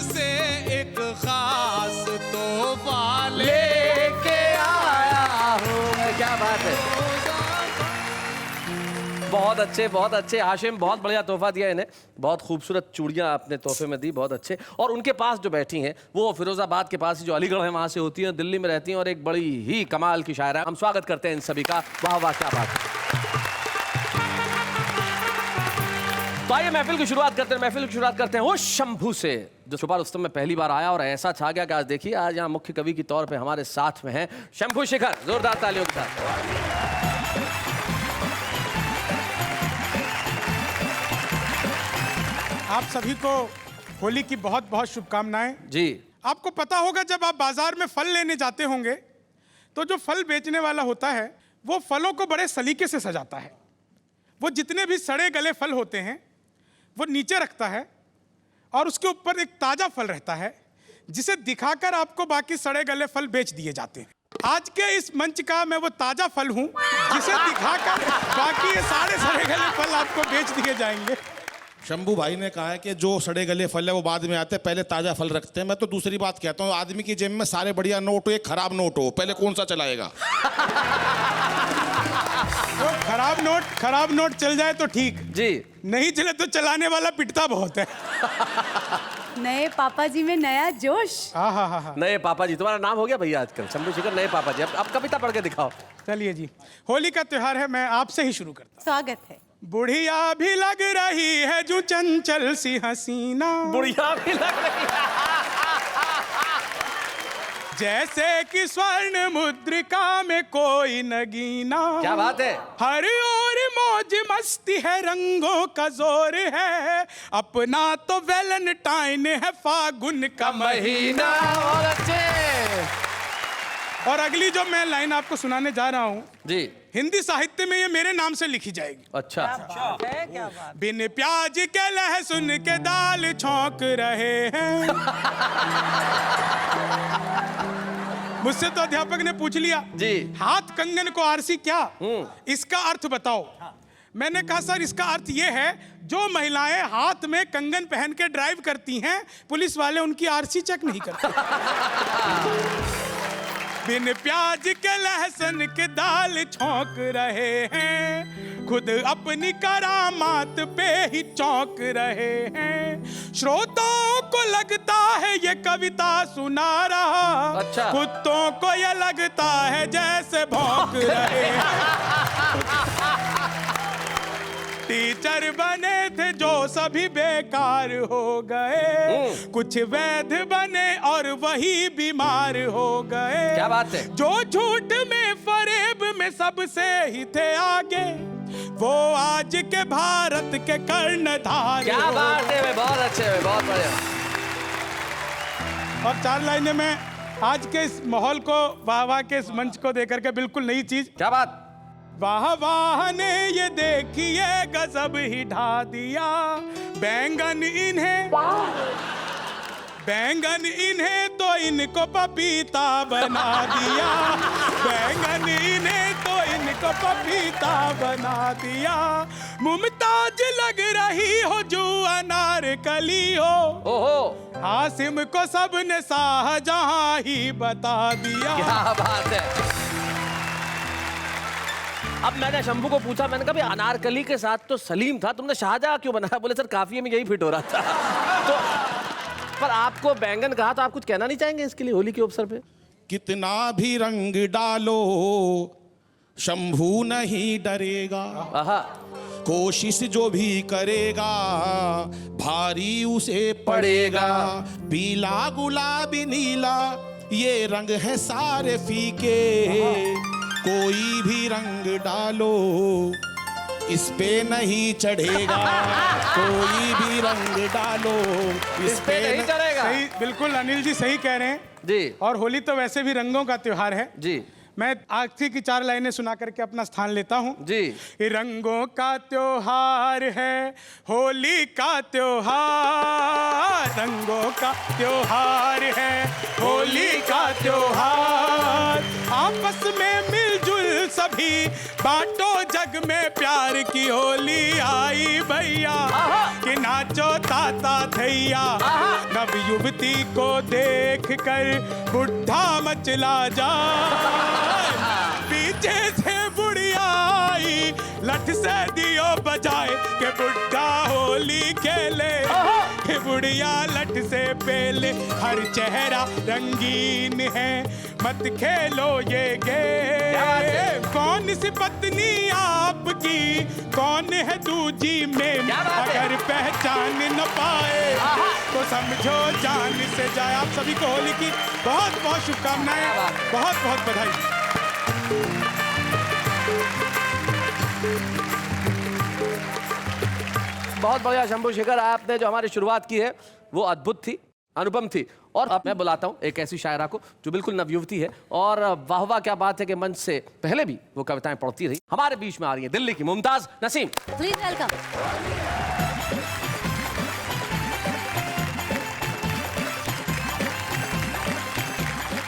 से एक खास तोहफा लेके आया हूँ। क्या बात है, बहुत अच्छे बहुत अच्छे। हाशिम बहुत बढ़िया तोहफा दिया इन्हें, बहुत खूबसूरत चूड़ियाँ अपने तोहफे में दी, बहुत अच्छे। और उनके पास जो बैठी हैं वो फिरोजाबाद के पास ही जो अलीगढ़ है वहाँ से होती हैं, दिल्ली में रहती हैं और एक बड़ी ही कमाल की शायरा। हम स्वागत करते हैं इन सभी का। वाह वाह क्या बात है। तो आइए महफिल की शुरुआत करते हैं वो शंभू से, जो छुपा रुस्तम में पहली बार आया और ऐसा छा गया कि आज देखिए आज यहाँ मुख्य कवि के तौर पे हमारे साथ में हैं शंभू शिखर। जोरदार तालियों के साथ। आप सभी को होली की बहुत बहुत शुभकामनाएं। जी। आपको पता होगा जब आप बाजार में फल लेने जाते होंगे तो जो फल बेचने वाला होता है वो फलों को बड़े सलीके से सजाता है। वो जितने भी सड़े गले फल होते हैं वो नीचे रखता है और उसके ऊपर एक ताजा फल रहता है जिसे दिखाकर आपको बाकी सड़े गले फल बेच दिए जाते हैं। आज के इस मंच का मैं वो ताजा फल हूं जिसे दिखाकर बाकी ये सारे सड़े गले फल आपको बेच दिए जाएंगे। शंभू भाई ने कहा है कि जो सड़े गले फल है वो बाद में आते हैं, पहले ताजा फल रखते हैं। मैं तो दूसरी बात कहता हूँ, आदमी की जेब में सारे बढ़िया नोट हो, एक खराब नोट हो, पहले कौन सा चलाएगा? तो खराब नोट चल जाए तो ठीक जी, नहीं चले तो चलाने वाला पिटता बहुत है। नए पापा जी में नया जोश। हाँ। नए पापा जी, तुम्हारा नाम हो गया भैया आजकल, शंभू शेखर नए पापा जी। अब कविता पढ़ के दिखाओ। चलिए जी, होली का त्योहार है, मैं आपसे ही शुरू करता हूँ। स्वागत है। बुढ़िया भी लग रही है जो चंचल सी हसीना, बुढ़िया भी लग रही है जैसे कि स्वर्ण मुद्रिका में कोई नगीना। क्या बात है। हर ओर मौज मस्ती है, रंगों का जोर है, अपना तो वैलेंटाइन है, फागुन का महीना। और अच्छे। और अगली जो मैं लाइन आपको सुनाने जा रहा हूँ जी, हिंदी साहित्य में ये मेरे नाम से लिखी जाएगी। अच्छा। बिन प्याज के लहसुन के दाल छौंक रहे हैं। मुझसे तो अध्यापक ने पूछ लिया जी, हाथ कंगन को आरसी क्या, इसका अर्थ बताओ। मैंने कहा सर इसका अर्थ ये है, जो महिलाएं हाथ में कंगन पहन के ड्राइव करती हैं, पुलिस वाले उनकी आरसी चेक नहीं करते। बिन प्याज के लहसुन के दाल छौंक रहे हैं, खुद अपनी करामात पे ही चौंक रहे हैं। श्रोताओं को लगता है ये कविता सुना रहा, अच्छा। कुत्तों को ये लगता है जैसे भौंक रहे हैं। टीचर बने थे जो सभी बेकार हो गए, कुछ वैध बने और वही बीमार हो गए। क्या बात है। जो झूठ में फरेब में सबसे ही थे आगे, वो आज के भारत के कर्णधार। क्या बात है, बहुत अच्छे, बहुत बढ़िया। और 4 लाइनें में आज के इस माहौल को, वाह वाह के इस मंच को देकर के बिल्कुल नई चीज। क्या बात। वाह वाह ने ये देखिए गजब ही ढा दिया, बैंगन इन्हें तो इनको पपीता बना दिया, बैंगन इन्हें तो इनको पपीता बना दिया। मुमताज लग रही हो जो अनारकली हो, ओहो। हासिम को सबने शाहजहां ही बता दिया। क्या बात है। अब मैंने शंभू को पूछा, मैंने कहा भाई अनारकली के साथ तो सलीम था, तुमने शाहजहां क्यों बनाया? बोले सर काफिये में यही फिट हो रहा था। तो पर आपको बैंगन कहा, तो आप कुछ कहना नहीं चाहेंगे इसके लिए होली के अवसर पे? कितना भी रंग डालो शंभू नहीं डरेगा, कोशिश जो भी करेगा भारी उसे पड़ेगा। पीला गुलाबी नीला ये रंग है सारे फीके, कोई भी रंग डालो इस पे नहीं चढ़ेगा, कोई भी रंग डालो इस पे नहीं चढ़ेगा। सही, बिल्कुल अनिल जी सही कह रहे हैं जी। और होली तो वैसे भी रंगों का त्योहार है जी। मैं आखिरी की 4 लाइनें सुना करके अपना स्थान लेता हूँ जी। रंगों का त्योहार है होली का त्योहार, रंगों का त्योहार है होली का त्योहार। आपस में मिलजुल सभी बांटो जग में प्यार की होली आई भैया, कि नाचो ताता थैया। नव युवती को देख कर बुढ़ा मचला जाए, पीछे से बुढ़िया आई लठ से दियो बजाए, के बुढ़ा होली खेले के बुढ़िया लठ से पेले। हर चेहरा रंगीन है मत खेलो ये गेम, कौन सी पत्नी आपकी कौन है दूजी में, अगर पहचान न पाए तो समझो जान से जाए। आप सभी को होली की बहुत बहुत शुभकामनाएं, बहुत बहुत बधाई। बहुत बढ़िया शंभू शेखर, आपने जो हमारी शुरुआत की है वो अद्भुत थी, अनुपम थी। और अब मैं बुलाता हूँ एक ऐसी शायरा को जो बिल्कुल नवयुवती है, और वाह वाह क्या बात है कि मंच से पहले भी वो कविताएं पढ़ती रही। हमारे बीच में आ रही है दिल्ली की मुमताज नसीम। Please welcome.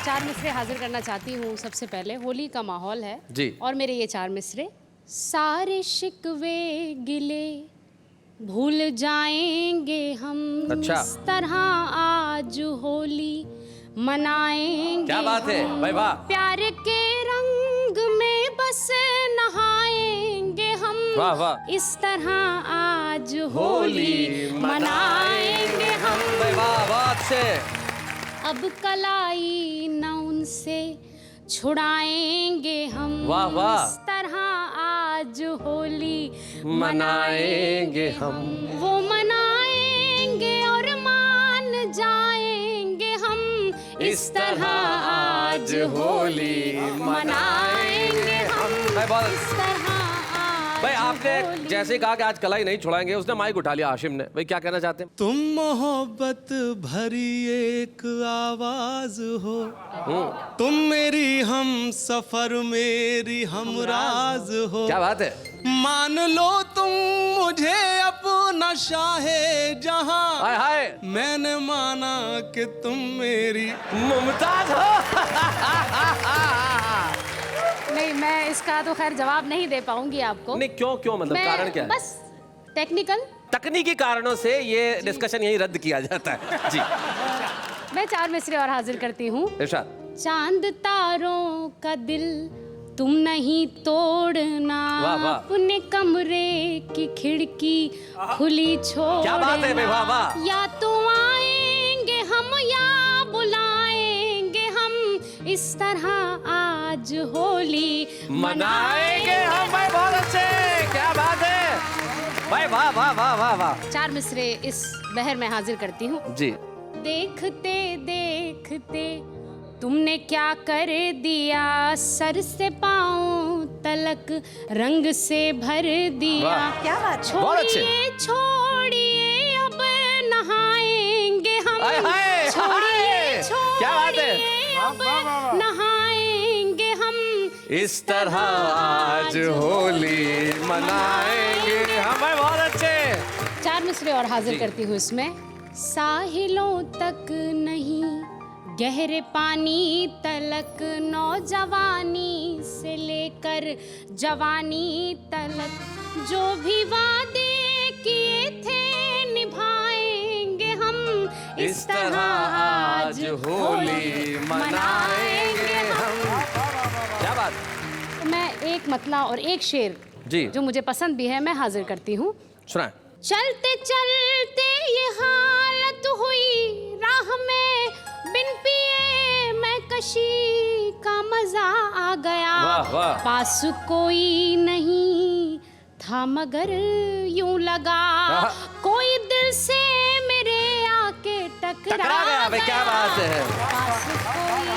चार मिसरे हाजिर करना चाहती हूँ। सबसे पहले होली का माहौल है जी। और मेरे ये 4 मिसरे। सारे शिकवे गिले भूल जाएंगे हम अच्छा। इस तरह आज होली मनाएंगे। क्या बात है भाई, वाह। प्यार के रंग में बस नहाएंगे हम, वाह वाह। इस तरह आज होली मनाएंगे हम। भाई वाह, बात से अब कलाई न उनसे छुड़ाएंगे हम, वाह वाह। इस तरह आज होली मनाएंगे हम, वो मनाएंगे और मान जाएंगे हम, इस तरह आज होली मनाएंगे हम, इस तरह भाई। आपने जैसे कहा कि आज कलाई नहीं छुड़ाएंगे, उसने माइक उठा लिया हाशिम ने। भाई क्या कहना चाहते हैं? तुम मोहब्बत भरी एक आवाज हो, तुम मेरी हम सफर मेरी हमराज हो। क्या बात है। मान लो तुम मुझे अपना शाहे जहां, हाय हाय। मैंने माना कि तुम मेरी मुमताज हो। नहीं, मैं इसका तो खैर जवाब नहीं दे पाऊंगी आपको। नहीं, क्यों मतलब कारण क्या है? बस टेक्निकल, तकनीकी कारणों से ये डिस्कशन यहीं रद्द किया जाता है जी। मैं 4 मिसरे और हाजिर करती हूँ। इरशाद। चांद तारों का दिल तुम नहीं तोड़ना, वाह, वाह। अपने कमरे की खिड़की खुली छोड़ना। क्या बात है, वाह, वाह। या तो आएंगे हम या बुलाएंगे हम, इस तरह आज होली मनाएंगे हम। भाई बहुत अच्छे, क्या बात है भाई, वाह वाह वाह वाह वाह। 4 मिसरे इस बहर में हाजिर करती हूँ जी। देखते देखते तुमने क्या कर दिया, सर से पाँव तलक रंग से भर दिया। क्या बात है। बहुत अच्छे। छोड़िए छोड़िए अब नहाएंगे हम, हाय, हाय, छोड़िए क्या बात है। छोड़िए अब नहाएंगे हम, इस तरह आज होली मनाएंगे हम। भाई बहुत अच्छे। 4 मिसरे और हाजिर करती हूँ इसमें। साहिलों तक नहीं गहरे पानी तलक, नौजवानी से लेकर जवानी तलक, जो भी वादे किए थे निभाएंगे हम, इस तरह आज होली मनाएंगे हम। क्या बात। मैं एक मतला और एक शेर जी जो मुझे पसंद भी है मैं हाजिर करती हूँ। सुनाए। चलते चलते ये हालत हुई राह में, बिन पिए मैं कशी का मजा आ गया। वाह, वाह। पास कोई नहीं था मगर यूं लगा, कोई दिल से मेरे आके टकरा गया। भाई क्या बात है। पास कोई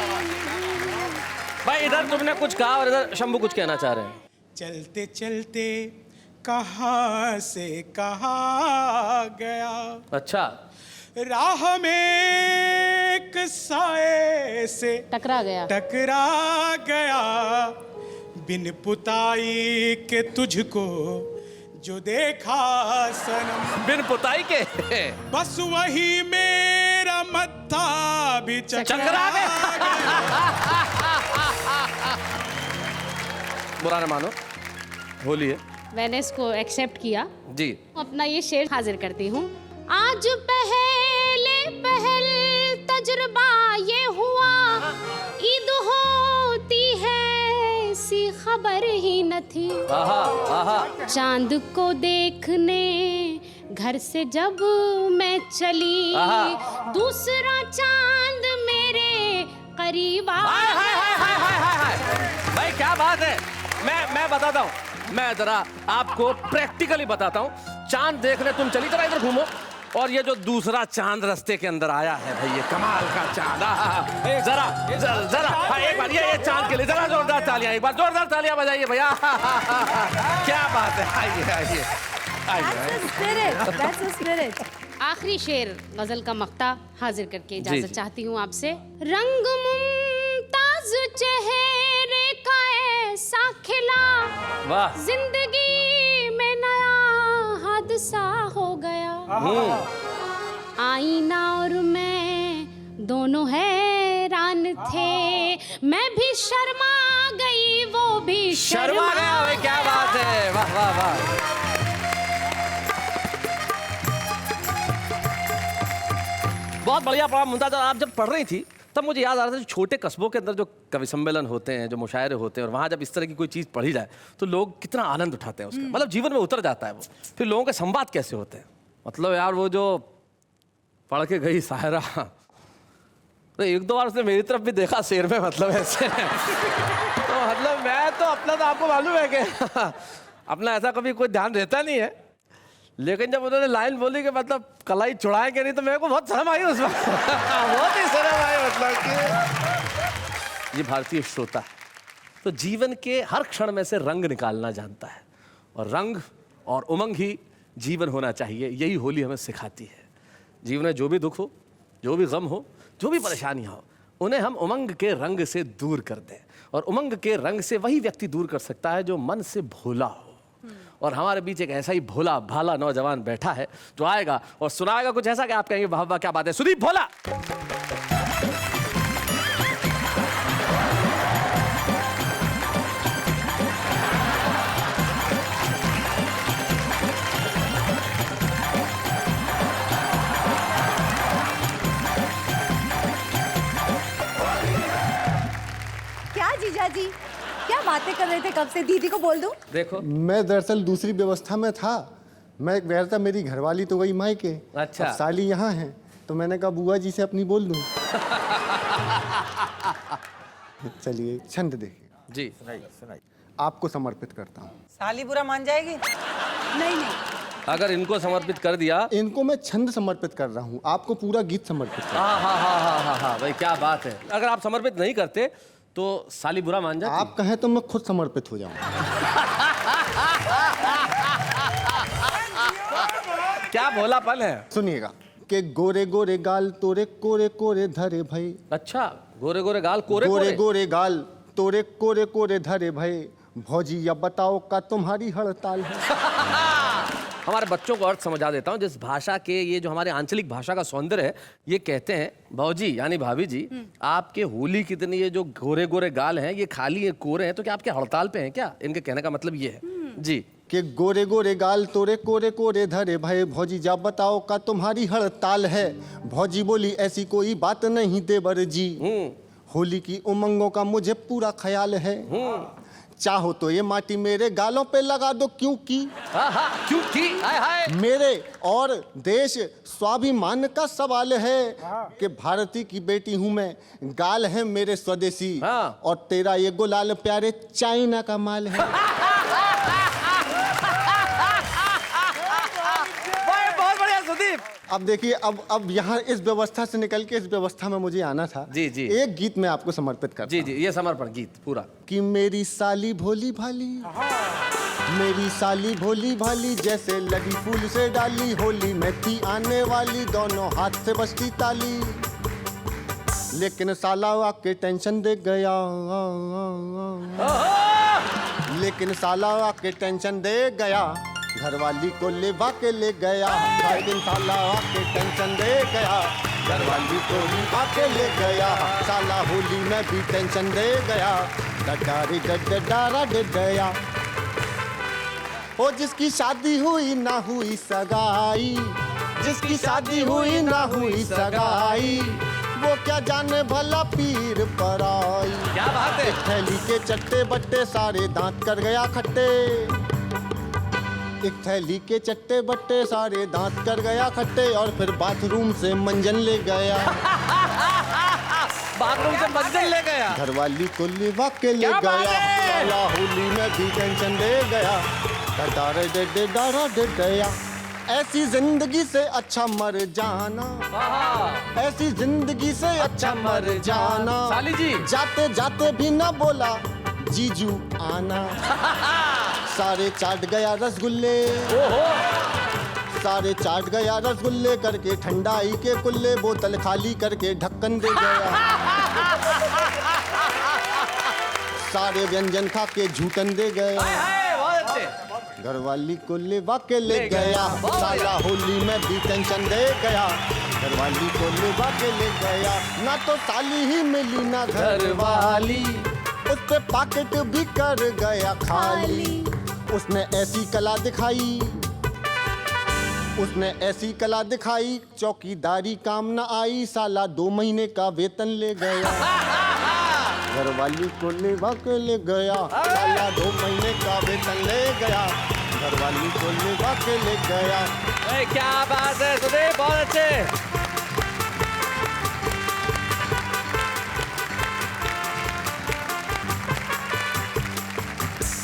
भाई इधर तुमने कुछ कहा और इधर शंभू कुछ कहना चाह रहे हैं। चलते चलते कहाँ से कहाँ गया, अच्छा। राह में एक साए से टकरा गया, बिन पुताई के तुझको जो देखा सनम। बिन पुताई के बस वही मेरा मत्था भी चकरा गया। बुरा न मानो, होली है। मैंने इसको एक्सेप्ट किया जी। अपना ये शेर हाजिर करती हूँ। आज पहल तजुर्बा ये हुआ, ईद होती है सी खबर ही न थी। चांद को देखने घर से जब मैं चली, दूसरा चांद मेरे करीब भाई क्या बात है। मैं बताता हूँ, मैं जरा आपको प्रैक्टिकली बताता हूँ। चांद देखने तुम चली, जरा इधर घूमो, और ये जो दूसरा चांद रास्ते के अंदर आया है भाई, ये कमाल का चांद। जरा जरा हाँ, एक बार ये चांद के लिए जरा जोरदार तालियां, एक बार जोरदार तालियां बजाइए भैया। क्या बात है। आइए आखिरी शेर गजल का मक्ता हाजिर करके इजाजत चाहती हूँ आपसे। रंग मुमताज चेहरे का ऐसा खिला, जिंदगी में नया हादसा हो गया। आईना और मैं दोनों हैरान थे, मैं भी शर्मा गई वो भी शर्मा गया। क्या बात है, वाह वाह वाह। बढ़िया पढ़ा मुमताज। आप जब पढ़ रही थी तब मुझे याद आ रहा था छोटे कस्बों के अंदर जो कवि सम्मेलन होते हैं, जो मुशायरे होते हैं, और वहाँ जब इस तरह की कोई चीज़ पढ़ी जाए तो लोग कितना आनंद उठाते हैं उसका, मतलब जीवन में उतर जाता है वो। फिर लोगों के संवाद कैसे होते हैं, मतलब यार वो जो पढ़ के गई शायरा, तो एक दो बार उसने मेरी तरफ भी देखा शेर में, मतलब ऐसे तो मतलब मैं तो अपना, तो आपको मालूम है कि अपना ऐसा कभी कोई ध्यान रहता नहीं है, लेकिन जब उन्होंने लाइन बोली कि मतलब कलाई चुड़ाएंगे नहीं, तो मेरे को बहुत शर्म आई उसमें बहुत ही शर्म आई, मतलब कि ये भारतीय श्रोता है तो जीवन के हर क्षण में से रंग निकालना जानता है, और रंग और उमंग ही जीवन होना चाहिए। यही होली हमें सिखाती है। जीवन में जो भी दुख हो, जो भी गम हो, जो भी परेशानियाँ हो, उन्हें हम उमंग के रंग से दूर कर दें, और उमंग के रंग से वही व्यक्ति दूर कर सकता है जो मन से भोला हो। और हमारे बीच एक ऐसा ही भोला भाला नौजवान बैठा है जो आएगा और सुनाएगा कुछ ऐसा कि आप कहेंगे वाह वाह क्या बात है। सुदीप भोला। क्या जीजा जी, क्या बातें कर रहे थे कब से? दीदी को बोल दूं? देखो मैं दरअसल दूसरी व्यवस्था में था। मैं एक व्यवस्था, मेरी घरवाली तो गई मायके, अच्छा, अब साली यहाँ है, तो मैंने कहा बुआ जी से अपनी बोल दूं। चलिए छंद देखिए जी, सुनाइए। आपको समर्पित करता हूँ। साली बुरा मान जाएगी? नहीं नहीं, अगर इनको समर्पित कर दिया, इनको मैं छंद समर्पित कर रहा हूँ, आपको पूरा गीत समर्पित कर रहा हूँ। हाँ भाई क्या बात है। अगर आप समर्पित नहीं करते तो साली बुरा मान जाती। आप कहें तो मैं खुद समर्पित हो जाऊँ। क्या भोलापन है। सुनिएगा कि गोरे गोरे गाल तोरे कोरे कोरे धरे भाई। अच्छा, गोरे गोरे गाल कोरे गोरे गोरे गाल तोरे कोरे कोरे धरे भाई, भौजी या बताओ का तुम्हारी हड़ताल है। हमारे बच्चों को अर्थ समझा देता हूँ। जिस भाषा के, ये जो हमारे आंचलिक भाषा का सौंदर्य है, ये कहते हैं भौजी यानी भाभी जी, आपके होली कितनी ये जो गोरे गोरे गाल हैं ये खाली ये कोरे हैं, तो क्या आपके हड़ताल पे हैं क्या? इनके कहने का मतलब ये है जी कि गोरे गोरे गाल तोरे कोरे कोरे धरे भाई, भौजी जा बताओ का तुम्हारी हड़ताल है। भौजी बोली ऐसी कोई बात नहीं देवर जी, होली की उमंगों का मुझे पूरा ख्याल है। चाहो तो ये माटी मेरे गालों पे लगा दो, क्योंकि मेरे और देश स्वाभिमान का सवाल है कि भारती की बेटी हूं मैं, गाल है मेरे स्वदेशी, और तेरा ये गुलाल प्यारे चाइना का माल है। बहुत बढ़िया सुदीप। अब देखिए, अब यहाँ इस व्यवस्था से निकल के इस व्यवस्था में मुझे आना था। जी जी, एक गीत मैं आपको समर्पित करता हूं। जी, ये समर्पण गीत पूरा। कि मेरी साली भोली भाली, मेरी साली भोली भाली, जैसे लगी फूल से डाली, होली में थी आने वाली, दोनों हाथ से बजती ताली, लेकिन साला आके टेंशन दे गया, लेकिन साला आके टेंशन दे गया, घरवाली को लेवा के ले गया, लेकिन साला आके टेंशन दे गया, घरवाली को लेवा के ले गया, साला होली में भी टेंशन दे गया, डडारी डडारा डे गया। ओ जिसकी शादी हुई ना हुई सगाई, जिसकी शादी हुई ना हुई सगाई, वो क्या जाने भला पीर पर आई। क्या बात है। थैली के चट्टे बट्टे सारे दांत कर गया खट्टे, एक थैली के चट्टे बट्टे सारे दांत कर गया खट्टे, और फिर बाथरूम से मंजन ले गया, बाथरूम से मंजन ले गया, घरवाली को लेवा के ले गया, साला होली में भी टेंशन दे गया, डडारे डे डारा डे गया। ऐसी जिंदगी से अच्छा मर जाना, ऐसी जिंदगी से अच्छा मर जाना, साली जी जाते जाते भी ना बोला जीजू आना, सारे चाट गया रसगुल्ले, सारे चाट गया रसगुल्ले करके, ठंडाई के कुल्ले, बोतल खाली करके ढक्कन दे गया, सारे व्यंजन खा के झूठन दे गया, घरवाली को लेवा के ले गया, साला होली में भी टेंशन दे गया, घरवाली को लेवा के ले गया, ना तो साली ही मिली ना घरवाली, उससे पॉकेट भी कर गया खाली, उसने ऐसी कला दिखाई उसने ऐसी कला दिखाई चौकीदारी काम न आई, साला 2 महीने का वेतन ले गया। घरवाली को लेवा के ले गया, साला 2 महीने का वेतन ले गया। घरवाली को लेवा के ले गया। क्या बात है सुदेव, बहुत अच्छे।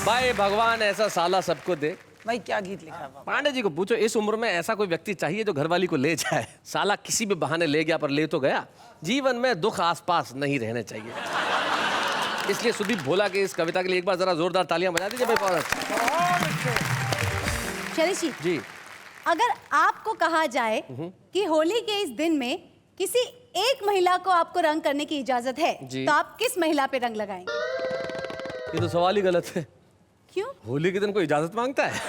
भाई भगवान ऐसा साला सबको दे। भाई क्या गीत लिखा है? पांडे जी को पूछो, इस उम्र में ऐसा कोई व्यक्ति चाहिए जो घरवाली को ले जाए। साला किसी भी बहाने ले गया, पर ले तो गया। जीवन में दुख आसपास नहीं रहने चाहिए। इसलिए सुदीप भोला के इस कविता के लिए एक बार जरा जोरदार तालियां बजा दीजिए भाई। शैलेश जी, अगर आपको कहा जाए कि होली के इस दिन में किसी एक महिला को आपको रंग करने की इजाजत है, तो आप किस महिला पे रंग लगाएंगे? ये तो सवाल ही गलत है। क्यों? होली के दिन कोई इजाजत मांगता है?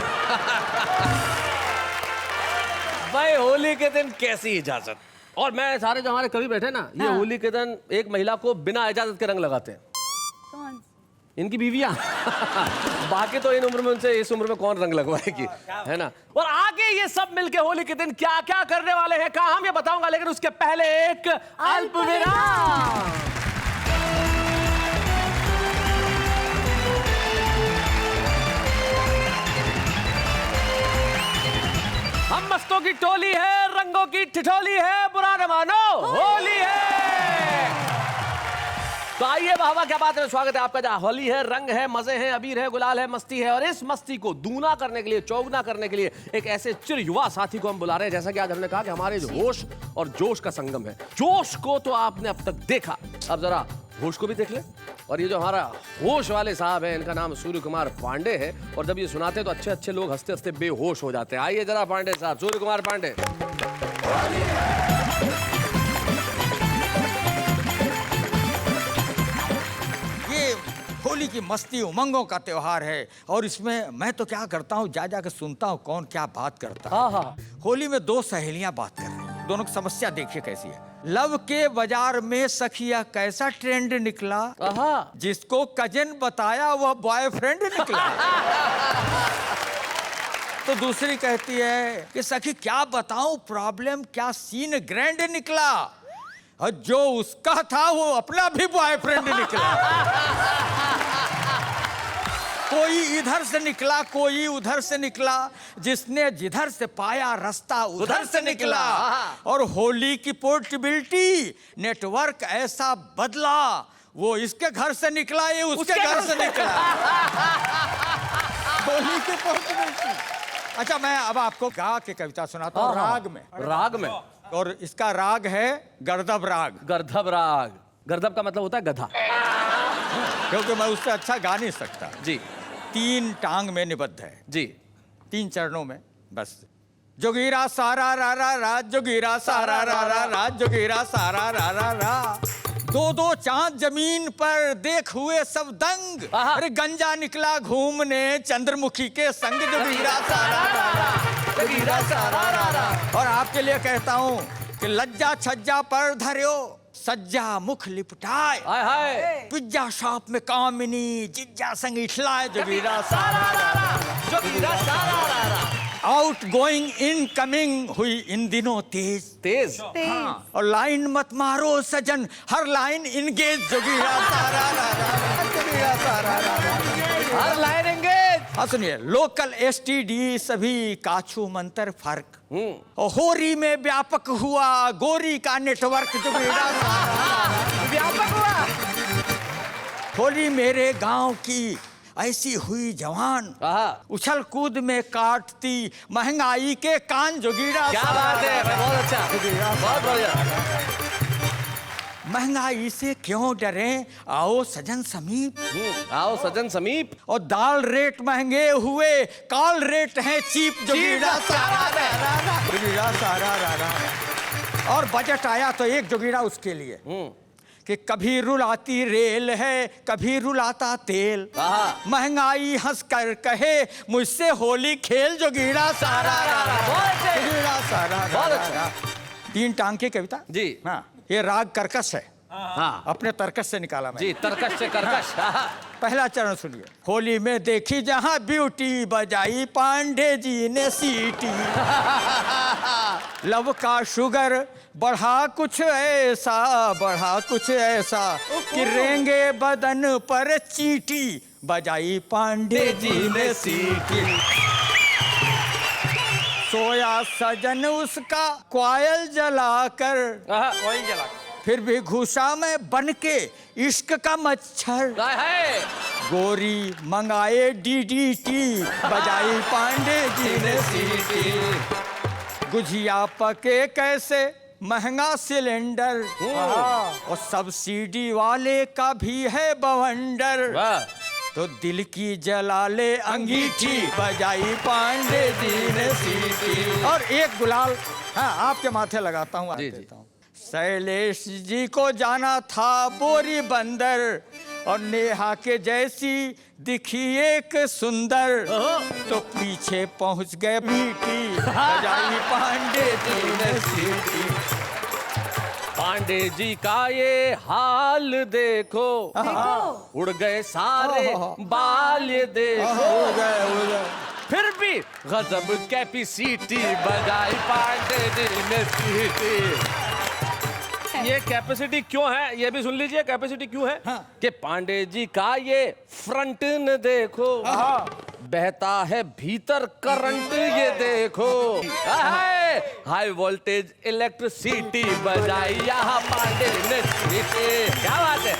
भाई होली के दिन कैसी इजाजत? और मैं सारे जो हमारे कवि बैठे ना, ये होली के दिन एक महिला को बिना इजाजत के रंग लगाते हैं। कौन? इनकी बीवियां। बाकी तो इन उम्र में उनसे इस उम्र में कौन रंग लगवाएगी, है ना? और आगे ये सब मिलके होली के दिन क्या क्या करने वाले हैं, कहा हम ये बताऊंगा, लेकिन उसके पहले एक अल्प विराम। हम मस्तों की टोली है, रंगों की ठिठोली है, बुरा न मानो होली है। तो आइए बाबा, क्या बात है, स्वागत है आपका। जहाँ होली है, रंग है, मजे हैं, अबीर है, गुलाल है, मस्ती है, और इस मस्ती को दूना करने के लिए, चौगुना करने के लिए एक ऐसे चिर युवा साथी को हम बुला रहे हैं। जैसा कि आज हमने कहा कि हमारे जो होश और जोश का संगम है। जोश को तो आपने अब तक देखा, अब जरा होश को भी देख ले। और ये जो हमारा होश वाले साहब हैं, इनका नाम सूर्य कुमार पांडे है। और जब ये सुनाते हैं तो अच्छे अच्छे लोग हंसते हंसते बेहोश हो जाते हैं। आइए जरा पांडे साहब, सूर्य कुमार पांडे। ये होली की मस्ती उमंगों का त्योहार है, और इसमें मैं तो क्या करता हूँ, जा जाकर सुनता हूँ कौन क्या बात करता है। होली में 2 सहेलियां बात कर रही हैं, दोनों की समस्या देखिए कैसी है। लव के बाजार में सखिया कैसा ट्रेंड निकला, जिसको कजन बताया वह बॉयफ्रेंड निकला। तो दूसरी कहती है कि सखी क्या बताऊं, प्रॉब्लम क्या सीन ग्रैंड निकला, और जो उसका था वो अपना भी बॉयफ्रेंड निकला। कोई इधर से निकला, कोई उधर से निकला, जिसने जिधर से पाया रास्ता उधर से निकला। और होली की पोर्टेबिलिटी नेटवर्क ऐसा बदला, वो इसके घर से निकला, ये उसके घर से निकला। होली की पोर्टेबिलिटी। अच्छा, मैं अब आपको गा के कविता सुनाता हूँ राग में। राग में? और इसका राग है गर्दभ राग। गर्दभ राग, गर्दभ का मतलब होता है गधा, क्योंकि मैं उससे अच्छा गा नहीं सकता जी। 3 टांग में निबद्ध है जी, 3 चरणों में बस। जोगीरा सारा रा रा रा, जोगीरा सारा रा रा रा, जोगीरा सारा रा रा रा। 2-2 चांद जमीन पर देख हुए सब दंग, अरे गंजा निकला घूमने चंद्रमुखी के संग। जोगीरा सारा रा रा, जोगीरा सारा रा रा। और आपके लिए कहता हूँ कि लज्जा छज्जा पर धर्यो, सज्जा मुख लिपटाए, पिज्जा शॉप में कामिनी जिज्जा संग इठलाए। जोगीरा सारा रा रा, जोगीरा सारा रा रा। आउट गोइंग इन कमिंग हुई इन दिनों तेज तेज। हाँ। और लाइन मत मारो सजन, हर लाइन इंगेज। जोगीरा सारा रा रा, जोगीरा सारा रा रा, हर लाइन इंगेज। हाँ सुनिए, लोकल एसटीडी सभी काछू मंतर फर्क, और होरी में व्यापक हुआ गोरी का नेटवर्क। जोगीरा व्यापक हुआ। होली मेरे गांव की ऐसी हुई जवान, उछल कूद में काटती महंगाई के कान। जोगीरा क्या बात है, बहुत अच्छा, बहुत बढ़िया। महंगाई से क्यों डरे, आओ सजन समीप, आओ सजन समीप। और दाल रेट महंगे हुए, कॉल रेट है चीप। जोगीरा सारा रा रा, जोगीरा सारा रा रा। और बजट आया तो एक जोगीरा उसके लिए कि कभी रुलाती रेल है, कभी रुलाता तेल, महंगाई हंस कर कहे मुझसे होली खेल। जोगीरा सारा रा रा, जोगीरा सारा रा रा। 3 टांग की कविता जी। हाँ, ये राग कर्कश है। हाँ। अपने तर्कश से निकाला मैं। जी, तर्कश से कर्कश। पहला चरण सुनिए। होली में देखी जहां ब्यूटी, बजाई पांडे जी ने सीटी। लव का शुगर बढ़ा कुछ ऐसा कि रेंगे बदन पर चीटी, बजाई पांडे जी ने सीटी। सोया सजन उसका क्वायल जलाकर, फिर भी घुसा में बन के इश्क का मच्छर। गोरी मंगाए डीडीटी, बजाई पांडे जी ने सीटी। गुझिया पके कैसे महंगा सिलेंडर, और सब्सिडी वाले का भी है बवंडर। तो दिल की जला ले अंगीठी, बजाई पांडे जी ने सीटी। और एक गुलाल हाँ आपके माथे लगाता हूँ, देता हूँ। शैलेश जी को जाना था बोरी बंदर, और नेहा के जैसी दिखी एक सुंदर, तो पीछे पहुंच गए बीटी, बजाई पांडे जी ने सीटी। पांडे जी का ये हाल देखो, उड़ गए सारे बाल ये देखो, उड़ गए। फिर भी गजब कैपेसिटी, बजाई पांडे जी ने सीटी। ये कैपेसिटी क्यों है, ये भी सुन लीजिए कैपेसिटी क्यों है। कि पांडे जी का ये फ्रंट न देखो, बहता है भीतर करंट ये देखो, हाई वोल्टेज इलेक्ट्रिसिटी, बजाई यहाँ पांडे ने सीटी। क्या बात है।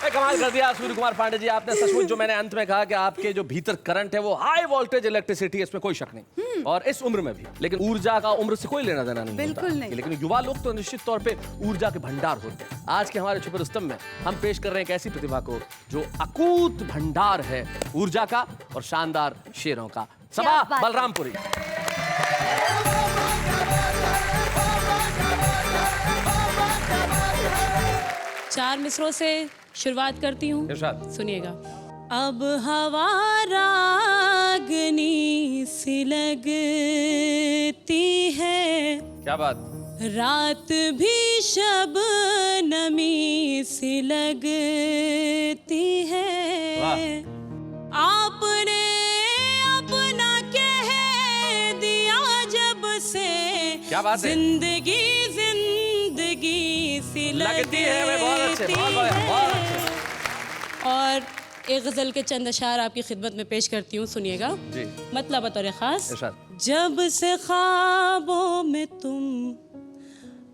कमाल कर दिया सूर्य कुमार पांडे जी आपने, सचमुच जो मैंने अंत में कहा कि आपके जो भीतर करंट है वो हाई वोल्टेज इलेक्ट्रिसिटी, इसमें कोई शक नहीं, और इस उम्र में भी। लेकिन ऊर्जा का उम्र से कोई लेना देना नहीं, बिल्कुल नहीं। लेकिन युवा लोग तो निश्चित तौर पे ऊर्जा के भंडार होते हैं। आज के हमारे छुपे रुस्तम में हम पेश कर रहे हैं एक ऐसी प्रतिभा को जो अकूत भंडार है ऊर्जा का और शानदार शेरों का। सबा बलरामपुरी। चार मिसरों से शुरुआत करती हूँ, सुनिएगा। अब हवा रागनी सी लगती है, क्या बात। रात भी शबनमी सी लगती है, आपने अपना कह दिया जब से, क्या बात है। जिंदगी सी लगती है। बहुत अच्छे। और एक गजल के चंद अशार आपकी खिदमत में पेश करती हूँ, सुनिएगा। जी। मतलब बतौर खास। जब से ख्वाबों में तुम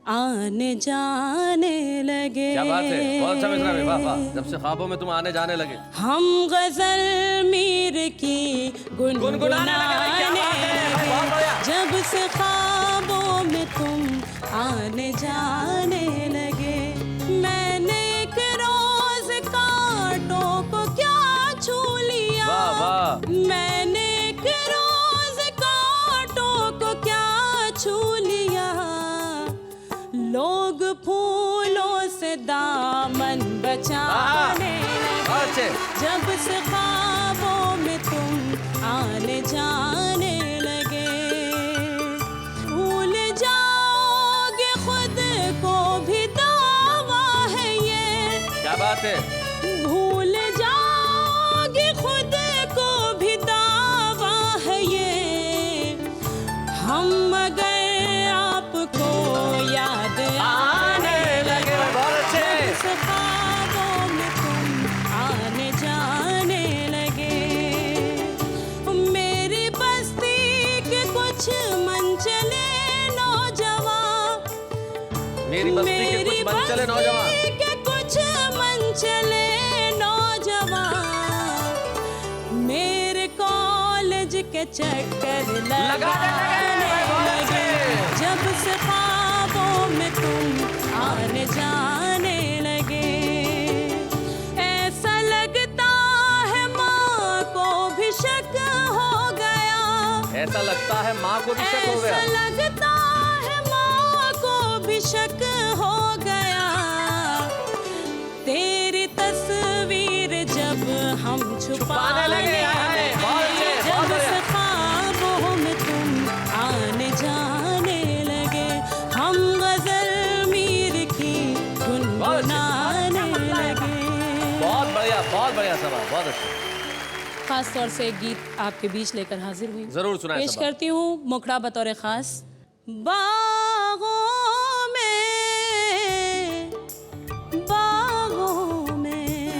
आने जाने लगे, क्या बात है, बहुत अच्छा मिसरा है, वाह वाह। जब से ख्वाबों में तुम आने जाने लगे, हम गजल मीर की गुनगुनाने लगे। जब से ख्वाबों में तुम आने जाने लगे, मैंने एक रोज कांटों को क्या छू लिया, मैंने एक रोज कांटों को क्या छू लिया, लोग फूलों से दामन बचाने लगे। जब से ख्वाबों में तुम आने जाने लगे, भूल जाओगे खुद को भी दावा है ये, क्या बात है। भूल जाओगे खुद को भी दावा है ये, हम मगर आपको याद आने लगे। जब से ख्वाबों में तुम आने जाने लगे, मेरी बस्ती के कुछ मनचले नौजवान, मेरी बस्ती के कुछ मनचले नौजवान, के कुछ मनचले नौजवान, मेरे कॉलेज के चक्कर लगाने लगे। जब से ख्वाबों में तुम आने जाने लगे, ऐसा लगता है माँ को भी शक हो गया, ऐसा लगता है माँ को भी शक हो गया, ऐसा लगता है माँ को भी शक हो गया, तेरी तस्वीर जब हम छुपाने लगे, जब से ख्वाबों में तुम खास तौर से एक गीत आपके बीच लेकर हाजिर हुई। जरूर सुनाएं पेश सबा। करती हूँ मुखड़ा बतौर खास। बागों में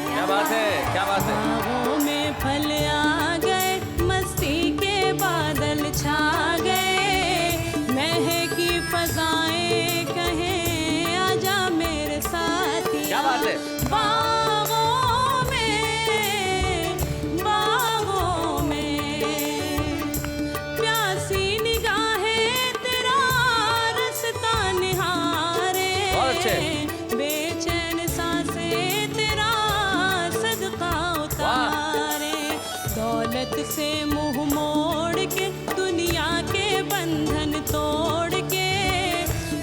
क्या बात है, क्या बात है। बागों में फल आ गए, मस्ती के बादल छा गए, महकी फजाएं कहें आजा मेरे साथिया। क्या बात है। बागों में प्यासी निगाहें तेरा रास्ता निहारे, बेचैन सांसें तेरा सदका उतारे, दौलत से मुंह मोड़ के दुनिया के बंधन तोड़ के,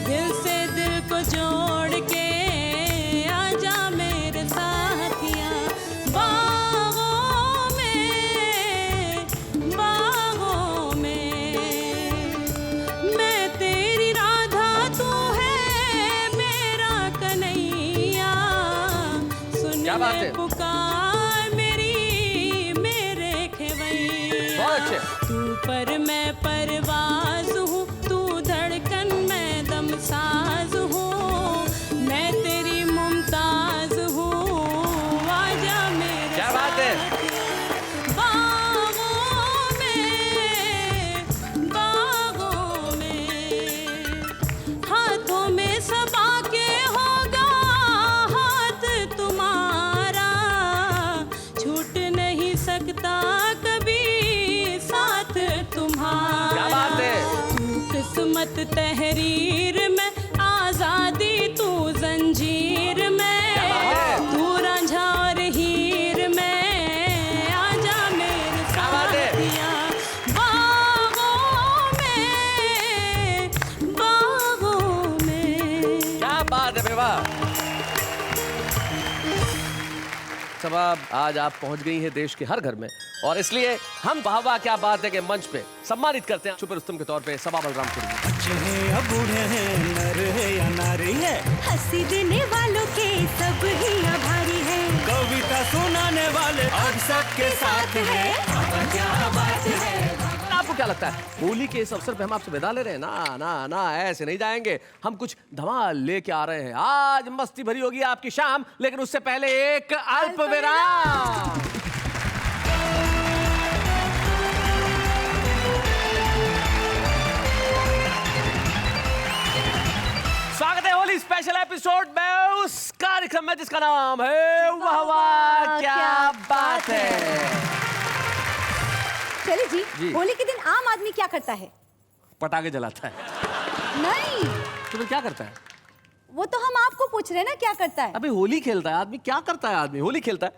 दिल से दिल को जोड़ के आजा मेरे साथिया। बागों में मैं तेरी राधा, तू है मेरा कन्हैया, सुन ले पुकार मेरी मेरे खेवैया। तू पर मैं परवाज हूँ, तू धड़कन मैं दम साज हूँ, मैं तेरी मुमताज हूँ, आजा मेरे। क्या बात है। बागों में हाथों में सबा के होगा हाथ तुम्हारा, छूट नहीं सकता कभी साथ तुम्हारा। क्या बात है। तू किस्मत तहरीर में, आजादी तू जंजीर में, तू रांझा और हीर में, आजा मेरे साथिया। बागों में क्या बात है बेवा। सबा, आज आप पहुंच गई हैं देश के हर घर में, और इसलिए हम वाह क्या बात है के मंच पे सम्मानित करते हैं सुपर रुस्तम के तौर पे सबा बलरामपुर। बच्चे हैं या बूढ़े हैं, नर है या नारी है, हंसी देने वालों के सब ही आभारी है, कविता सुनाने वाले अब सबके साथ है। क्या बात है। आपको क्या लगता है होली के इस अवसर पे हम आपसे विदा ले रहे हैं? ना ना ना, ऐसे नहीं जाएंगे। हम कुछ धमाल लेके आ रहे हैं। आज मस्ती भरी होगी आपकी शाम, लेकिन उससे पहले एक अल्प विराम। स्वागत है होली स्पेशल एपिसोड में उस कार्यक्रम में जिसका नाम है वाह वाह क्या बात है। चलिए जी, होली के दिन आम आदमी क्या करता है? पटाखे जलाता है। नहीं, तो फिर क्या करता है? वो तो हम आपको पूछ रहे हैं ना, क्या करता है? अबे होली खेलता है आदमी। क्या करता है आदमी? होली खेलता है।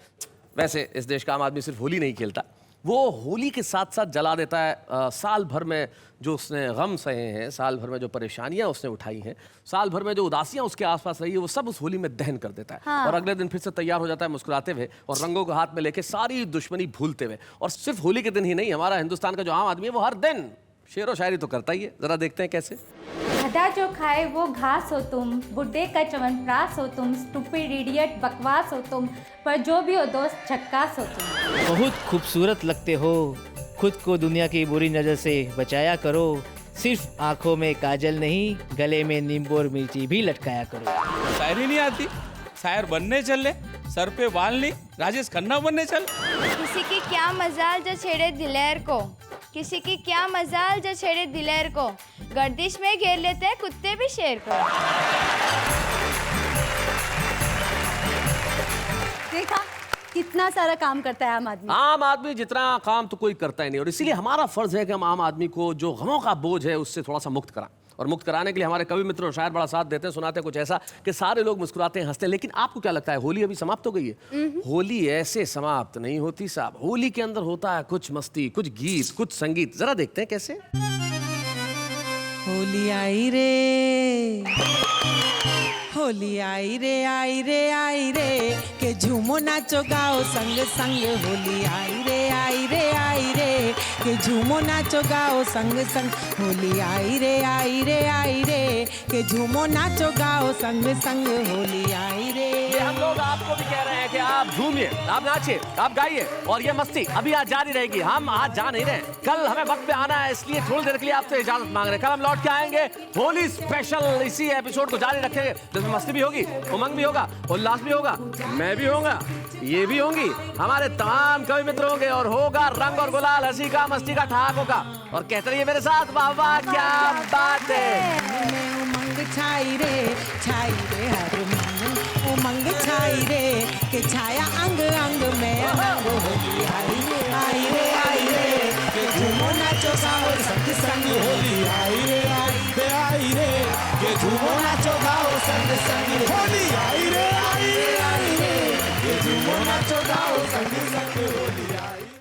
वैसे इस देश का आम आदमी सिर्फ होली नहीं खेलता, वो होली के साथ साथ जला देता है साल भर में जो उसने गम सहे हैं, साल भर में जो परेशानियां उसने उठाई हैं, साल भर में जो उदासियां उसके आसपास रही है, वो सब उस होली में दहन कर देता है। हाँ। और अगले दिन फिर से तैयार हो जाता है मुस्कुराते हुए और रंगों को हाथ में लेके सारी दुश्मनी भूलते हुए। और सिर्फ होली के दिन ही नहीं, हमारा हिंदुस्तान का जो आम आदमी है वो हर दिन शेर व शायरी तो करता ही है। जरा देखते हैं कैसे। गधा जो खाए वो घास हो तुम, बुड्ढे का च्यवनप्राश हो तुम, स्टूपिड इडियट बकवास हो तुम, पर जो भी हो दोस्त झक्कास हो तुम। बहुत खूबसूरत लगते हो, खुद को दुनिया की बुरी नज़र से बचाया करो, सिर्फ आंखों में काजल नहीं, गले में नींबू और मिर्ची भी लटकाया करो। शायरी नहीं आती, शायर बनने चल ले, सर पे बाल ली, राजेश खन्ना बनने चल। किसी की क्या मजाल जो छेड़े दिलेर को, किसी की क्या मजाल जो छेड़े दिलेर को, गर्दिश में घेर लेते हैं कुत्ते भी शेर को। देखा कितना सारा काम करता है आम आदमी। आम आदमी जितना काम तो कोई करता ही नहीं, और इसीलिए हमारा फर्ज है कि हम आम आदमी को जो गमों का बोझ है उससे थोड़ा सा मुक्त कराएं। और मुक्त कराने के लिए हमारे कवि मित्र और शायर बड़ा साथ देते हैं, सुनाते हैं कुछ ऐसा कि सारे लोग मुस्कुराते हैं, हंसते हैं। लेकिन आपको क्या लगता है होली अभी समाप्त हो गई है? होली ऐसे समाप्त नहीं होती साहब। होली के अंदर होता है कुछ मस्ती, कुछ गीत, कुछ संगीत। जरा देखते हैं कैसे। होली आई रे, होली आई रे आई रे आई रे, के झूमो नाचो गाओ संग संग। होली आई रे आई रे आई आई रे के झूमो नाचो गाओ संग संग होली आई रे आई रे आई रे के झूमो नाचो गाओ संग संग होली आई रे। ये हम लोग आपको भी कह रहे हैं कि आप झूमिए, आप नाचिए, आप गाइए और ये मस्ती अभी आज जारी रहेगी। हम आज जा नहीं रहे, कल हमें वक्त पे आना है, इसलिए थोड़ी देर के लिए आपसे इजाजत मांग रहे हैं। कल हम लौट के आएंगे होली स्पेशल, इसी एपिसोड को जारी रखेंगे जिसमें मस्ती भी होगी, उमंग भी होगा, उल्लास भी होगा, मैं भी होऊंगा, ये भी होंगी, हमारे तमाम कवि मित्र होंगे और होगा रंग और गुलाल, हंसी का मस्ती का ठहाक होगा। और कहते रहिए मेरे साथ, वाह वाह क्या बात है। उमंग छाई रे हर मन उमंग छाई रे के छाया अंग अंग में अंग होली आई रे के झूमो नाचो गाओ संग संग होली आई रे के झूमो नाचो गाओ संग संग होली आई रे के झूमो नाचो गाओ संग